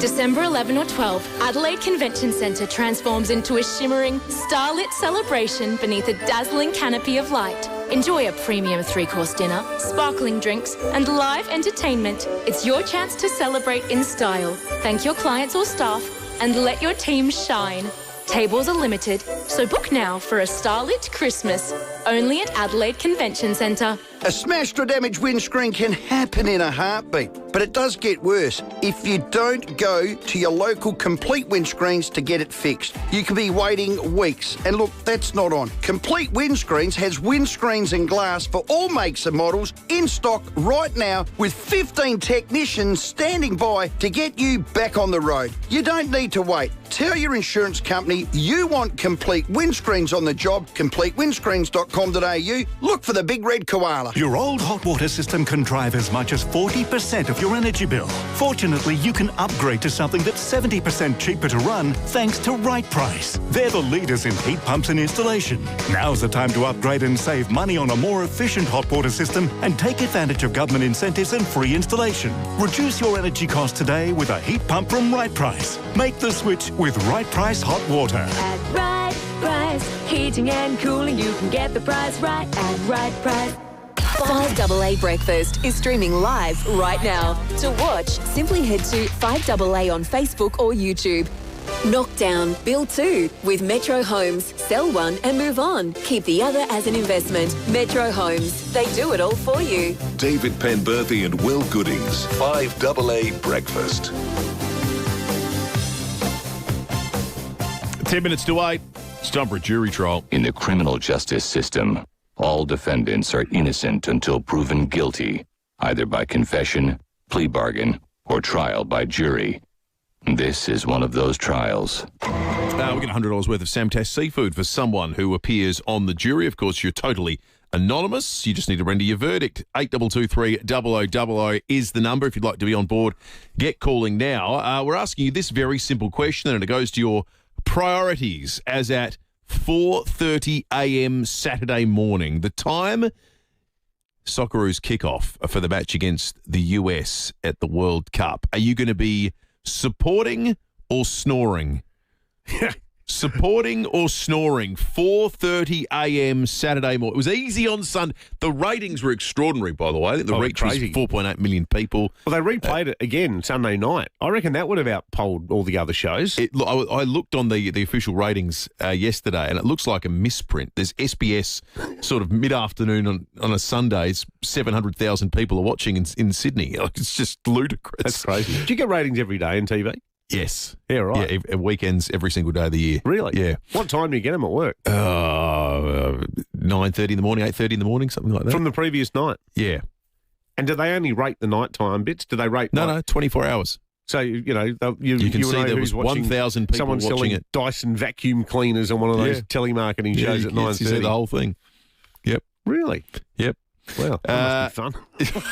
December 11 or 12, Adelaide Convention Centre transforms into a shimmering, starlit celebration beneath a dazzling canopy of light. Enjoy a premium 3-course dinner, sparkling drinks, and live entertainment. It's your chance to celebrate in style, thank your clients or staff, and let your team shine. Tables are limited, so book now for a starlit Christmas, only at Adelaide Convention Centre. A smashed or damaged windscreen can happen in a heartbeat, but it does get worse if you don't go to your local Complete Windscreens to get it fixed. You could be waiting weeks, and look, that's not on. Complete Windscreens has windscreens and glass for all makes and models in stock right now, with 15 technicians standing by to get you back on the road. You don't need to wait. Tell your insurance company you want Complete Windscreens on the job. CompleteWindscreens.com.au. Look for the big red koala. Your old hot water system can drive as much as 40% of your energy bill. Fortunately, you can upgrade to something that's 70% cheaper to run thanks to Right Price. They're the leaders in heat pumps and installation. Now's the time to upgrade and save money on a more efficient hot water system and take advantage of government incentives and free installation. Reduce your energy costs today with a heat pump from Right Price. Make the switch with Right Price Hot Water. At Right Price, heating and cooling, you can get the price right at Right Price. 5AA Breakfast is streaming live right now. To watch, simply head to 5AA on Facebook or YouTube. Knock down, build two with Metro Homes. Sell one and move on. Keep the other as an investment. Metro Homes. They do it all for you. David Penberthy and Will Goodings. 5AA Breakfast. 10 minutes to 8. It's time for a jury trial. In the criminal justice system, all defendants are innocent until proven guilty, either by confession, plea bargain, or trial by jury. This is one of those trials. We get $100 worth of Samtas seafood for someone who appears on the jury. Of course, you're totally anonymous. You just need to render your verdict. 8223 0000 is the number if you'd like to be on board. Get calling now. We're asking you this very simple question, and it goes to your priorities as at 4:30 a.m. Saturday morning. The time Socceroos kick-off for the match against the US at the World Cup. Are you going to be supporting or snoring? Supporting or snoring? 4:30 a.m. Saturday morning. It was easy on Sunday. The ratings were extraordinary, by the way. I think the reach was 4.8 million people. Well, they replayed it again Sunday night. I reckon that would have outpolled all the other shows. I looked on the official ratings yesterday, and it looks like a misprint. There's SBS sort of mid-afternoon on a Sunday. It's 700,000 people are watching in Sydney. It's just ludicrous. That's crazy. Do you get ratings every day on TV? Yes. Yeah, right. Yeah, weekends every single day of the year. Really? Yeah. What time do you get them at work? 9:30 in the morning, 8:30 in the morning, something like that. From the previous night? Yeah. And do they only rate the nighttime bits? Do they rate... No, 24 hours. So, you know, you can see there was 1,000 people someone watching selling it. Dyson vacuum cleaners on one of those telemarketing shows at 9:30. You see the whole thing. Yep. Really? Yep. Well, that must be fun.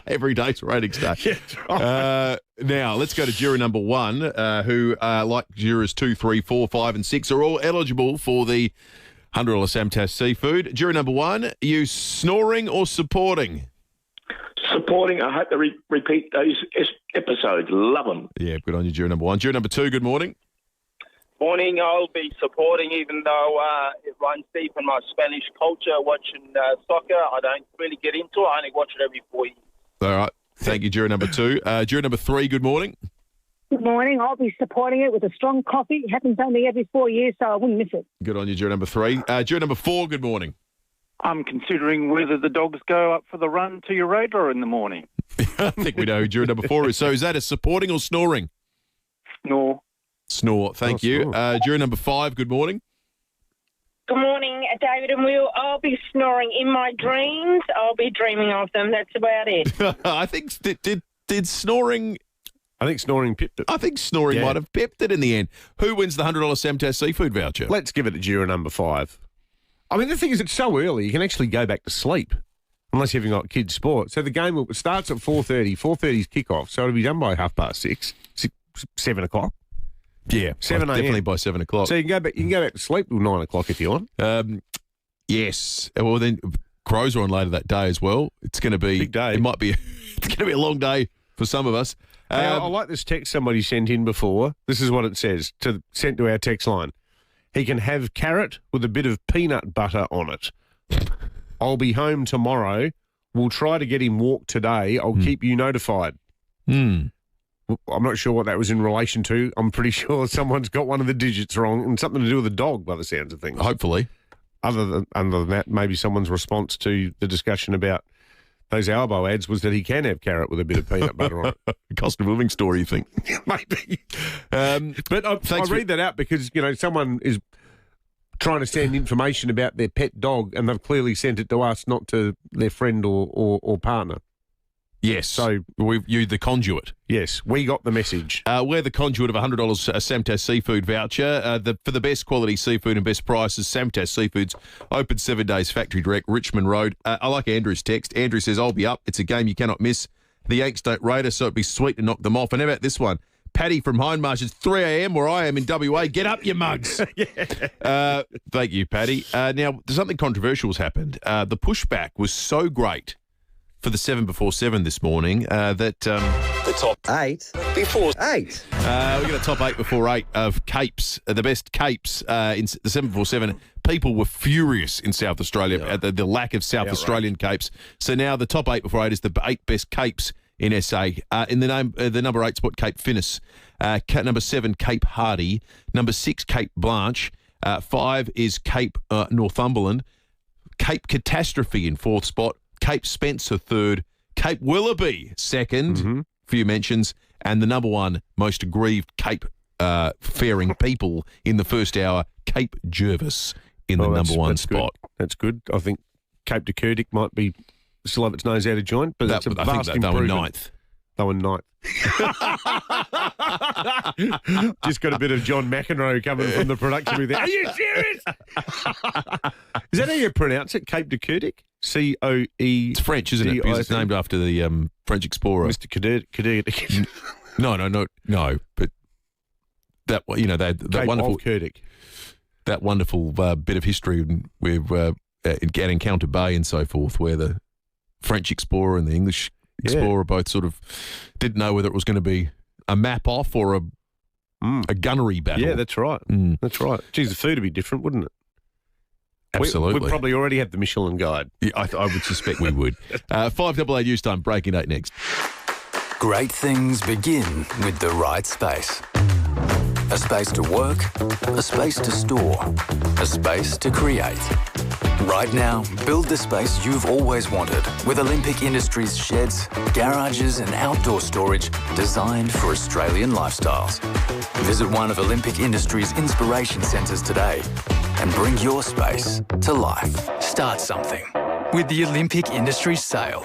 Every day's ratings day. Yeah, right. Now, let's go to juror number 1, who, like jurors 2, 3, 4, 5 and 6, are all eligible for the $100 Samtas seafood. Juror number 1, are you snoring or supporting? Supporting. I hope they repeat those episodes. Love them. Yeah, good on you, juror number 1. Juror number 2, good morning. Morning. I'll be supporting, even though it runs deep in my Spanish culture, watching soccer. I don't really get into it. I only watch it every 4 years. All right. Thank you, juror number 2. Juror number 3, good morning. Good morning. I'll be supporting it with a strong coffee. It happens only every 4 years, so I wouldn't miss it. Good on you, juror number 3. Juror number 4, good morning. I'm considering whether the dogs go up for the run to your radar in the morning. I think we know who juror number 4 is. So is that a supporting or snoring? Snore. Snore. Thank you. Snore. Juror number 5, good morning. Good morning. David and Will. I'll be snoring in my dreams. I'll be dreaming of them. That's about it. I think did snoring. I think snoring pipped it. I think snoring might have pipped it in the end. Who wins the $100 Samtas seafood voucher? Let's give it to juror number 5. I mean, the thing is, it's so early, you can actually go back to sleep, unless you haven't got kids' sport. So the game starts at 4:30. 4:30's kickoff, so it'll be done by 6:30, 7 o'clock. Yeah, 7 a.m. Definitely by 7 o'clock. So you can go back. You can go back to sleep till 9 o'clock if you want. Yes. Well, then Crows are on later that day as well. It's going to be big day. It might be. It's going to be a long day for some of us. Hey, I like this text somebody sent in before. This is what it says, sent to our text line. He can have carrot with a bit of peanut butter on it. I'll be home tomorrow. We'll try to get him walked today. I'll keep you notified. I'm not sure what that was in relation to. I'm pretty sure someone's got one of the digits wrong and something to do with a dog by the sounds of things. Hopefully. Other than that, maybe someone's response to the discussion about those Albo ads was that he can have carrot with a bit of peanut butter on it. Cost of living story, you think? Maybe. But I read that out because, someone is trying to send information about their pet dog and they've clearly sent it to us, not to their friend or partner. Yes. So you the conduit. Yes, we got the message. We're the conduit of $100 Samtas seafood voucher. For the best quality seafood and best prices, Samtas Seafoods, open 7 days, factory direct, Richmond Road. I like Andrew's text. Andrew says, I'll be up. It's a game you cannot miss. The Yanks don't rate us, so it'd be sweet to knock them off. And how about this one? Paddy from Hindmarsh, it's 3 a.m. where I am in WA. Get up, you mugs. Thank you, Paddy. Now, something controversial has happened. The pushback was so great for the 7 before 7 this morning that the top 8 before 8. We got a top 8 before 8 of capes, the best capes in the 7 before 7. People were furious in South Australia at the lack of South Australian capes. So now the top 8 before 8 is the 8 best capes in SA. In the number 8 spot, Cape Finis. Number 7, Cape Hardy. Number 6, Cape Blanche. 5 is Cape Northumberland. Cape Catastrophe in 4th spot. Cape Spencer 3rd, Cape Willoughby 2nd, few mentions, and the number 1 most aggrieved Cape faring people in the first hour, Cape Jervis in the number 1 spot. Good. That's good. I think Cape de Kurdik might be still have its nose out of joint, but that's a vast improvement. They were 9th. They were 9th. Just got a bit of John McEnroe coming from the production with that. Are you serious? Is that how you pronounce it? Cape de Kurdik? C-O-E... It's French, isn't it? Because it's named after the French explorer. Mr. Kurdik. No. But that, that wonderful... Kurdik. That wonderful bit of history with at Encounter Bay and so forth, where the French explorer and the English explorer both sort of didn't know whether it was going to be a map off or a gunnery battle. Yeah, that's right. That's right. Geez, the food would be different, wouldn't it? Absolutely. We'd probably already have the Michelin guide. Yeah, I would suspect we would. 5AA news time, breaking 8 next. Great things begin with the right space. A space to work, a space to store, a space to create. Right now, build the space you've always wanted with Olympic Industries sheds, garages and outdoor storage designed for Australian lifestyles. Visit one of Olympic Industries' inspiration centres today and bring your space to life. Start something with the Olympic Industries sale.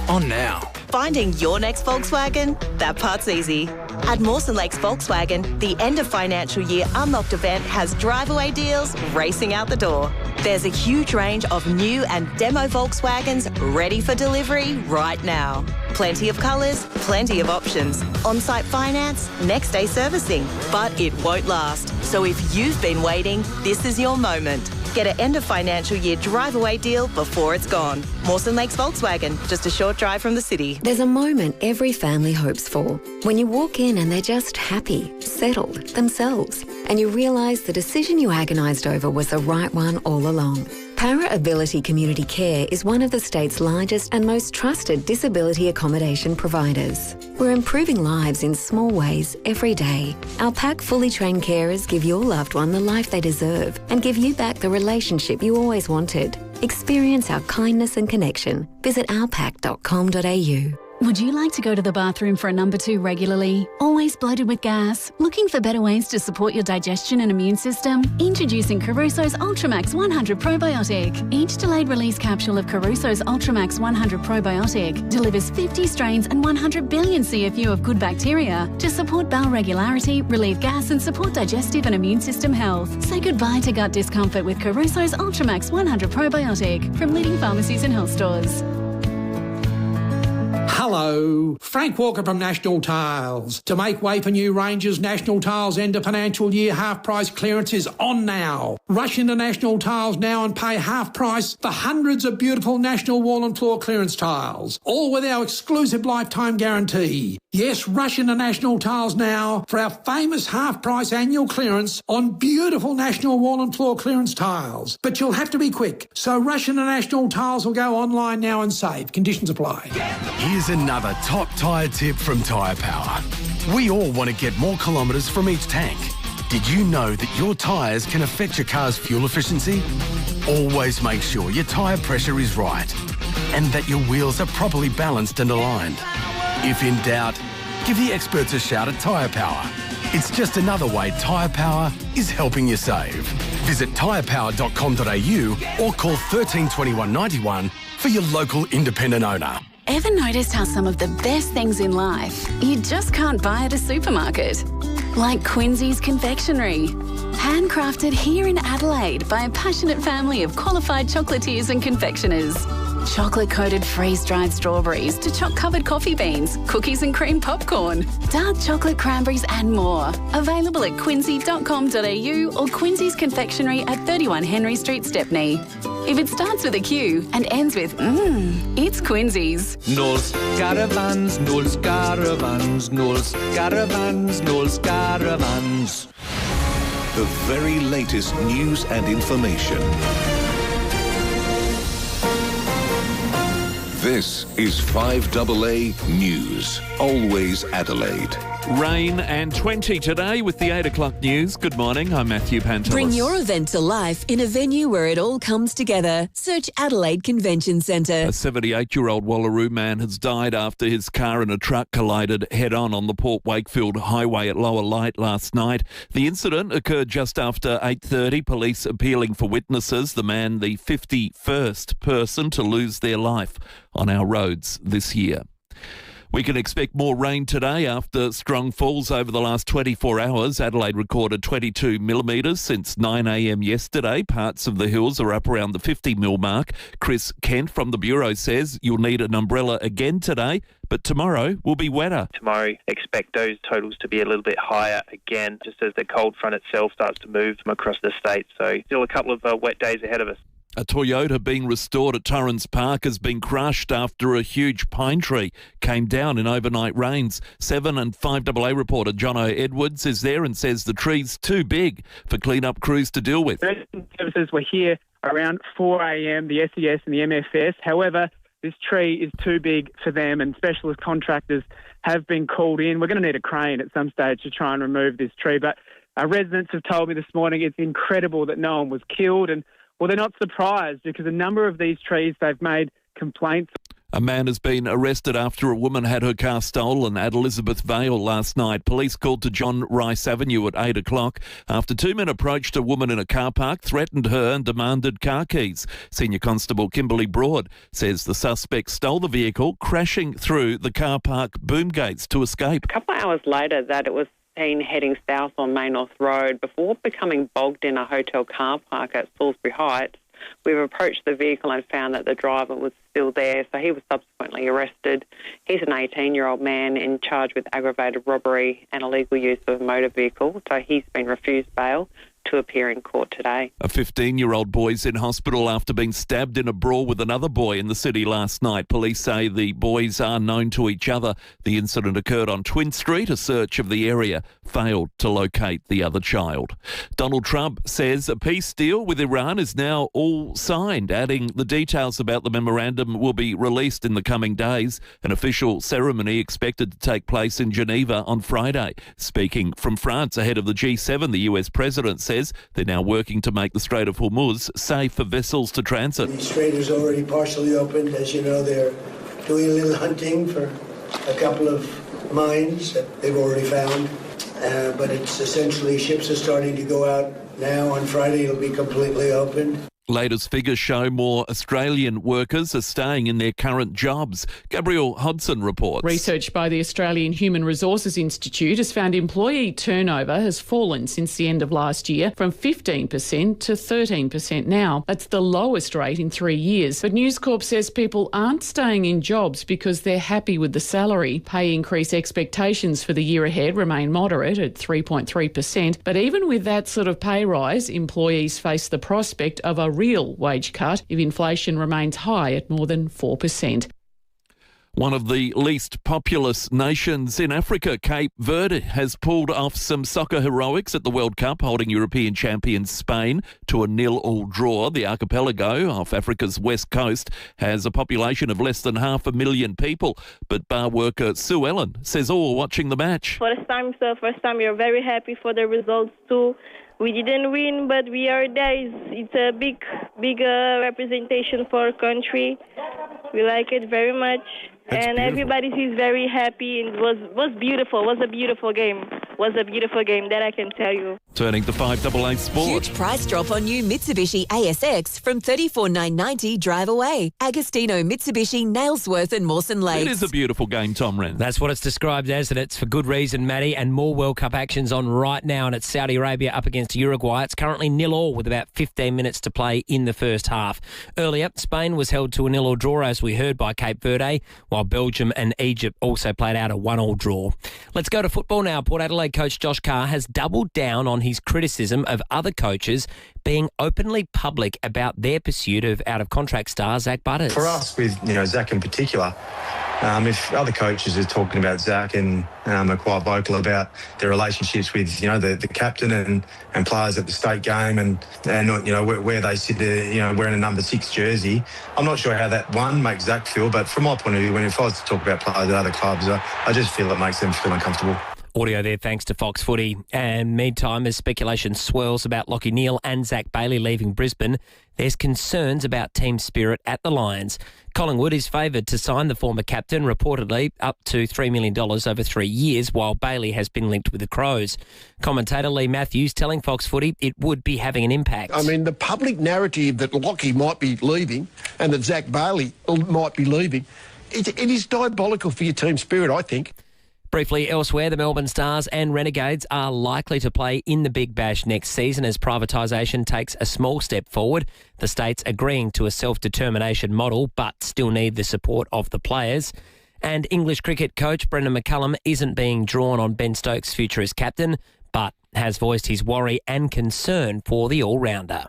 On now. Finding your next Volkswagen? That part's easy. At Mawson Lakes Volkswagen, the end of financial year Unlocked event has drive-away deals racing out the door. There's a huge range of new and demo Volkswagens ready for delivery right now. Plenty of colours, plenty of options. On-site finance, next-day servicing. But it won't last. So if you've been waiting, this is your moment. Get an end of financial year drive-away deal before it's gone. Mawson Lakes Volkswagen, just a short drive from the city. There's a moment every family hopes for. When you walk in and they're just happy, settled, themselves, and you realise the decision you agonised over was the right one all along. Para Ability Community Care is one of the state's largest and most trusted disability accommodation providers. We're improving lives in small ways every day. Our PAC fully trained carers give your loved one the life they deserve and give you back the relationship you always wanted. Experience our kindness and connection. Visit ourpac.com.au. Would you like to go to the bathroom for a number 2 regularly? Always bloated with gas? Looking for better ways to support your digestion and immune system? Introducing Caruso's Ultramax 100 Probiotic. Each delayed release capsule of Caruso's Ultramax 100 Probiotic delivers 50 strains and 100 billion CFU of good bacteria to support bowel regularity, relieve gas and support digestive and immune system health. Say goodbye to gut discomfort with Caruso's Ultramax 100 Probiotic from leading pharmacies and health stores. Hello, Frank Walker from National Tiles. To make way for new ranges, National Tiles end of financial year half price clearance is on now. Rush into National Tiles now and pay half price for hundreds of beautiful National wall and floor clearance tiles, all with our exclusive lifetime guarantee. Yes, rush into National Tiles now for our famous half price annual clearance on beautiful National wall and floor clearance tiles. But you'll have to be quick, so rush into National Tiles or go online now and save. Conditions apply. Here's another top tyre tip from Tyre Power. We all want to get more kilometres from each tank. Did you know that your tyres can affect your car's fuel efficiency? Always make sure your tyre pressure is right and that your wheels are properly balanced and aligned. If in doubt, give the experts a shout at Tyre Power. It's just another way Tyre Power is helping you save. Visit tyrepower.com.au or call 13 21 91 for your local independent owner. Ever noticed how some of the best things in life you just can't buy at a supermarket? Like Quincy's Confectionery. Handcrafted here in Adelaide by a passionate family of qualified chocolatiers and confectioners. Chocolate-coated freeze-dried strawberries to choc-covered coffee beans, cookies and cream popcorn, dark chocolate cranberries and more. Available at quincy.com.au or Quincy's Confectionery at 31 Henry Street, Stepney. If it starts with a Q and ends with it's Quincy's. Knowles Caravans, Knowles Caravans, Knowles Caravans, Knowles Caravans. The very latest news and information. This is 5AA News. Always Adelaide. Rain and 20 today with the 8 o'clock news. Good morning, I'm Matthew Pantelis. Bring your event to life in a venue where it all comes together. Search Adelaide Convention Centre. A 78-year-old Wallaroo man has died after his car and a truck collided head-on on the Port Wakefield Highway at Lower Light last night. The incident occurred just after 8:30. Police appealing for witnesses. The man, the 51st person to lose their life on our roads this year. We can expect more rain today after strong falls over the last 24 hours. Adelaide recorded 22 millimetres since 9 a.m. yesterday. Parts of the hills are up around the 50 mil mark. Chris Kent from the Bureau says you'll need an umbrella again today, but tomorrow will be wetter. Tomorrow, expect those totals to be a little bit higher again, just as the cold front itself starts to move from across the state. So still a couple of wet days ahead of us. A Toyota being restored at Torrens Park has been crushed after a huge pine tree came down in overnight rains. 7 and 5AA reporter Jono Edwards is there and says the tree's too big for clean-up crews to deal with. Emergency services were here around 4 a.m, the SES and the MFS. However, this tree is too big for them and specialist contractors have been called in. We're going to need a crane at some stage to try and remove this tree. But our residents have told me this morning it's incredible that no one was killed, and well, they're not surprised because a number of these trees, they've made complaints. A man has been arrested after a woman had her car stolen at Elizabeth Vale last night. Police called to John Rice Avenue at 8 o'clock after 2 men approached a woman in a car park, threatened her and demanded car keys. Senior Constable Kimberly Broad says the suspect stole the vehicle, crashing through the car park boom gates to escape. A couple of hours later that it was seen heading south on Main North Road before becoming bogged in a hotel car park at Salisbury Heights. We've approached the vehicle and found that the driver was still there, so he was subsequently arrested. He's an 18-year-old man in charge with aggravated robbery and illegal use of a motor vehicle, so he's been refused bail to appear in court today. A 15-year-old boy's in hospital after being stabbed in a brawl with another boy in the city last night. Police say the boys are known to each other. The incident occurred on Twin Street. A search of the area failed to locate the other child. Donald Trump says a peace deal with Iran is now all signed, adding the details about the memorandum will be released in the coming days. An official ceremony expected to take place in Geneva on Friday. Speaking from France ahead of the G7, the US president says they're now working to make the Strait of Hormuz safe for vessels to transit. The strait is already partially opened. As you know, they're doing a little hunting for a couple of mines that they've already found, but it's essentially ships are starting to go out now. On Friday, it'll be completely open. Latest figures show more Australian workers are staying in their current jobs. Gabrielle Hodson reports. Research by the Australian Human Resources Institute has found employee turnover has fallen since the end of last year from 15% to 13% now. That's the lowest rate in 3 years. But News Corp says people aren't staying in jobs because they're happy with the salary. Pay increase expectations for the year ahead remain moderate at 3.3%. But even with that sort of pay rise, employees face the prospect of a real wage cut if inflation remains high at more than 4%. One of the least populous nations in Africa, Cape Verde, has pulled off some soccer heroics at the World Cup, holding European champions Spain to a 0-0 draw. The archipelago off Africa's west coast has a population of less than 500,000 people, but bar worker Sue Ellen says all watching the match. First time we are very happy for the results too. We didn't win, but we are there. It's a big representation for our country. We like it very much. That's and beautiful. Everybody is very happy. It was beautiful. It was a beautiful game. That I can tell you. Turning to 5AA Sport. Huge price drop on new Mitsubishi ASX from $34,990 drive away. Agostino, Mitsubishi, Nailsworth and Mawson Lakes. It is a beautiful game, Tom Wren. That's what it's described as, and it's for good reason, Matty. And more World Cup actions on right now, and it's Saudi Arabia up against Uruguay. It's currently 0-0 with about 15 minutes to play in the first half. Earlier, Spain was held to a 0-0 draw, as we heard, by Cape Verde, while Belgium and Egypt also played out a 1-1 draw. Let's go to football now. Port Adelaide coach Josh Carr has doubled down on his criticism of other coaches being openly public about their pursuit of out-of-contract star Zach Butters. For us, with Zach in particular, if other coaches are talking about Zach and are quite vocal about their relationships with the captain and players at the state game and where they sit there, wearing a number 6 jersey, I'm not sure how that makes Zach feel. But from my point of view, if I was to talk about players at other clubs, I just feel it makes them feel uncomfortable. Audio there thanks to Fox Footy. And meantime, as speculation swirls about Lachie Neale and Zach Bailey leaving Brisbane, there's concerns about team spirit at the Lions. Collingwood is favoured to sign the former captain, reportedly up to $3 million over 3 years, while Bailey has been linked with the Crows. Commentator Lee Matthews telling Fox Footy it would be having an impact. I mean, the public narrative that Lachie might be leaving and that Zach Bailey might be leaving, it is diabolical for your team spirit, I think. Briefly elsewhere, the Melbourne Stars and Renegades are likely to play in the Big Bash next season as privatisation takes a small step forward. The states agreeing to a self-determination model but still need the support of the players. And English cricket coach Brendan McCullum isn't being drawn on Ben Stokes' future as captain, but has voiced his worry and concern for the all-rounder.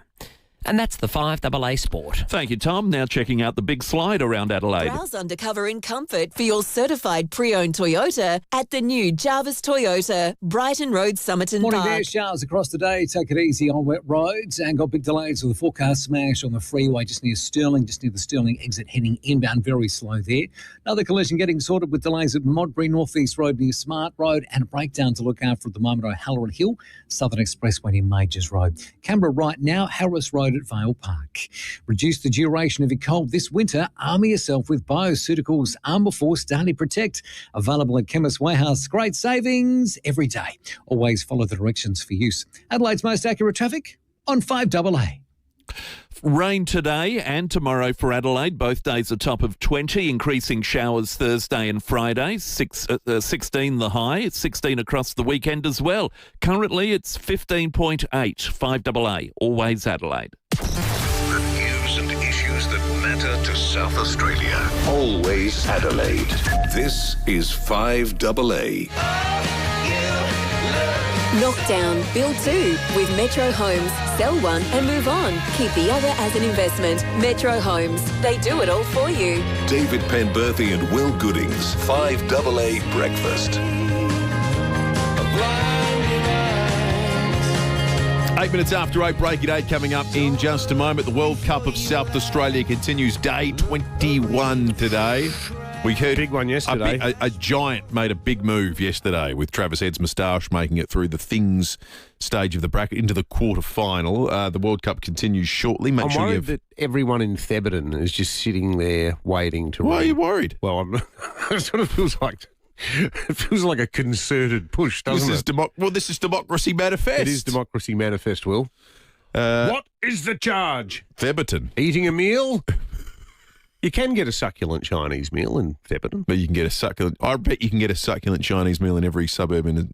And that's the 5AA Sport. Thank you, Tom. Now checking out the big slide around Adelaide. Browse undercover in comfort for your certified pre-owned Toyota at the new Jarvis Toyota, Brighton Road, Somerton Morning Park. there, showers across the day. Take it easy on wet roads and got big delays with the forecast smash on the freeway just near Stirling, just near the Stirling exit heading inbound. Very slow there. Another collision getting sorted with delays at Modbury North East Road near Smart Road and a breakdown to look out for at the moment on O'Halloran Hill, Southern Expressway near Majors Road. Canberra right now, Harris Road at Vale Park. Reduce the duration of your cold this winter. Armour yourself with Bioceuticals Armour Force Daily Protect. Available at Chemist Warehouse. Great savings every day. Always follow the directions for use. Adelaide's most accurate traffic on 5AA. Rain today and tomorrow for Adelaide. Both days a top of 20, increasing showers Thursday and Friday. 16 the high. It's 16 across the weekend as well. Currently it's 15.8. 5AA, always Adelaide. The news and issues that matter to South Australia. Always Adelaide. This is 5AA. Knockdown, build 2 with Metro Homes. Sell one and move on. Keep the other as an investment. Metro Homes. They do it all for you. David Penberthy and Will Goodings. 5AA Breakfast. 8 minutes after 8, Breaking 8 coming up in just a moment. The World Cup of South Australia continues day 21 today. We heard big one yesterday. A giant made a big move yesterday with Travis Head's moustache making it through the things stage of the bracket into the quarter final. The World Cup continues shortly. I'm worried that everyone in Theberton is just sitting there waiting to. Why are you worried? Well, it sort of feels like a concerted push, doesn't it? This is Democracy Manifest. It is Democracy Manifest, Will. What is the charge? Theberton. Eating a meal? You can get a succulent Chinese meal in Theberton. But you can get a succulent... I bet you can get a succulent Chinese meal in every suburb in the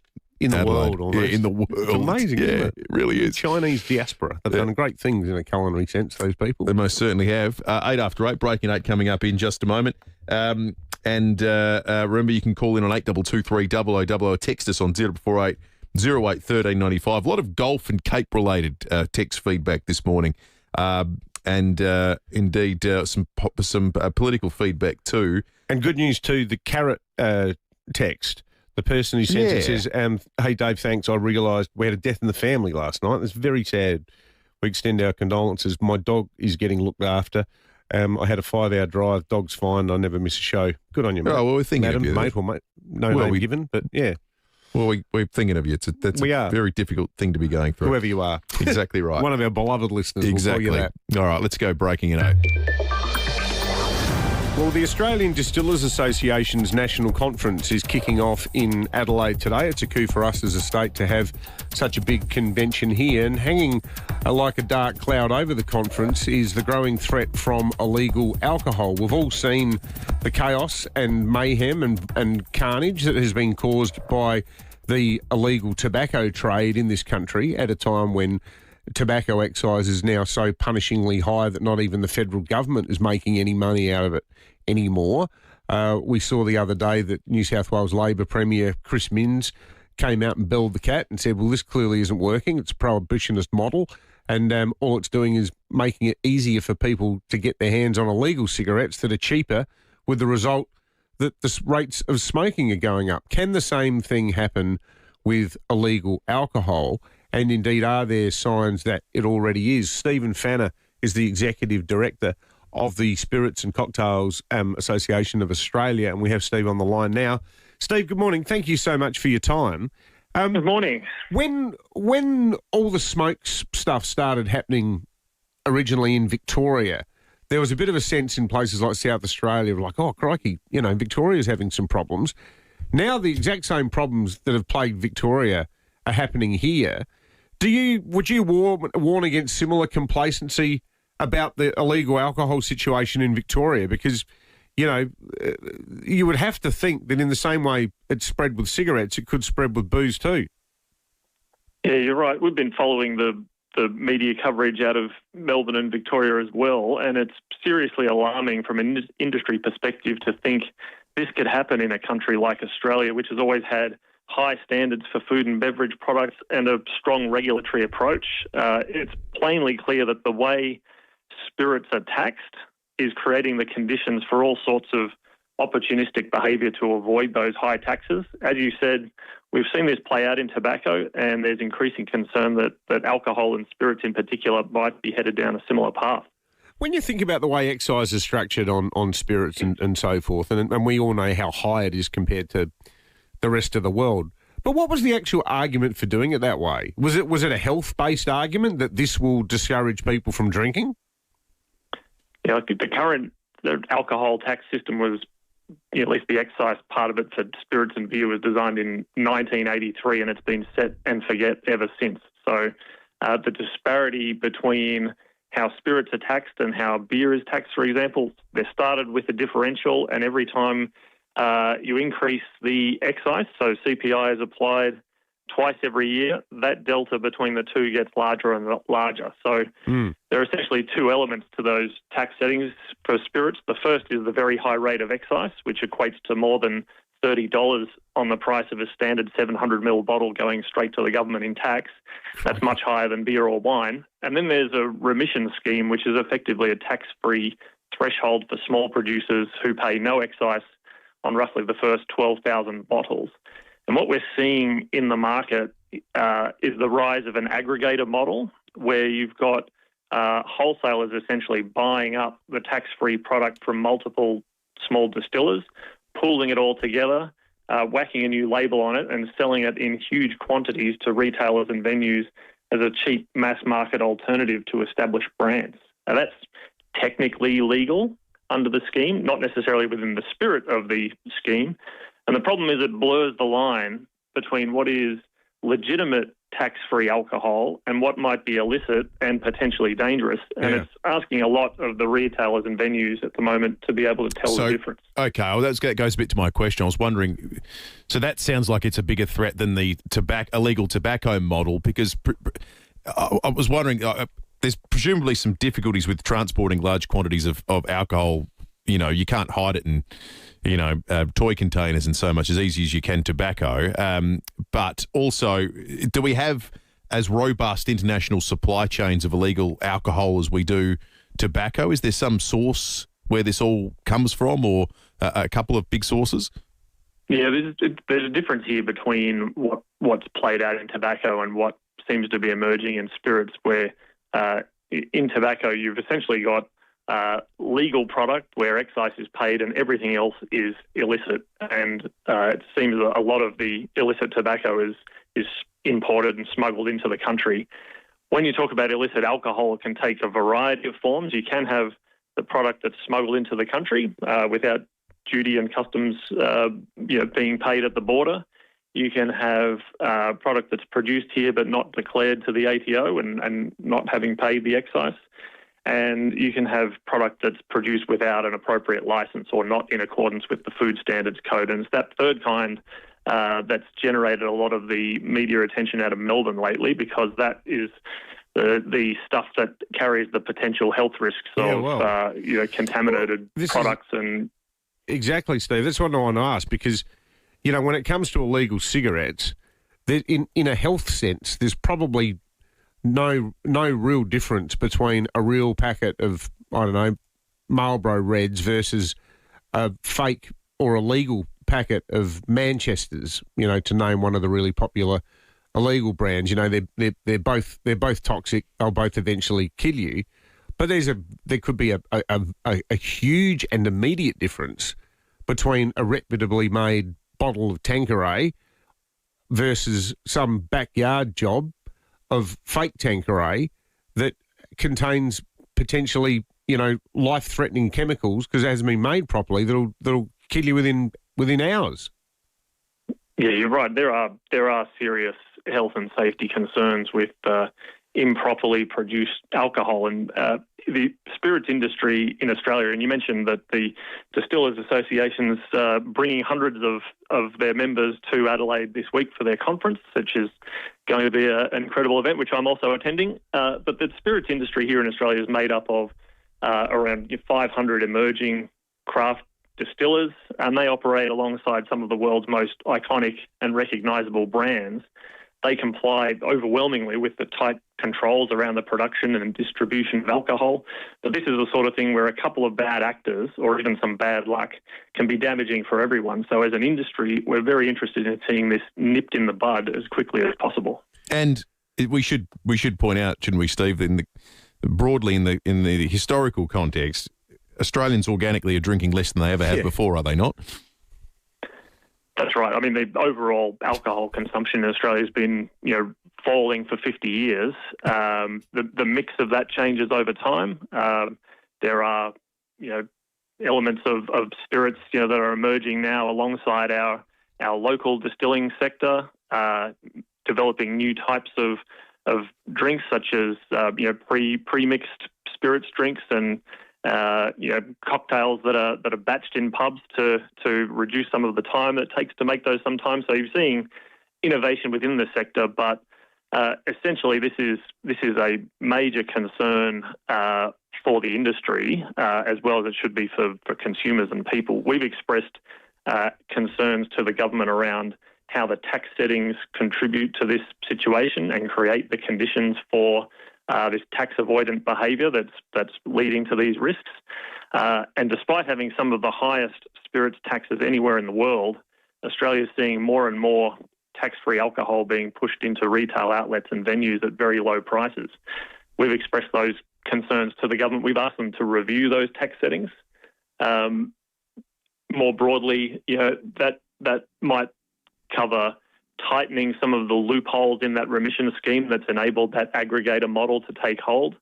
Adelaide. world, almost. Yeah, in the world. It's amazing, isn't it? It really is. Chinese diaspora. They've done great things in a culinary sense, those people. They most certainly have. 8 after 8, breaking 8 coming up in just a moment. Remember, you can call in on 8223 or text us on 048 08 1395. A lot of golf and Cape-related text feedback this morning. Indeed, some political feedback too. And good news too, the carrot text. The person who sent it says, hey, Dave, thanks. I realised we had a death in the family last night. It's very sad. We extend our condolences. My dog is getting looked after. I had a 5-hour drive. Dog's fine. I never miss a show. Good on you, mate. Oh, well, we're thinking Madam, of you. Mate or mate. No name given, but yeah. Well, we're thinking of you. That's a very difficult thing to be going through. Whoever you are. Exactly right. One of our beloved listeners exactly. will tell you that. All right, let's go breaking it out. Well, the Australian Distillers Association's national conference is kicking off in Adelaide today. It's a coup for us as a state to have such a big convention here. And hanging like a dark cloud over the conference is the growing threat from illegal alcohol. We've all seen the chaos and mayhem and carnage that has been caused by the illegal tobacco trade in this country at a time when tobacco excise is now so punishingly high that not even the federal government is making any money out of it anymore. We saw the other day that New South Wales Labor Premier Chris Minns came out and belled the cat and said, well, this clearly isn't working. It's a prohibitionist model, and all it's doing is making it easier for people to get their hands on illegal cigarettes that are cheaper, with the result that the rates of smoking are going up. Can the same thing happen with illegal alcohol? And indeed, are there signs that it already is? Stephen Fanner is the Executive Director of the Spirits and Cocktails Association of Australia, and we have Steve on the line now. Steve, good morning. Thank you so much for your time. Good morning. When all the smoke stuff started happening originally in Victoria, there was a bit of a sense in places like South Australia of like, oh, crikey, Victoria's having some problems. Now the exact same problems that have plagued Victoria are happening here. Would you warn against similar complacency about the illegal alcohol situation in Victoria? Because, you would have to think that in the same way it spread with cigarettes, it could spread with booze too. Yeah, you're right. We've been following the media coverage out of Melbourne and Victoria as well, and it's seriously alarming from an industry perspective to think this could happen in a country like Australia, which has always had high standards for food and beverage products and a strong regulatory approach. It's plainly clear that the way spirits are taxed is creating the conditions for all sorts of opportunistic behaviour to avoid those high taxes. As you said, we've seen this play out in tobacco, and there's increasing concern that alcohol and spirits in particular might be headed down a similar path. When you think about the way excise is structured on spirits and so forth, and we all know how high it is compared to the rest of the world, but what was the actual argument for doing it that way? Was it a health-based argument that this will discourage people from drinking? Yeah, I think the alcohol tax system was, at least the excise part of it for spirits and beer was designed in 1983, and it's been set and forget ever since. So the disparity between how spirits are taxed and how beer is taxed, for example, they started with a differential, and every time you increase the excise, so CPI is applied twice every year, that delta between the two gets larger and larger. So there are essentially two elements to those tax settings for spirits. The first is the very high rate of excise, which equates to more than $30 on the price of a standard 700ml bottle going straight to the government in tax. That's much higher than beer or wine. And then there's a remission scheme, which is effectively a tax-free threshold for small producers who pay no excise on roughly the first 12,000 bottles. And what we're seeing in the market is the rise of an aggregator model where you've got wholesalers essentially buying up the tax-free product from multiple small distillers, pooling it all together, whacking a new label on it and selling it in huge quantities to retailers and venues as a cheap mass market alternative to established brands. Now, that's technically legal under the scheme, not necessarily within the spirit of the scheme. And the problem is it blurs the line between what is legitimate tax-free alcohol and what might be illicit and potentially dangerous. And it's asking a lot of the retailers and venues at the moment to be able to tell the difference. Okay, well, that goes a bit to my question. I was wondering, so that sounds like it's a bigger threat than the illegal tobacco model, because I was wondering, there's presumably some difficulties with transporting large quantities of alcohol. You know, you can't hide it in, toy containers and so much as easy as you can tobacco. But also, do we have as robust international supply chains of illegal alcohol as we do tobacco? Is there some source where this all comes from, or a couple of big sources? Yeah, there's a difference here between what's played out in tobacco and what seems to be emerging in spirits, where in tobacco you've essentially got legal product where excise is paid and everything else is illicit. And it seems a lot of the illicit tobacco is imported and smuggled into the country. When you talk about illicit alcohol, it can take a variety of forms. You can have the product that's smuggled into the country without duty and customs being paid at the border. You can have product that's produced here but not declared to the ATO and not having paid the excise. And you can have product that's produced without an appropriate license or not in accordance with the Food Standards Code. And it's that third kind that's generated a lot of the media attention out of Melbourne lately, because that is the stuff that carries the potential health risks of contaminated products. Exactly, Steve. That's what I want to ask, because, when it comes to illegal cigarettes, in a health sense, there's probably no real difference between a real packet of, Marlboro Reds versus a fake or illegal packet of Manchesters, to name one of the really popular illegal brands. They're both toxic. They'll both eventually kill you. But there could be a huge and immediate difference between a reputably made bottle of Tanqueray versus some backyard job of fake Tanqueray that contains potentially, life-threatening chemicals, because it hasn't been made properly, that'll kill you within hours. Yeah, you're right. There are serious health and safety concerns with improperly produced alcohol, and the spirits industry in Australia. And you mentioned that the Distillers Association's bringing hundreds of their members to Adelaide this week for their conference, which is going to be an incredible event, which I'm also attending. But the spirits industry here in Australia is made up of around 500 emerging craft distillers, and they operate alongside some of the world's most iconic and recognisable brands. They comply overwhelmingly with the tight controls around the production and distribution of alcohol. But this is the sort of thing where a couple of bad actors or even some bad luck can be damaging for everyone. So as an industry, we're very interested in seeing this nipped in the bud as quickly as possible. And we should point out, shouldn't we, Steve, broadly in the historical context, Australians organically are drinking less than they ever have before, are they not? That's right. I mean, the overall alcohol consumption in Australia has been, falling for 50 years. The mix of that changes over time. There are, elements of spirits, that are emerging now alongside our local distilling sector, developing new types of drinks, such as, pre-mixed spirits drinks and cocktails that are batched in pubs to reduce some of the time that it takes to make those sometimes. So you're seeing innovation within the sector, but essentially this is a major concern for the industry as well as it should be for consumers and people. We've expressed concerns to the government around how the tax settings contribute to this situation and create the conditions for this tax avoidant behaviour that's leading to these risks. And despite having some of the highest spirits taxes anywhere in the world, Australia is seeing more and more tax-free alcohol being pushed into retail outlets and venues at very low prices. We've expressed those concerns to the government. We've asked them to review those tax settings. more broadly, that might cover tightening some of the loopholes in that remission scheme that's enabled that aggregator model to take hold.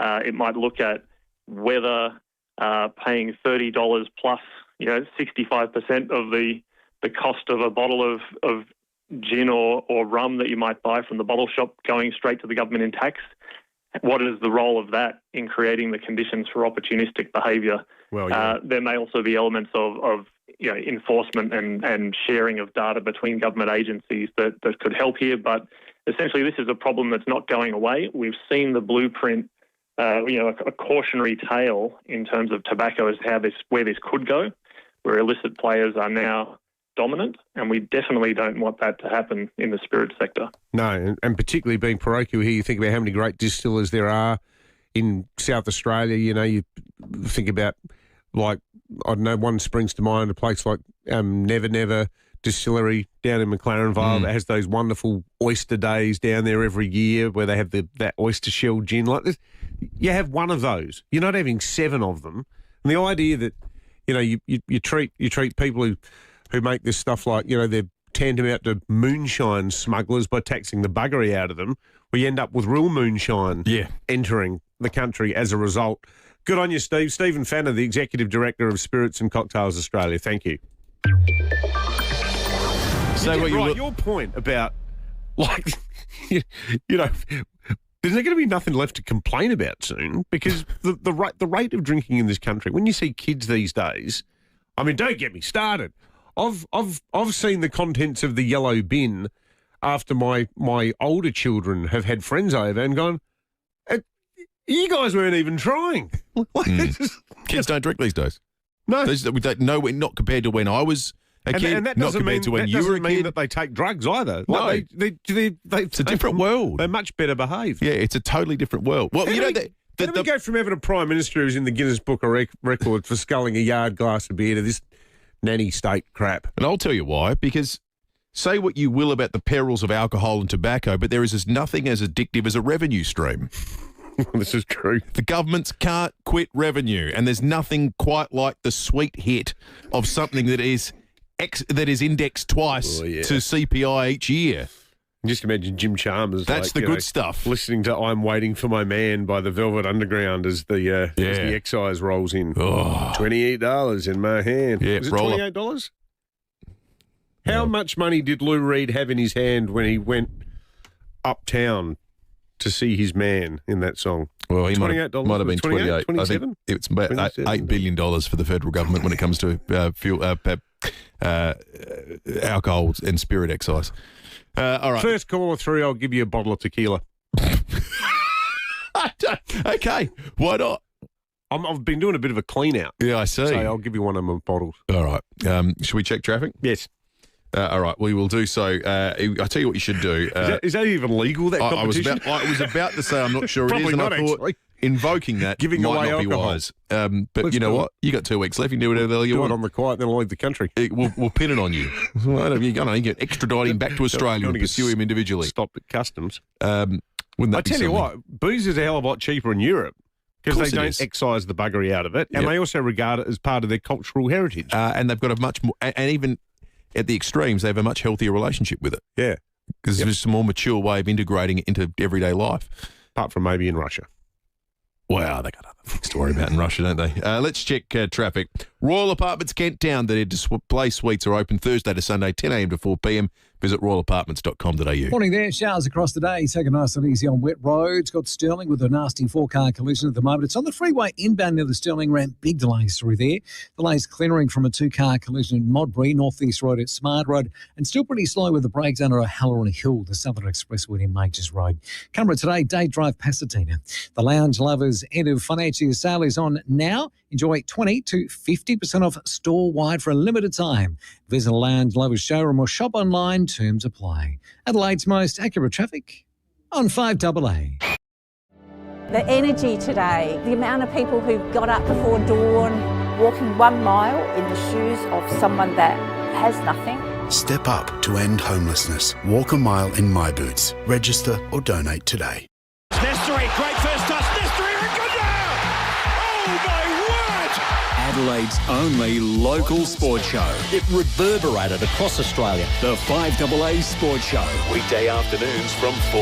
It might look at whether paying $30 plus, 65% of the cost of a bottle of gin or rum that you might buy from the bottle shop going straight to the government in tax. What is the role of that in creating the conditions for opportunistic behaviour? Well, yeah. There may also be elements of enforcement and sharing of data between government agencies that could help here. But essentially, this is a problem that's not going away. We've seen the blueprint, a cautionary tale in terms of tobacco as where this could go, where illicit players are now dominant, and we definitely don't want that to happen in the spirits sector. No, and particularly being parochial here, you think about how many great distillers there are in South Australia. You think about, like, I don't know, one springs to mind, a place like Never Never Distillery down in McLaren Vale that has those wonderful oyster days down there every year where they have that oyster shell gin. Like this, you have one of those. You're not having 7 of them. And the idea that, you treat people who make this stuff like, they're tantamount to moonshine smugglers by taxing the buggery out of them, we end up with real moonshine entering the country as a result. Good on you, Steve. Stephen Fanner, the Executive Director of Spirits and Cocktails Australia. Thank you. So your point about, like, there's going to be nothing left to complain about soon, because the rate of drinking in this country, when you see kids these days, I mean, don't get me started. I've seen the contents of the yellow bin after my older children have had friends over and gone, you guys weren't even trying. Kids don't drink these days. No. Not compared to when I was a kid, and that not compared to when you were a kid. That they take drugs either. No. Like It's a different world. They're much better behaved. Yeah, it's a totally different world. Well, How do we go from having a Prime Minister who's in the Guinness Book of Records for sculling a yard glass of beer to this nanny state crap? And I'll tell you why, because say what you will about the perils of alcohol and tobacco, but there is nothing as addictive as a revenue stream. This is true. The governments can't quit revenue, and there's nothing quite like the sweet hit of something that is indexed twice to CPI each year. Just imagine Jim Chalmers. That's the good stuff. Listening to "I'm Waiting for My Man" by the Velvet Underground as the excise rolls in. Oh. $28 in my hand. Yeah, was it $28? How much money did Lou Reed have in his hand when he went uptown to see his man in that song? Well, he might have been 28. 28. I think it's about $8 billion for the federal government when it comes to alcohol and spirit excise. All right. First caller through, I'll give you a bottle of tequila. Okay, why not? I've been doing a bit of a clean out. Yeah, I see. So I'll give you one of my bottles. All right. Should we check traffic? Yes. All right, we will do so. I'll tell you what you should do. Is that even legal, that competition? I was about to say I'm not sure it is, and not, I thought actually. Invoking that Giving might away not alcohol. be wise. But Let's you know do what? You got 2 weeks left. You can do whatever the hell you want. Do it on the quiet, then I'll leave the country. We'll pin it on you. You get extradite him back to Australia and pursue him individually. Stopped at customs. Wouldn't that I be tell you something? what, booze is a hell of a lot cheaper in Europe because they don't excise the buggery out of it, and they also regard it as part of their cultural heritage. And they've got a much more, and even at the extremes, they have a much healthier relationship with it. Yeah. Because there's a more mature way of integrating it into everyday life. Apart from maybe in Russia. Wow, they got other things to worry about in Russia, don't they? Let's check traffic. Royal Apartments Kent Town, that display suites are open Thursday to Sunday, 10 a.m. to 4 p.m. Visit royalapartments.com.au. Morning there. Showers across the day. Take it nice and easy on wet roads. Got Stirling with a nasty 4-car collision at the moment. It's on the freeway inbound near the Stirling ramp. Big delays through there. Delays clearing from a 2-car collision in Modbury, North East Road at Smart Road, and still pretty slow with the brakes under O'Halloran Hill, the Southern Expressway in Majors Road. Camera today, Day Drive Pasadena. The Lounge Lovers end of financial year sale is on now. Enjoy 20 to 50% off store-wide for a limited time. Visit a Lounge Lovers showroom or shop online. Terms apply. Adelaide's most accurate traffic on 5AA. The energy today, the amount of people who got up before dawn, walking 1 mile in the shoes of someone that has nothing. Step up to end homelessness. Walk a mile in my boots. Register or donate today. Nesteri, great first touch. Nesteri, good now! Oh my word! Adelaide's only local sports show. It reverberated across Australia. The 5AA Sports Show. Weekday afternoons from 4.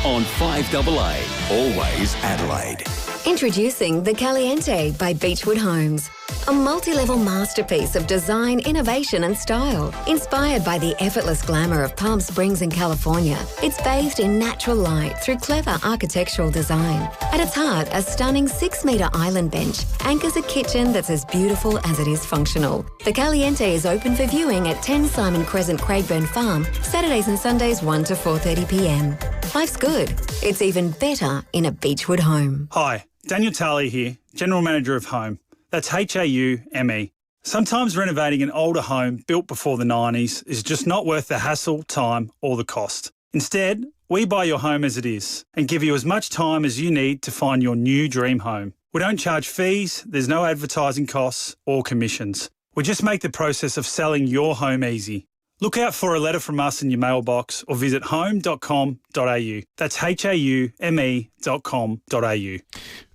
On 5AA, always Adelaide. Introducing the Caliente by Beechwood Homes. A multi-level masterpiece of design, innovation and style. Inspired by the effortless glamour of Palm Springs in California, it's bathed in natural light through clever architectural design. At its heart, a stunning 6-metre island bench anchors a kitchen that's as beautiful as it is functional. The Caliente is open for viewing at 10 Simon Crescent, Craigburn Farm, Saturdays and Sundays 1 to 4:30pm. Life's good. It's even better in a Beechwood home. Hi, Daniel Tarley here, General Manager of Home. That's HAUME. Sometimes renovating an older home built before the 90s is just not worth the hassle, time or the cost. Instead, we buy your home as it is and give you as much time as you need to find your new dream home. We don't charge fees, there's no advertising costs or commissions. We just make the process of selling your home easy. Look out for a letter from us in your mailbox or visit home.com.au. That's HAUME.com.au.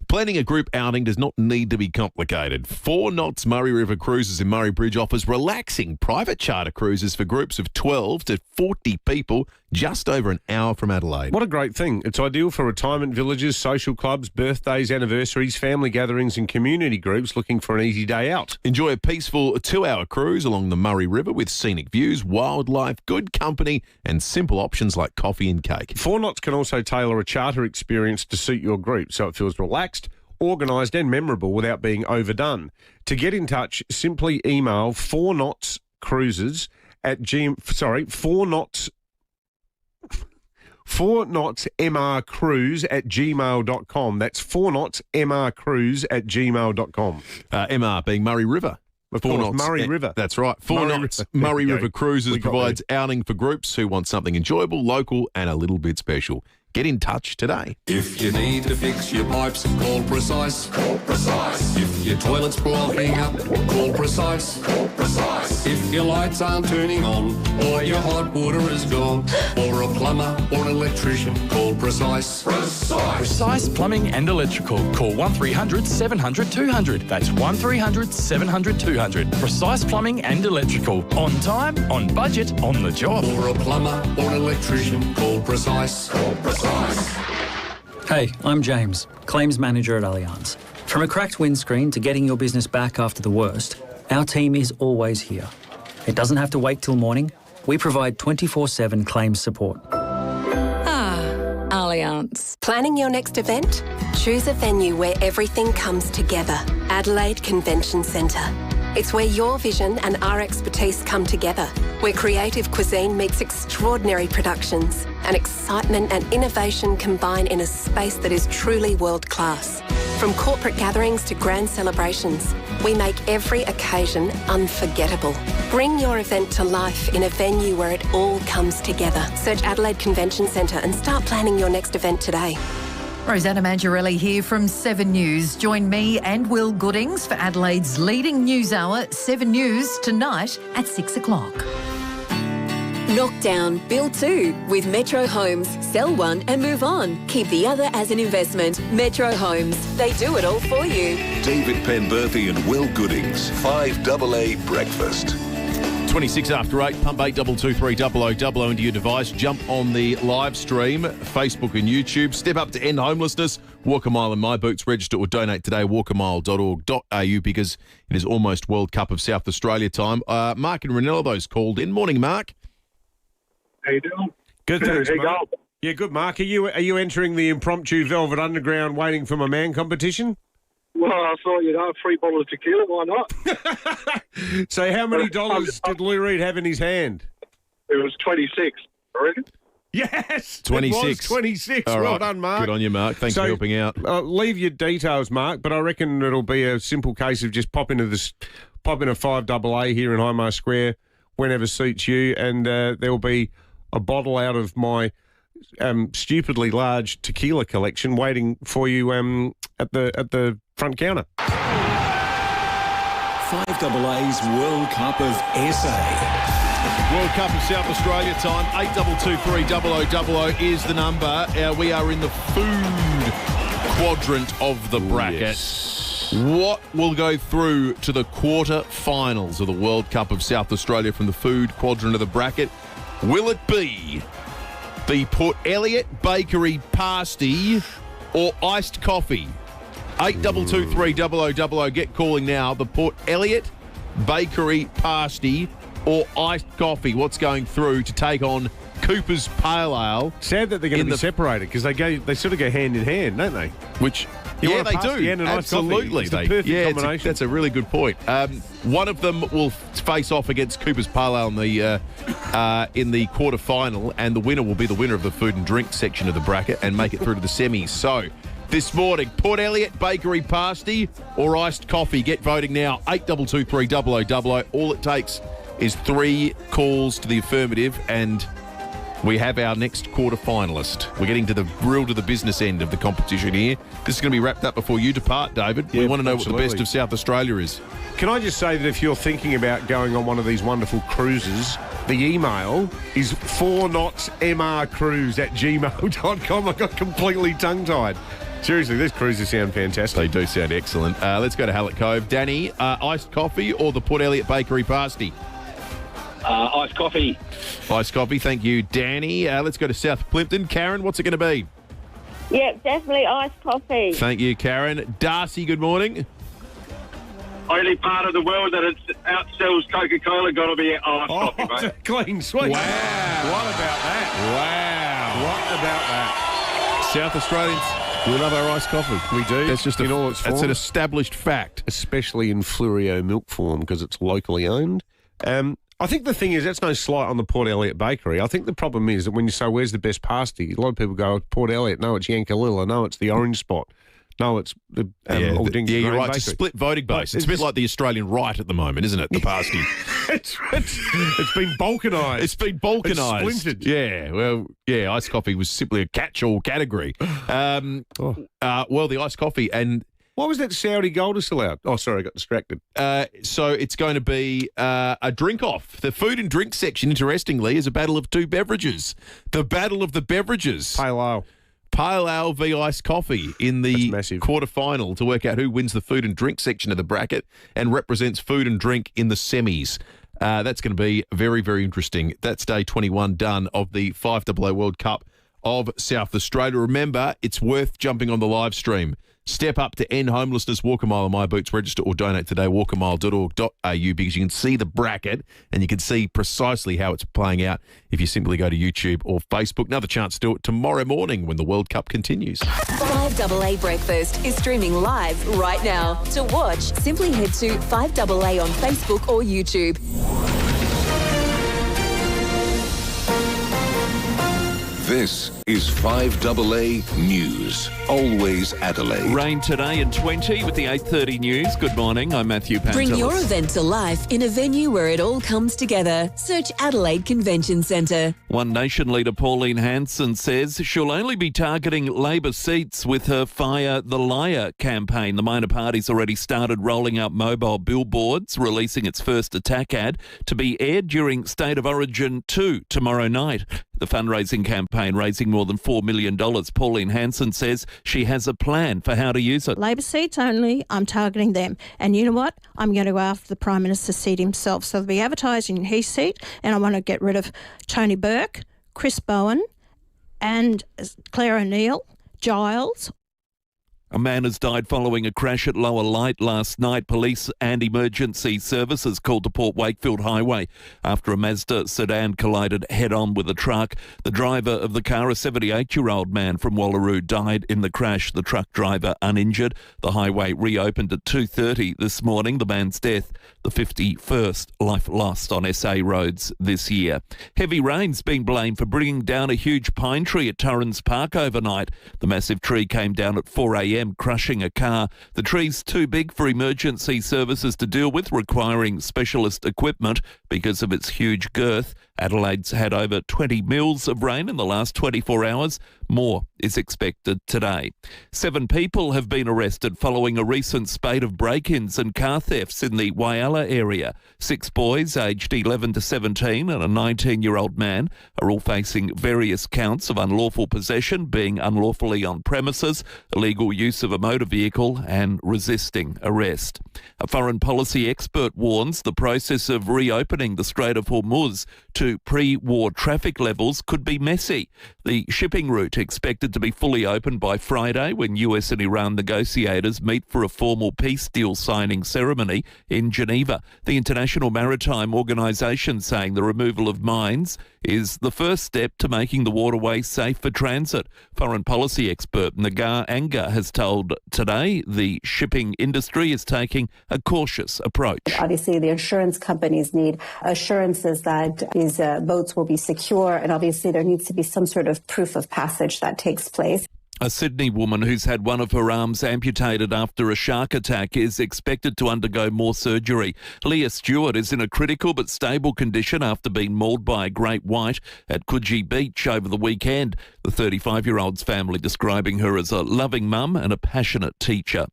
Planning a group outing does not need to be complicated. 4 Knots Murray River Cruises in Murray Bridge offers relaxing private charter cruises for groups of 12 to 40 people just over an hour from Adelaide. What a great thing. It's ideal for retirement villages, social clubs, birthdays, anniversaries, family gatherings and community groups looking for an easy day out. Enjoy a peaceful 2-hour cruise along the Murray River with scenic views, wildlife, good company and simple options like coffee and cake. 4 Knots can also tailor a charter experience to suit your group so it feels relaxed, organised and memorable without being overdone. To get in touch, simply email 4knotscruises at 4knotsmrcruise@gmail.com. That's 4knotsmrcruise@gmail.com. MR being Murray River. Of course, Murray River. That's right. 4 Knots Murray River Cruises provides outing for groups who want something enjoyable, local and a little bit special. Get in touch today. If you need to fix your pipes, call Precise. Call Precise. If your toilet's blocking up, call Precise. Call Precise. If your lights aren't turning on, or your hot water is gone, or a plumber or an electrician, call Precise. Precise. Precise Plumbing and Electrical. Call 1300 700 200. That's 1300 700 200. Precise Plumbing and Electrical. On time, on budget, on the job. Or a plumber or an electrician, call Precise. Call Precise. Hey, I'm James, Claims Manager at Allianz. From a cracked windscreen to getting your business back after the worst, our team is always here. It doesn't have to wait till morning. We provide 24/7 claims support. Allianz. Planning your next event? Choose a venue where everything comes together. Adelaide Convention Centre. It's where your vision and our expertise come together, where creative cuisine meets extraordinary productions and excitement and innovation combine in a space that is truly world-class. From corporate gatherings to grand celebrations, we make every occasion unforgettable. Bring your event to life in a venue where it all comes together. Search Adelaide Convention Centre and start planning your next event today. Rosanna Mangiarelli here from 7 News. Join me and Will Goodings for Adelaide's leading news hour, 7 News, tonight at 6 o'clock. Knock down, build 2 with Metro Homes. Sell one and move on. Keep the other as an investment. Metro Homes. They do it all for you. David Penberthy and Will Goodings. 5AA Breakfast. 26 after 8, pump 8223 into your device. Jump on the live stream, Facebook and YouTube. Step up to end homelessness. Walk a mile in my boots. Register or donate today. walkamile.org.au because it is almost World Cup of South Australia time. Mark and Ranello's called in. Morning, Mark. How you doing? Good, thanks, How you Mark. going? Yeah, good, Mark. Are you entering the impromptu Velvet Underground Waiting for My Man competition? Well, I thought you'd have 3 bottles of tequila. Why not? So how many dollars did Lou Reed have in his hand? It was 26, I reckon. Yes! 26. It was 26. All Well right. done, Mark. Good on you, Mark. Thanks for helping out. Leave your details, Mark, but I reckon it'll be a simple case of just pop in a 5AA here in Highmarsh Square whenever suits you, and there'll be a bottle out of my stupidly large tequila collection waiting for you at the front counter. 5AA's World Cup of SA. World Cup of South Australia time, 8223 is the number. We are in the food quadrant of the bracket. Yes. What will go through to the quarter-finals of the World Cup of South Australia from the food quadrant of the bracket? Will it be the Port Elliot Bakery pasty or iced coffee? 8223 get calling now. The Port Elliot Bakery pasty or iced coffee? What's going through to take on Cooper's Pale Ale? Sad that they're going to be separated because they sort of go hand in hand, don't they? Which... You yeah, want a they pasty do. and an iced coffee. Absolutely. It's the perfect combination. That's a really good point. One of them will face off against Cooper's Pale Ale in the quarter-final, and the winner will be the winner of the food and drink section of the bracket and make it through to the semis. So, this morning, Port Elliot Bakery pasty or iced coffee? Get voting now. 8223 All it takes is 3 calls to the affirmative, and we have our next quarter finalist. We're getting to the business end of the competition here. This is going to be wrapped up before you depart, David. Yeah, we want to know absolutely. what the best of South Australia is. Can I just say that if you're thinking about going on one of these wonderful cruises, the email is 4knotsmrcruise@gmail.com. I got completely tongue-tied. Seriously, these cruises sound fantastic. They do sound excellent. Let's go to Hallett Cove. Danny, iced coffee or the Port Elliot Bakery pasty? Iced coffee. Iced coffee, thank you, Danny. Let's go to South Plimpton. Karen, what's it going to be? Yep, definitely iced coffee. Thank you, Karen. Darcy, good morning. Only part of the world that outsells Coca-Cola got to be iced coffee, mate. Clean sweep. Wow. What about that? Wow. What about that? South Australians, we love our iced coffee. We do. That's just in all its forms. That's an established fact. Especially in Fluorio milk form because it's locally owned. I think the thing is, that's no slight on the Port Elliot Bakery. I think the problem is that when you say, where's the best pasty? A lot of people go, Port Elliot. No, it's Yankalilla. No, it's the Orange Spot. No, it's the Old Dingy you're Grain right. Bakery. It's a split voting base. It's a bit like the Australian right at the moment, isn't it, the pasty? It's been balkanised. It's been balkanised. It's splintered. Yeah, well, yeah, iced coffee was simply a catch-all category. Well, the iced coffee and... Why was that Saudi goal disallowed? Oh, sorry, I got distracted. So it's going to be a drink-off. The food and drink section, interestingly, is a battle of 2 beverages. The battle of the beverages. Pale Ale. Pale Ale v iced coffee in the quarter-final to work out who wins the food and drink section of the bracket and represents food and drink in the semis. That's going to be very, very interesting. That's day 21 done of the FIVEAA World Cup of South Australia. Remember, it's worth jumping on the live stream. Step up to end homelessness. Walk a mile in my boots. Register or donate today. walkamile.org.au because you can see the bracket and you can see precisely how it's playing out if you simply go to YouTube or Facebook. Another chance to do it tomorrow morning when the World Cup continues. 5AA Breakfast is streaming live right now. To watch, simply head to 5AA on Facebook or YouTube. This is 5AA News. Always Adelaide. Rain today and 20 with the 8:30 news. Good morning, I'm Matthew Pantelis. Bring your event to life in a venue where it all comes together. Search Adelaide Convention Centre. One Nation leader Pauline Hanson says she'll only be targeting Labor seats with her Fire the Liar campaign. The minor party's already started rolling out mobile billboards, releasing its first attack ad to be aired during State of Origin 2 tomorrow night. The fundraising campaign raising more than $4 million. Pauline Hanson says she has a plan for how to use it. Labor seats only, I'm targeting them. And you know what? I'm going to go after the Prime Minister's seat himself. So they'll be advertising in his seat, and I want to get rid of Tony Burke, Chris Bowen and Claire O'Neill, Giles. A man has died following a crash at Lower Light last night. Police and emergency services called to Port Wakefield Highway after a Mazda sedan collided head-on with a truck. The driver of the car, a 78-year-old man from Wallaroo, died in the crash. The truck driver uninjured. The highway reopened at 2:30 this morning. The man's death, the 51st life lost on SA roads this year. Heavy rain's been blamed for bringing down a huge pine tree at Torrens Park overnight. The massive tree came down at 4 a.m. crushing a car. The tree's too big for emergency services to deal with, requiring specialist equipment because of its huge girth. Adelaide's had over 20 mils of rain in the last 24 hours. More is expected today. 7 people have been arrested following a recent spate of break-ins and car thefts in the FIVEAA area. 6 boys aged 11 to 17 and a 19-year-old man are all facing various counts of unlawful possession, being unlawfully on premises, illegal use of a motor vehicle and resisting arrest. A foreign policy expert warns the process of reopening the Strait of Hormuz to pre-war traffic levels could be messy. The shipping route expected to be fully open by Friday when US and Iran negotiators meet for a formal peace deal signing ceremony in Geneva. The International Maritime Organisation saying the removal of mines is the first step to making the waterway safe for transit. Foreign policy expert Nagar Anga has told Today the shipping industry is taking a cautious approach. Obviously, the insurance companies need assurances that these boats will be secure, and obviously there needs to be some sort of proof of passage that takes place. A Sydney woman who's had one of her arms amputated after a shark attack is expected to undergo more surgery. Leah Stewart is in a critical but stable condition after being mauled by a great white at Coogee Beach over the weekend. The 35-year-old's family describing her as a loving mum and a passionate teacher.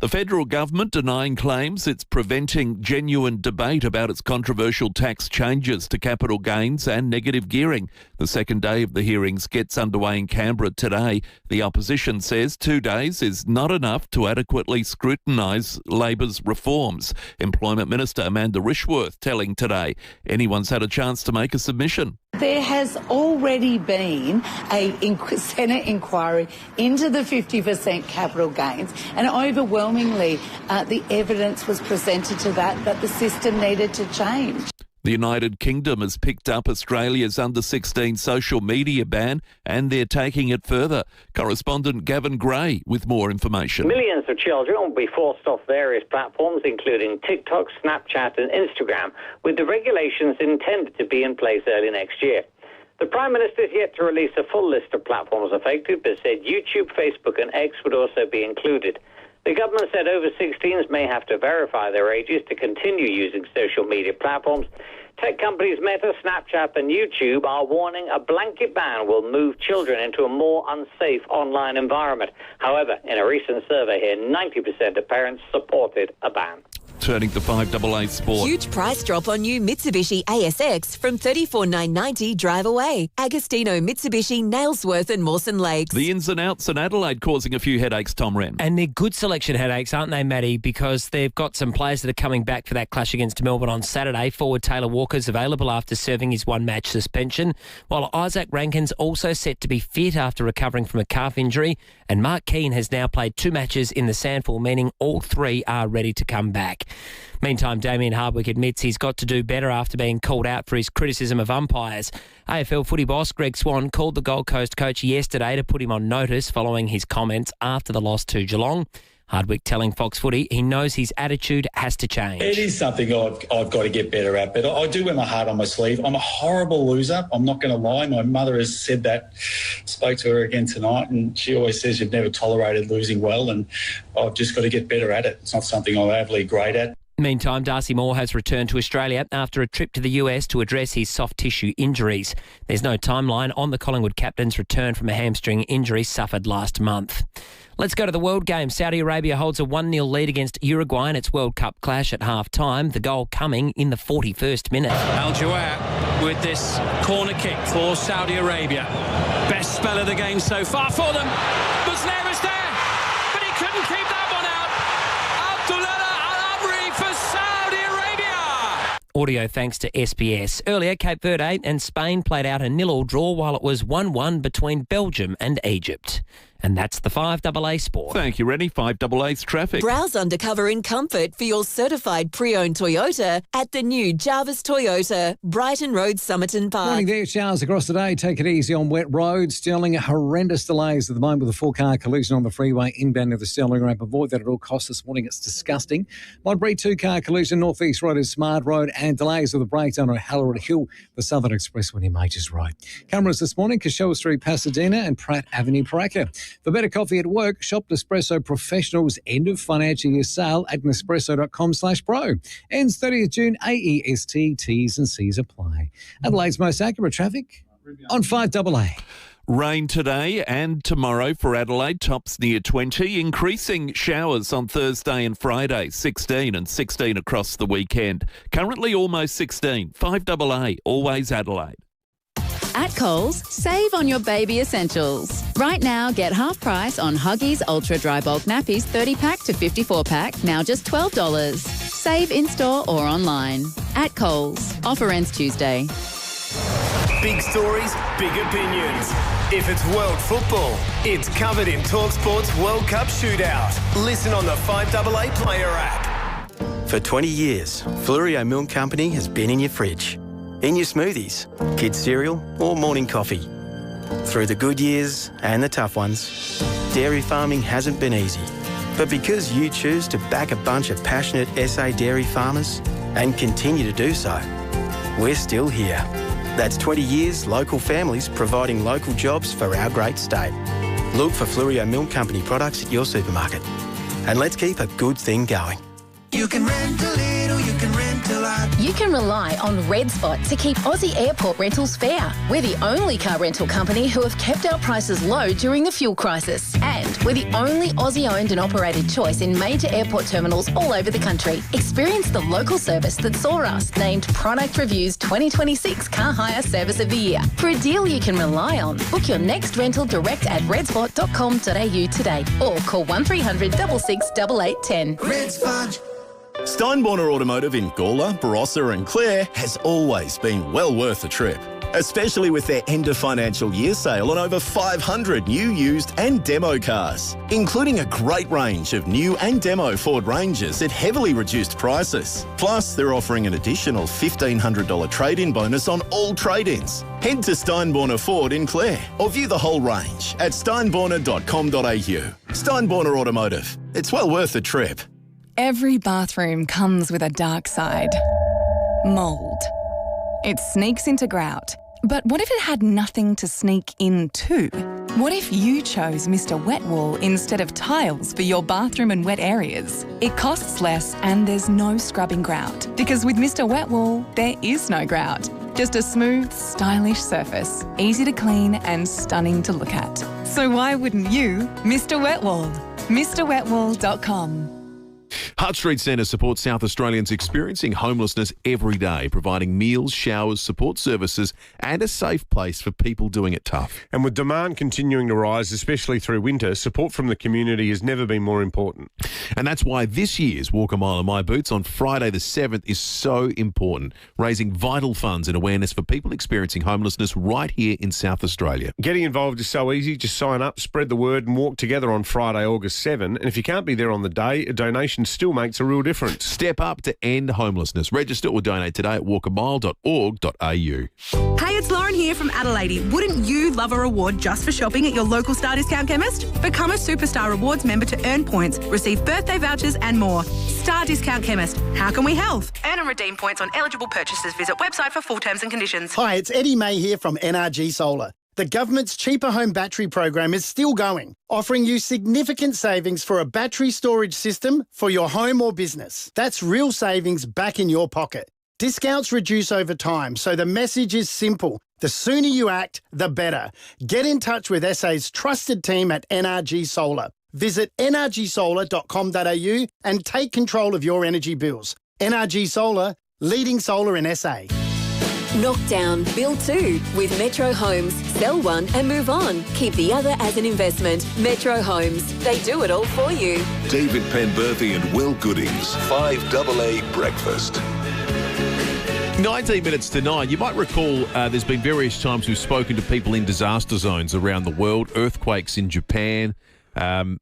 The federal government denying claims it's preventing genuine debate about its controversial tax changes to capital gains and negative gearing. The second day of the hearings gets underway in Canberra today. The opposition says 2 days is not enough to adequately scrutinise Labor's reforms. Employment Minister Amanda Rishworth telling Today anyone's had a chance to make a submission. There has already been a Senate inquiry into the 50% capital gains, and overwhelmingly the evidence was presented to that the system needed to change. The United Kingdom has picked up Australia's under-16 social media ban and they're taking it further. Correspondent Gavin Gray with more information. Millions of children will be forced off various platforms, including TikTok, Snapchat and Instagram, with the regulations intended to be in place early next year. The Prime Minister is yet to release a full list of platforms affected, but said YouTube, Facebook and X would also be included. The government said over 16s may have to verify their ages to continue using social media platforms. Tech companies Meta, Snapchat and YouTube are warning a blanket ban will move children into a more unsafe online environment. However, in a recent survey here, 90% of parents supported a ban. Turning to 5AA Sport. Huge price drop on new Mitsubishi ASX from $34,990 drive away. Agostino, Mitsubishi, Nailsworth and Mawson Lakes. The ins and outs in Adelaide causing a few headaches, Tom Wren. And they're good selection headaches, aren't they, Matty? Because they've got some players that are coming back for that clash against Melbourne on Saturday. Forward Taylor Walker's available after serving his one-match suspension, while Isaac Rankin's also set to be fit after recovering from a calf injury. And Mark Keane has now played 2 matches in the Sandful, meaning all 3 are ready to come back. Meantime, Damien Hardwick admits he's got to do better after being called out for his criticism of umpires. AFL footy boss Greg Swan called the Gold Coast coach yesterday to put him on notice following his comments after the loss to Geelong. Hardwick telling Fox Footy he knows his attitude has to change. It is something I've got to get better at, but I do wear my heart on my sleeve. I'm a horrible loser. I'm not going to lie. My mother has said that. Spoke to her again tonight, and she always says you've never tolerated losing well, and I've just got to get better at it. It's not something I'm overly great at. Meantime, Darcy Moore has returned to Australia after a trip to the US to address his soft tissue injuries. There's no timeline on the Collingwood captain's return from a hamstring injury suffered last month. Let's go to the World Game. Saudi Arabia holds a 1-0 lead against Uruguay in its World Cup clash at half-time, the goal coming in the 41st minute. Al-Jawar with this corner kick for Saudi Arabia. Best spell of the game so far for them. Muslera's there, but he couldn't keep that one out. Abdullah Al-Amri for Saudi Arabia. Audio thanks to SBS. Earlier, Cape Verde and Spain played out a 0-0 draw while it was 1-1 between Belgium and Egypt. And that's the 5AA Sport. Thank you, Rennie. 5AA's traffic. Browse undercover in comfort for your certified pre-owned Toyota at the new Jarvis Toyota, Brighton Road, Somerton Park. Morning there. Showers across the day. Take it easy on wet roads. Stirling, horrendous delays at the moment with a 4-car collision on the freeway inbound of the Stirling ramp. Avoid that at all costs this morning. It's disgusting. Modbury 2-car collision, North East Road is Smart Road, and delays with a breakdown on Hallowed Hill, the Southern Expressway near Majors Road. Cameras this morning, Cashola Street, Pasadena, and Pratt Avenue, Paraka. For better coffee at work, shop Nespresso Professional's end of financial year sale at nespresso.com/pro. Ends 30th June, AEST, T's and C's apply. Adelaide's most accurate traffic on 5AA. Rain today and tomorrow for Adelaide, tops near 20. Increasing showers on Thursday and Friday, 16 and 16 across the weekend. Currently almost 16. 5AA, always Adelaide. At Coles, save on your baby essentials. Right now, get half price on Huggies Ultra Dry Bulk Nappies 30-pack to 54-pack, now just $12. Save in-store or online. At Coles. Offer ends Tuesday. Big stories, big opinions. If it's world football, it's covered in TalkSport's World Cup Shootout. Listen on the 5AA Player app. For 20 years, FIVEAA Milk Company has been in your fridge, in your smoothies, kids' cereal or morning coffee. Through the good years and the tough ones, dairy farming hasn't been easy. But because you choose to back a bunch of passionate SA dairy farmers and continue to do so, we're still here. That's 20 years local families providing local jobs for our great state. Look for FIVEAA Milk Company products at your supermarket. And let's keep a good thing going. You can rent a little, you can rent a lot. You can rely on Red Spot to keep Aussie airport rentals fair. We're the only car rental company who have kept our prices low during the fuel crisis. And we're the only Aussie-owned and operated choice in major airport terminals all over the country. Experience the local service that saw us named Product Review's 2026 Car Hire Service of the Year. For a deal you can rely on, book your next rental direct at redspot.com.au today or call 1300 66 8810. Red Spot. Steinborner Automotive in Gawler, Barossa and Clare has always been well worth a trip, especially with their end of financial year sale on over 500 new, used and demo cars, including a great range of new and demo Ford Rangers at heavily reduced prices. Plus, they're offering an additional $1,500 trade-in bonus on all trade-ins. Head to Steinborner Ford in Clare or view the whole range at steinborner.com.au. Steinborner Automotive. It's well worth a trip. Every bathroom comes with a dark side. Mould. It sneaks into grout. But what if it had nothing to sneak into? What if you chose Mr. Wet Wall instead of tiles for your bathroom and wet areas? It costs less and there's no scrubbing grout. Because with Mr. Wet Wall, there is no grout. Just a smooth, stylish surface, easy to clean and stunning to look at. So why wouldn't you Mr. Wet Wall? MrWetWall.com. Hart Street Centre supports South Australians experiencing homelessness every day, providing meals, showers, support services and a safe place for people doing it tough. And with demand continuing to rise, especially through winter, support from the community has never been more important. And that's why this year's Walk a Mile in My Boots on Friday the 7th is so important, raising vital funds and awareness for people experiencing homelessness right here in South Australia. Getting involved is so easy. Just sign up, spread the word and walk together on Friday, August 7. And if you can't be there on the day, a donation still makes a real difference. Step up to end homelessness. Register or donate today at walkamile.org.au. Hey, it's Lauren here from Adelaide. Wouldn't you love a reward just for shopping at your local Star Discount chemist? Become a Superstar Rewards member to earn points, receive birthday vouchers and more. Star Discount Chemist. How can we help? Earn and redeem points on eligible purchases. Visit website for full terms and conditions. Hi, it's Eddie May here from NRG Solar. The government's Cheaper Home Battery program is still going, offering you significant savings for a battery storage system for your home or business. That's real savings back in your pocket. Discounts reduce over time, so the message is simple. The sooner you act, the better. Get in touch with SA's trusted team at NRG Solar. Visit nrgsolar.com.au and take control of your energy bills. NRG Solar, leading solar in SA. Knock down, build two with Metro Homes. Sell one and move on. Keep the other as an investment. Metro Homes. They do it all for you. David Penberthy and Will Goodings. 5AA Breakfast. 19 minutes to 9. You might recall there's been various times we've spoken to people in disaster zones around the world, earthquakes in Japan,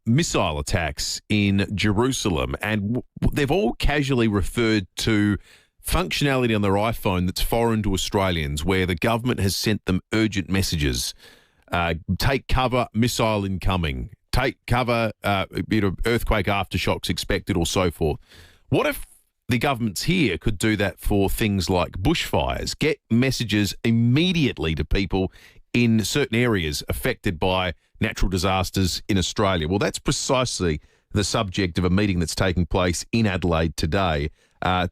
missile attacks in Jerusalem, and they've all casually referred to functionality on their iPhone that's foreign to Australians, where the government has sent them urgent messages. Take cover, missile incoming. Take cover, earthquake aftershocks expected, or so forth. What if the governments here could do that for things like bushfires? Get messages immediately to people in certain areas affected by natural disasters in Australia. Well, that's precisely the subject of a meeting that's taking place in Adelaide today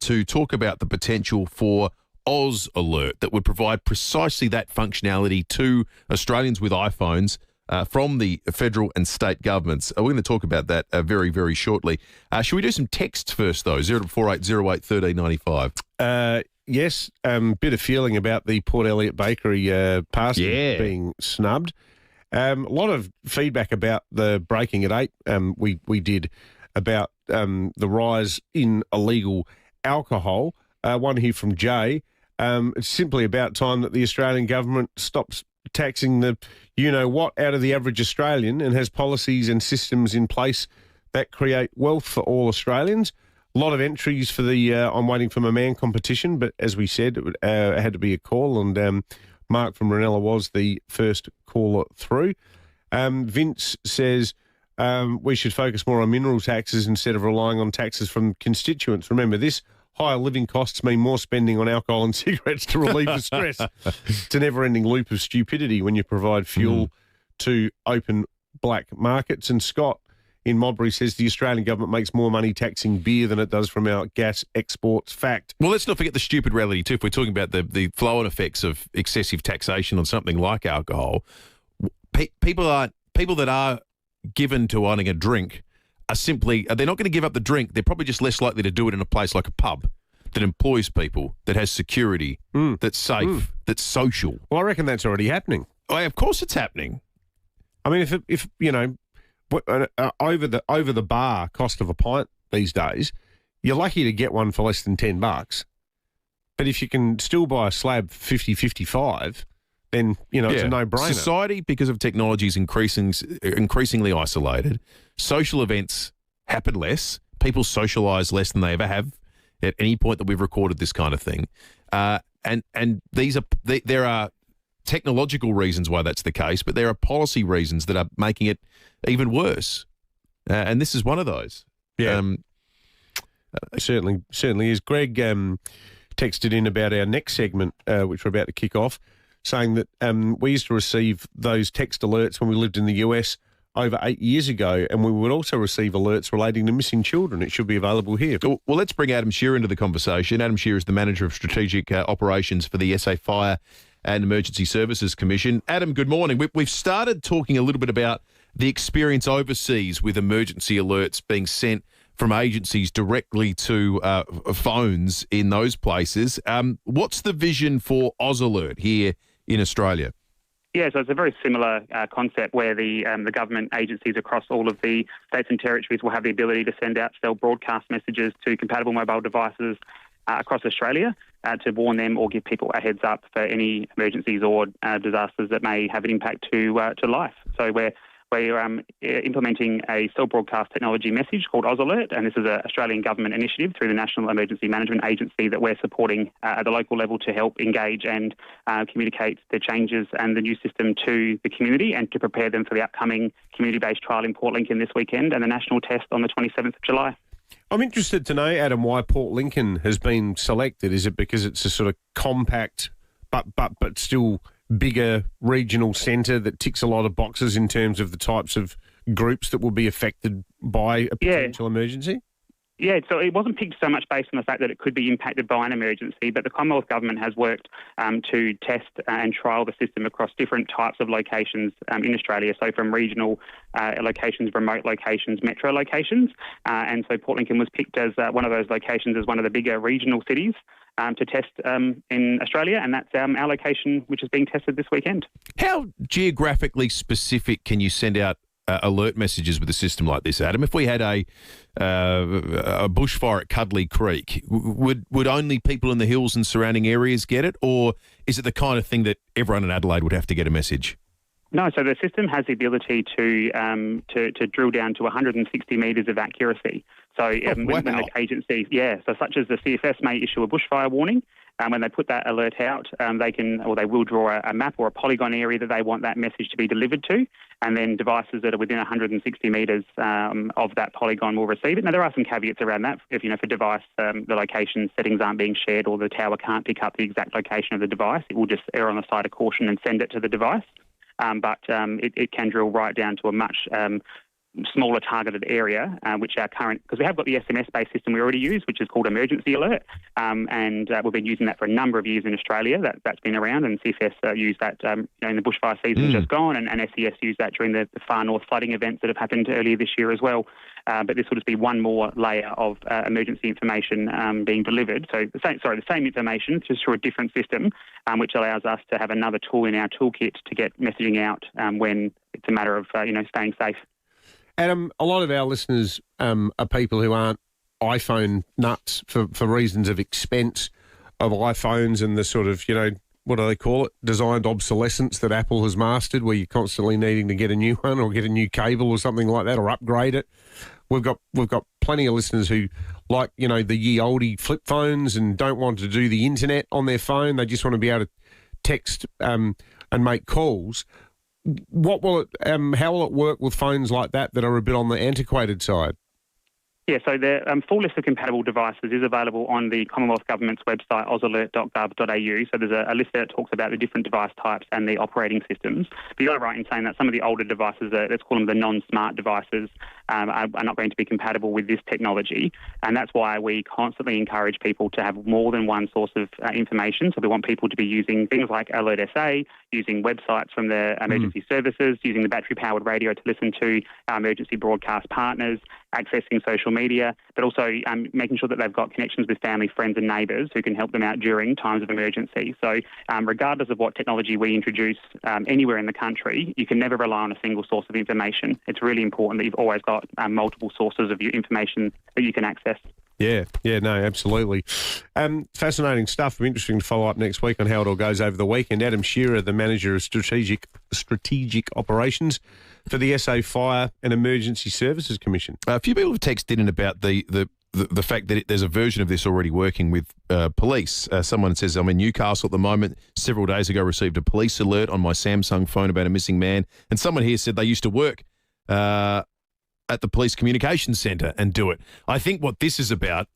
to talk about the potential for Oz Alert that would provide precisely that functionality to Australians with iPhones from the federal and state governments. We're going to talk about that very, very shortly. Should we do some texts first, though? 0480 08 1395. Yes, bit of feeling about the Port Elliot Bakery pasty being snubbed. A lot of feedback about the breaking at 8 we did about the rise in illegal alcohol. One here from Jay. It's simply about time that the Australian government stops taxing the you-know-what out of the average Australian and has policies and systems in place that create wealth for all Australians. A lot of entries for the I'm Waiting for My Man competition, but as we said, it had to be a call, and Mark from Ranella was the first caller through. Vince says we should focus more on mineral taxes instead of relying on taxes from constituents. Remember this, higher living costs mean more spending on alcohol and cigarettes to relieve the stress. It's a never-ending loop of stupidity when you provide fuel to open black markets. And Scott in Modbury says the Australian government makes more money taxing beer than it does from our gas exports. Fact. Well, let's not forget the stupid reality too. If we're talking about the flow-on effects of excessive taxation on something like alcohol, people that are given to owning a drink are simply, they're not going to give up the drink. They're probably just less likely to do it in a place like a pub that employs people, that has security, that's safe, that's social. Well, I reckon that's already happening. Oh, of course it's happening. I mean, if you know, over the bar cost of a pint these days, you're lucky to get one for less than $10. But if you can still buy a slab 50, 55, then, it's a no-brainer. Society, because of technology, is increasingly isolated. Social events happen less. People socialise less than they ever have at any point that we've recorded this kind of thing. And there are technological reasons why that's the case, but there are policy reasons that are making it even worse. And this is one of those. Yeah. Certainly is. Greg texted in about our next segment, which we're about to kick off, saying that we used to receive those text alerts when we lived in the US over 8 years ago, and we would also receive alerts relating to missing children. It should be available here. Well, let's bring Adam Shearer into the conversation. Adam Shearer is the Manager of Strategic Operations for the SA Fire and Emergency Services Commission. Adam, good morning. We've started talking a little bit about the experience overseas with emergency alerts being sent from agencies directly to phones in those places. What's the vision for Oz Alert here in Australia? Yeah, so it's a very similar concept where the government agencies across all of the states and territories will have the ability to send out cell broadcast messages to compatible mobile devices across Australia to warn them or give people a heads up for any emergencies or disasters that may have an impact to life. So we're implementing a cell broadcast technology message called Oz Alert, and this is an Australian government initiative through the National Emergency Management Agency that we're supporting at the local level to help engage and communicate the changes and the new system to the community and to prepare them for the upcoming community-based trial in Port Lincoln this weekend and the national test on the 27th of July. I'm interested to know, Adam, why Port Lincoln has been selected. Is it because it's a sort of compact but still bigger regional centre that ticks a lot of boxes in terms of the types of groups that will be affected by a potential emergency? Yeah, so it wasn't picked so much based on the fact that it could be impacted by an emergency, but the Commonwealth Government has worked to test and trial the system across different types of locations in Australia, so from regional locations, remote locations, metro locations. And so Port Lincoln was picked as one of those locations as one of the bigger regional cities to test in Australia, and that's our location, which is being tested this weekend. How geographically specific can you send out alert messages with a system like this, Adam? If we had a bushfire at Cuddly Creek, would only people in the hills and surrounding areas get it, or is it the kind of thing that everyone in Adelaide would have to get a message? No, so the system has the ability to drill down to 160 metres of accuracy. So when the agency, so such as the CFS may issue a bushfire warning, when they put that alert out, they will draw a map or a polygon area that they want that message to be delivered to, and then devices that are within 160 metres of that polygon will receive it. Now, there are some caveats around that. If, for device, the location settings aren't being shared or the tower can't pick up the exact location of the device, it will just err on the side of caution and send it to the device. but it can drill right down to a much smaller targeted area, which our current, because we have got the SMS-based system we already use, which is called Emergency Alert, and we've been using that for a number of years in Australia. That's been around, and CFS used that in the bushfire season just gone, and SES used that during the far north flooding events that have happened earlier this year as well. But this will just be one more layer of emergency information being delivered. So the same information, just through a different system, which allows us to have another tool in our toolkit to get messaging out when it's a matter of staying safe. Adam, a lot of our listeners are people who aren't iPhone nuts for reasons of expense of iPhones and the sort of, what do they call it, designed obsolescence that Apple has mastered, where you're constantly needing to get a new one or get a new cable or something like that, or upgrade it. We've got plenty of listeners who like, the ye olde flip phones and don't want to do the internet on their phone. They just want to be able to text and make calls. What will it? How will it work with phones like that are a bit on the antiquated side? Yeah, so the full list of compatible devices is available on the Commonwealth Government's website, ausalert.gov.au. So there's a list there that talks about the different device types and the operating systems. But you're right in saying that some of the older devices, let's call them the non-smart devices, are not going to be compatible with this technology. And that's why we constantly encourage people to have more than one source of information. So we want people to be using things like Alert SA, using websites from the emergency services, using the battery-powered radio to listen to our emergency broadcast partners, accessing social media, but also making sure that they've got connections with family, friends and neighbours who can help them out during times of emergency. So regardless of what technology we introduce anywhere in the country, you can never rely on a single source of information. It's really important that you've always got multiple sources of your information that you can access. Yeah, no, absolutely. Fascinating stuff. It'll be interesting to follow up next week on how it all goes over the weekend. Adam Shearer, the Manager of Strategic Operations for the SA Fire and Emergency Services Commission. A few people have texted in about the fact that there's a version of this already working with police. Someone says, I'm in Newcastle at the moment. Several days ago, received a police alert on my Samsung phone about a missing man. And someone here said they used to work at the Police Communications Centre and do it. I think what this is about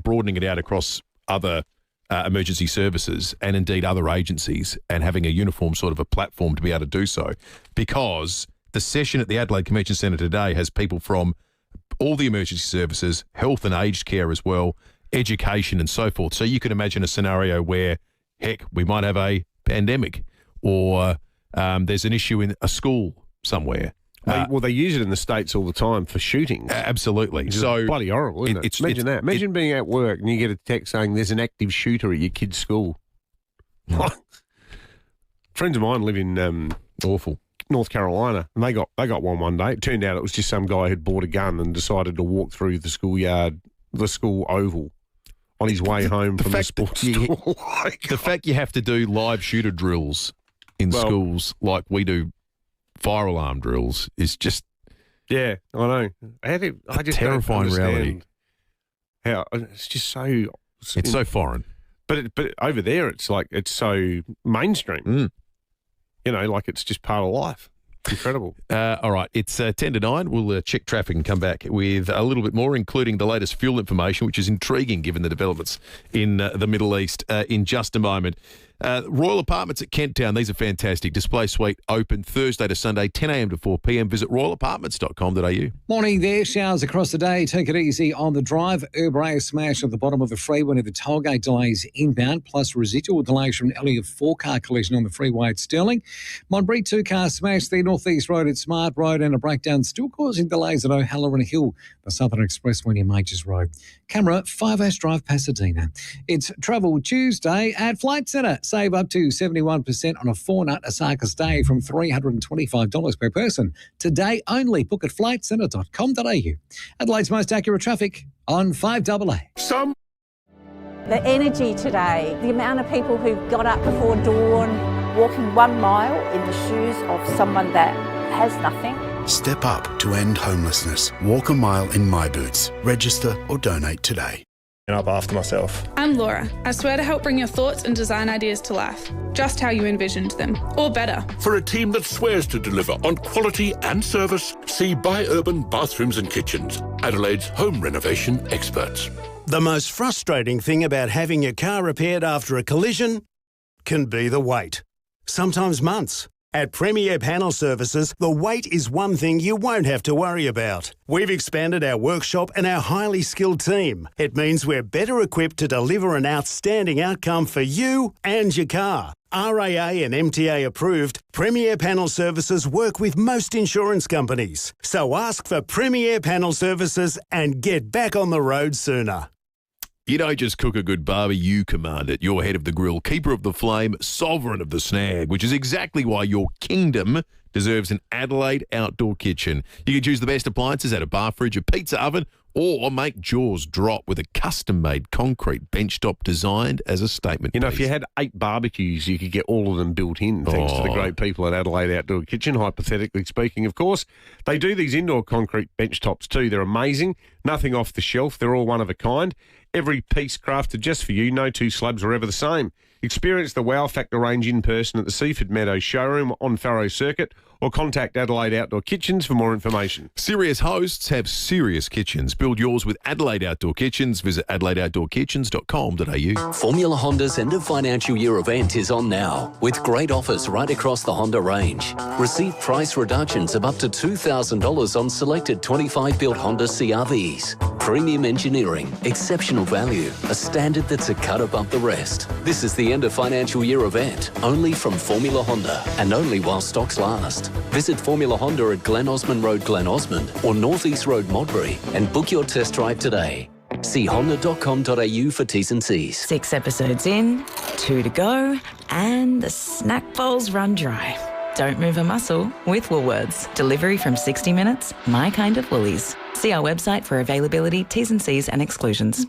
broadening it out across other emergency services and indeed other agencies and having a uniform sort of a platform to be able to do so, because the session at the Adelaide Convention Centre today has people from all the emergency services, health and aged care as well, education and so forth. So you can imagine a scenario where, heck, we might have a pandemic or there's an issue in a school somewhere. They use it in the States all the time for shootings. Absolutely. So bloody horrible, isn't it? Imagine that. Imagine being at work and you get a text saying there's an active shooter at your kid's school. Friends of mine live in awful North Carolina, and they got one day. It turned out it was just some guy who'd bought a gun and decided to walk through the schoolyard, the school oval, on his way home from the sports store. The fact you have to do live shooter drills in schools like we do fire alarm drills is just... Yeah, I know. I just terrifying reality. How it's just so... It's so foreign. But over there, it's so mainstream. Like it's just part of life. Incredible. All right, it's 10 to 9. We'll check traffic and come back with a little bit more, including the latest fuel information, which is intriguing given the developments in the Middle East in just a moment. Royal Apartments at Kent Town. These are fantastic. Display suite open Thursday to Sunday, 10 a.m. to 4 p.m. Visit royalapartments.com.au. Morning there. Showers across the day. Take it easy on the drive. Uber smash at the bottom of the freeway near the tollgate delays inbound, plus residual delays from an earlier 4-car collision on the freeway at Stirling. Monbreed 2-car smash the Northeast Road at Smart Road, and a breakdown still causing delays at O'Halloran Hill, the Southern Expressway near Majors Road. Camera, 5 Drive, Pasadena. It's Travel Tuesday at Flight Centre. Save up to 71% on a 4-night Osaka stay from $325 per person. Today only. Book at flightcentre.com.au. Adelaide's most accurate traffic on 5AA. The energy today, the amount of people who got up before dawn, walking 1 mile in the shoes of someone that has nothing. Step up to end homelessness. Walk a mile in my boots. Register or donate today. Up after myself. I'm Laura. I swear to help bring your thoughts and design ideas to life, just how you envisioned them, or better. For a team that swears to deliver on quality and service, see By Urban Bathrooms and Kitchens, Adelaide's home renovation experts. The most frustrating thing about having your car repaired after a collision can be the wait. Sometimes months, At FIVEAA Panel Services, the wait is one thing you won't have to worry about. We've expanded our workshop and our highly skilled team. It means we're better equipped to deliver an outstanding outcome for you and your car. RAA and MTA approved, FIVEAA Panel Services work with most insurance companies. So ask for FIVEAA Panel Services and get back on the road sooner. You don't just cook a good barbie, you command it. You're head of the grill, keeper of the flame, sovereign of the snag, which is exactly why your kingdom deserves an Adelaide outdoor kitchen. You can choose the best appliances at a bar fridge, a pizza oven, or make jaws drop with a custom-made concrete benchtop designed as a statement piece. If you had 8 barbecues, you could get all of them built in, thanks to the great people at Adelaide Outdoor Kitchen, hypothetically speaking, of course. They do these indoor concrete benchtops too. They're amazing. Nothing off the shelf. They're all one of a kind. Every piece crafted just for you. No two slabs are ever the same. Experience the Wow Factor range in person at the Seaford Meadows showroom on Farrow Circuit, or contact Adelaide Outdoor Kitchens for more information. Serious hosts have serious kitchens. Build yours with Adelaide Outdoor Kitchens. Visit adelaideoutdoorkitchens.com.au. Formula Honda's end of financial year event is on now, with great offers right across the Honda range. Receive price reductions of up to $2,000 on selected 25-built Honda CR-Vs. Premium engineering, exceptional value, a standard that's a cut above the rest. This is the end of financial year event, only from Formula Honda, and only while stocks last. Visit Formula Honda at Glen Osmond Road, Glen Osmond, or North East Road, Modbury, and book your test drive today. See honda.com.au for T's and C's. 6 episodes in, 2 to go, and the snack bowls run dry. Don't move a muscle with Woolworths. Delivery from 60 minutes, my kind of Woolies. See our website for availability, T's and C's and exclusions.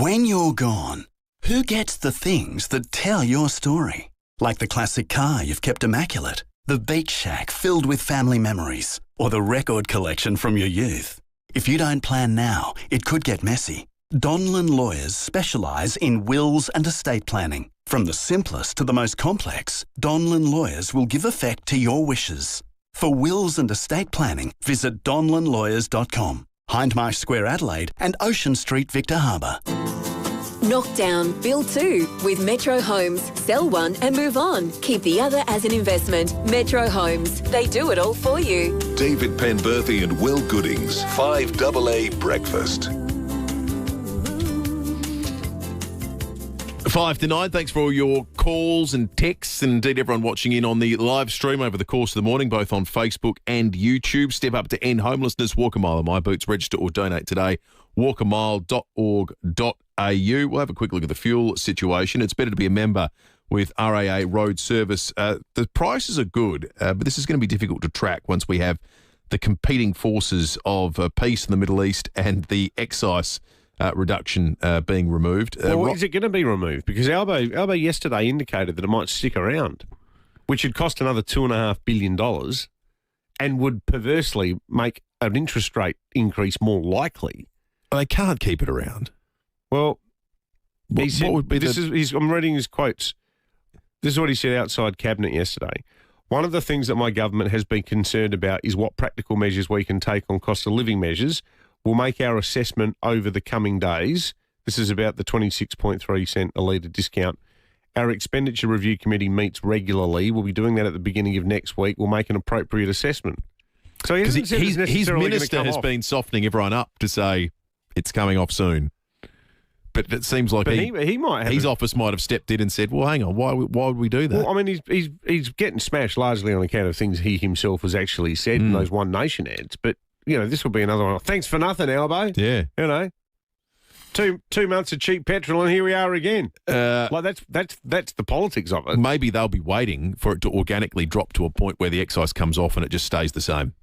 When you're gone, who gets the things that tell your story? Like the classic car you've kept immaculate, the beach shack filled with family memories, or the record collection from your youth. If you don't plan now, it could get messy. Donlan Lawyers specialise in wills and estate planning. From the simplest to the most complex, Donlan Lawyers will give effect to your wishes. For wills and estate planning, visit donlanlawyers.com. Hindmarsh Square, Adelaide, and Ocean Street, Victor Harbour. Knock down, build 2 with Metro Homes. Sell one and move on. Keep the other as an investment. Metro Homes. They do it all for you. David Penberthy and Will Goodings. 5AA Breakfast. 5 to 9. Thanks for all your calls and texts, and indeed everyone watching in on the live stream over the course of the morning, both on Facebook and YouTube. Step up to end homelessness. Walk a mile in my boots. Register or donate today. walkamile.org.au. We'll have a quick look at the fuel situation. It's better to be a member with RAA Road Service. The prices are good, but this is going to be difficult to track once we have the competing forces of peace in the Middle East and the excise reduction being removed. Is it going to be removed? Because Albo yesterday indicated that it might stick around, which would cost another $2.5 billion and would perversely make an interest rate increase more likely. They can't keep it around. Well, what would be I'm reading his quotes. This is what he said outside Cabinet yesterday. One of the things that my government has been concerned about is what practical measures we can take on cost of living measures. We'll make our assessment over the coming days. This is about the 26.3 cent a litre discount. Our expenditure review committee meets regularly. We'll be doing that at the beginning of next week. We'll make an appropriate assessment. So his minister has been softening everyone up to say it's coming off soon. But it seems like he might have his office might have stepped in and said, well, hang on, why would we do that? Well, I mean, he's getting smashed largely on account of things he himself has actually said in those One Nation ads. But, this will be another one. Thanks for nothing, Albo. Yeah. 2 months of cheap petrol and here we are again. That's the politics of it. Maybe they'll be waiting for it to organically drop to a point where the excise comes off and it just stays the same.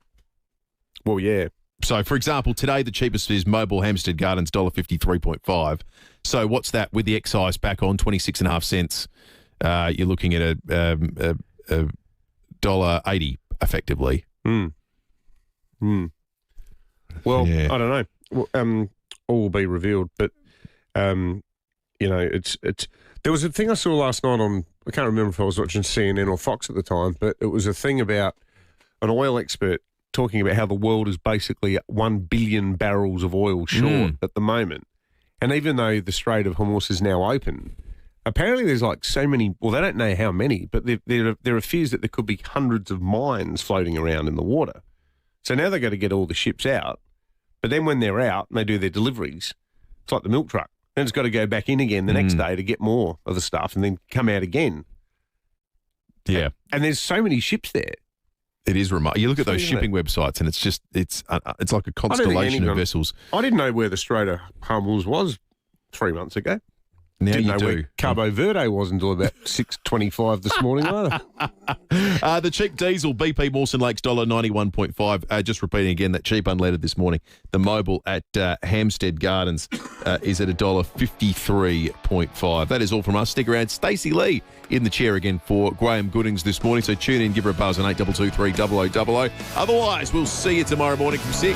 Well, yeah. So, for example, today the cheapest is Mobile Hampstead Gardens, $1.53.5. So what's that with the excise back on, 26.5 cents? You're looking at a $1.80 effectively. Well, yeah. I don't know. All will be revealed. But, it's. There was a thing I saw last night on, I can't remember if I was watching CNN or Fox at the time, but it was a thing about an oil expert talking about how the world is basically 1 billion barrels of oil short at the moment. And even though the Strait of Hormuz is now open, apparently there's like so many, well, they don't know how many, but there are fears that there could be hundreds of mines floating around in the water. So now they've got to get all the ships out. But then when they're out and they do their deliveries, it's like the milk truck. Then it's got to go back in again the next day to get more of the stuff and then come out again. Yeah. And there's so many ships there. It is remarkable. You look at those shipping websites and it's like a constellation of vessels. I didn't know where the Strait of Hormuz was 3 months ago. Now Didn't you know do. where Cabo Verde was until about 6:25 this morning either. The cheap diesel, BP Mawson Lakes $1.91.5. Just repeating again, that cheap unleaded this morning. The Mobil at Hampstead Gardens is at $1.53.5. That is all from us. Stick around. Stacey Lee in the chair again for Graham Goodings this morning. So tune in, give her a buzz on 8223 0000. Otherwise, we'll see you tomorrow morning from 6.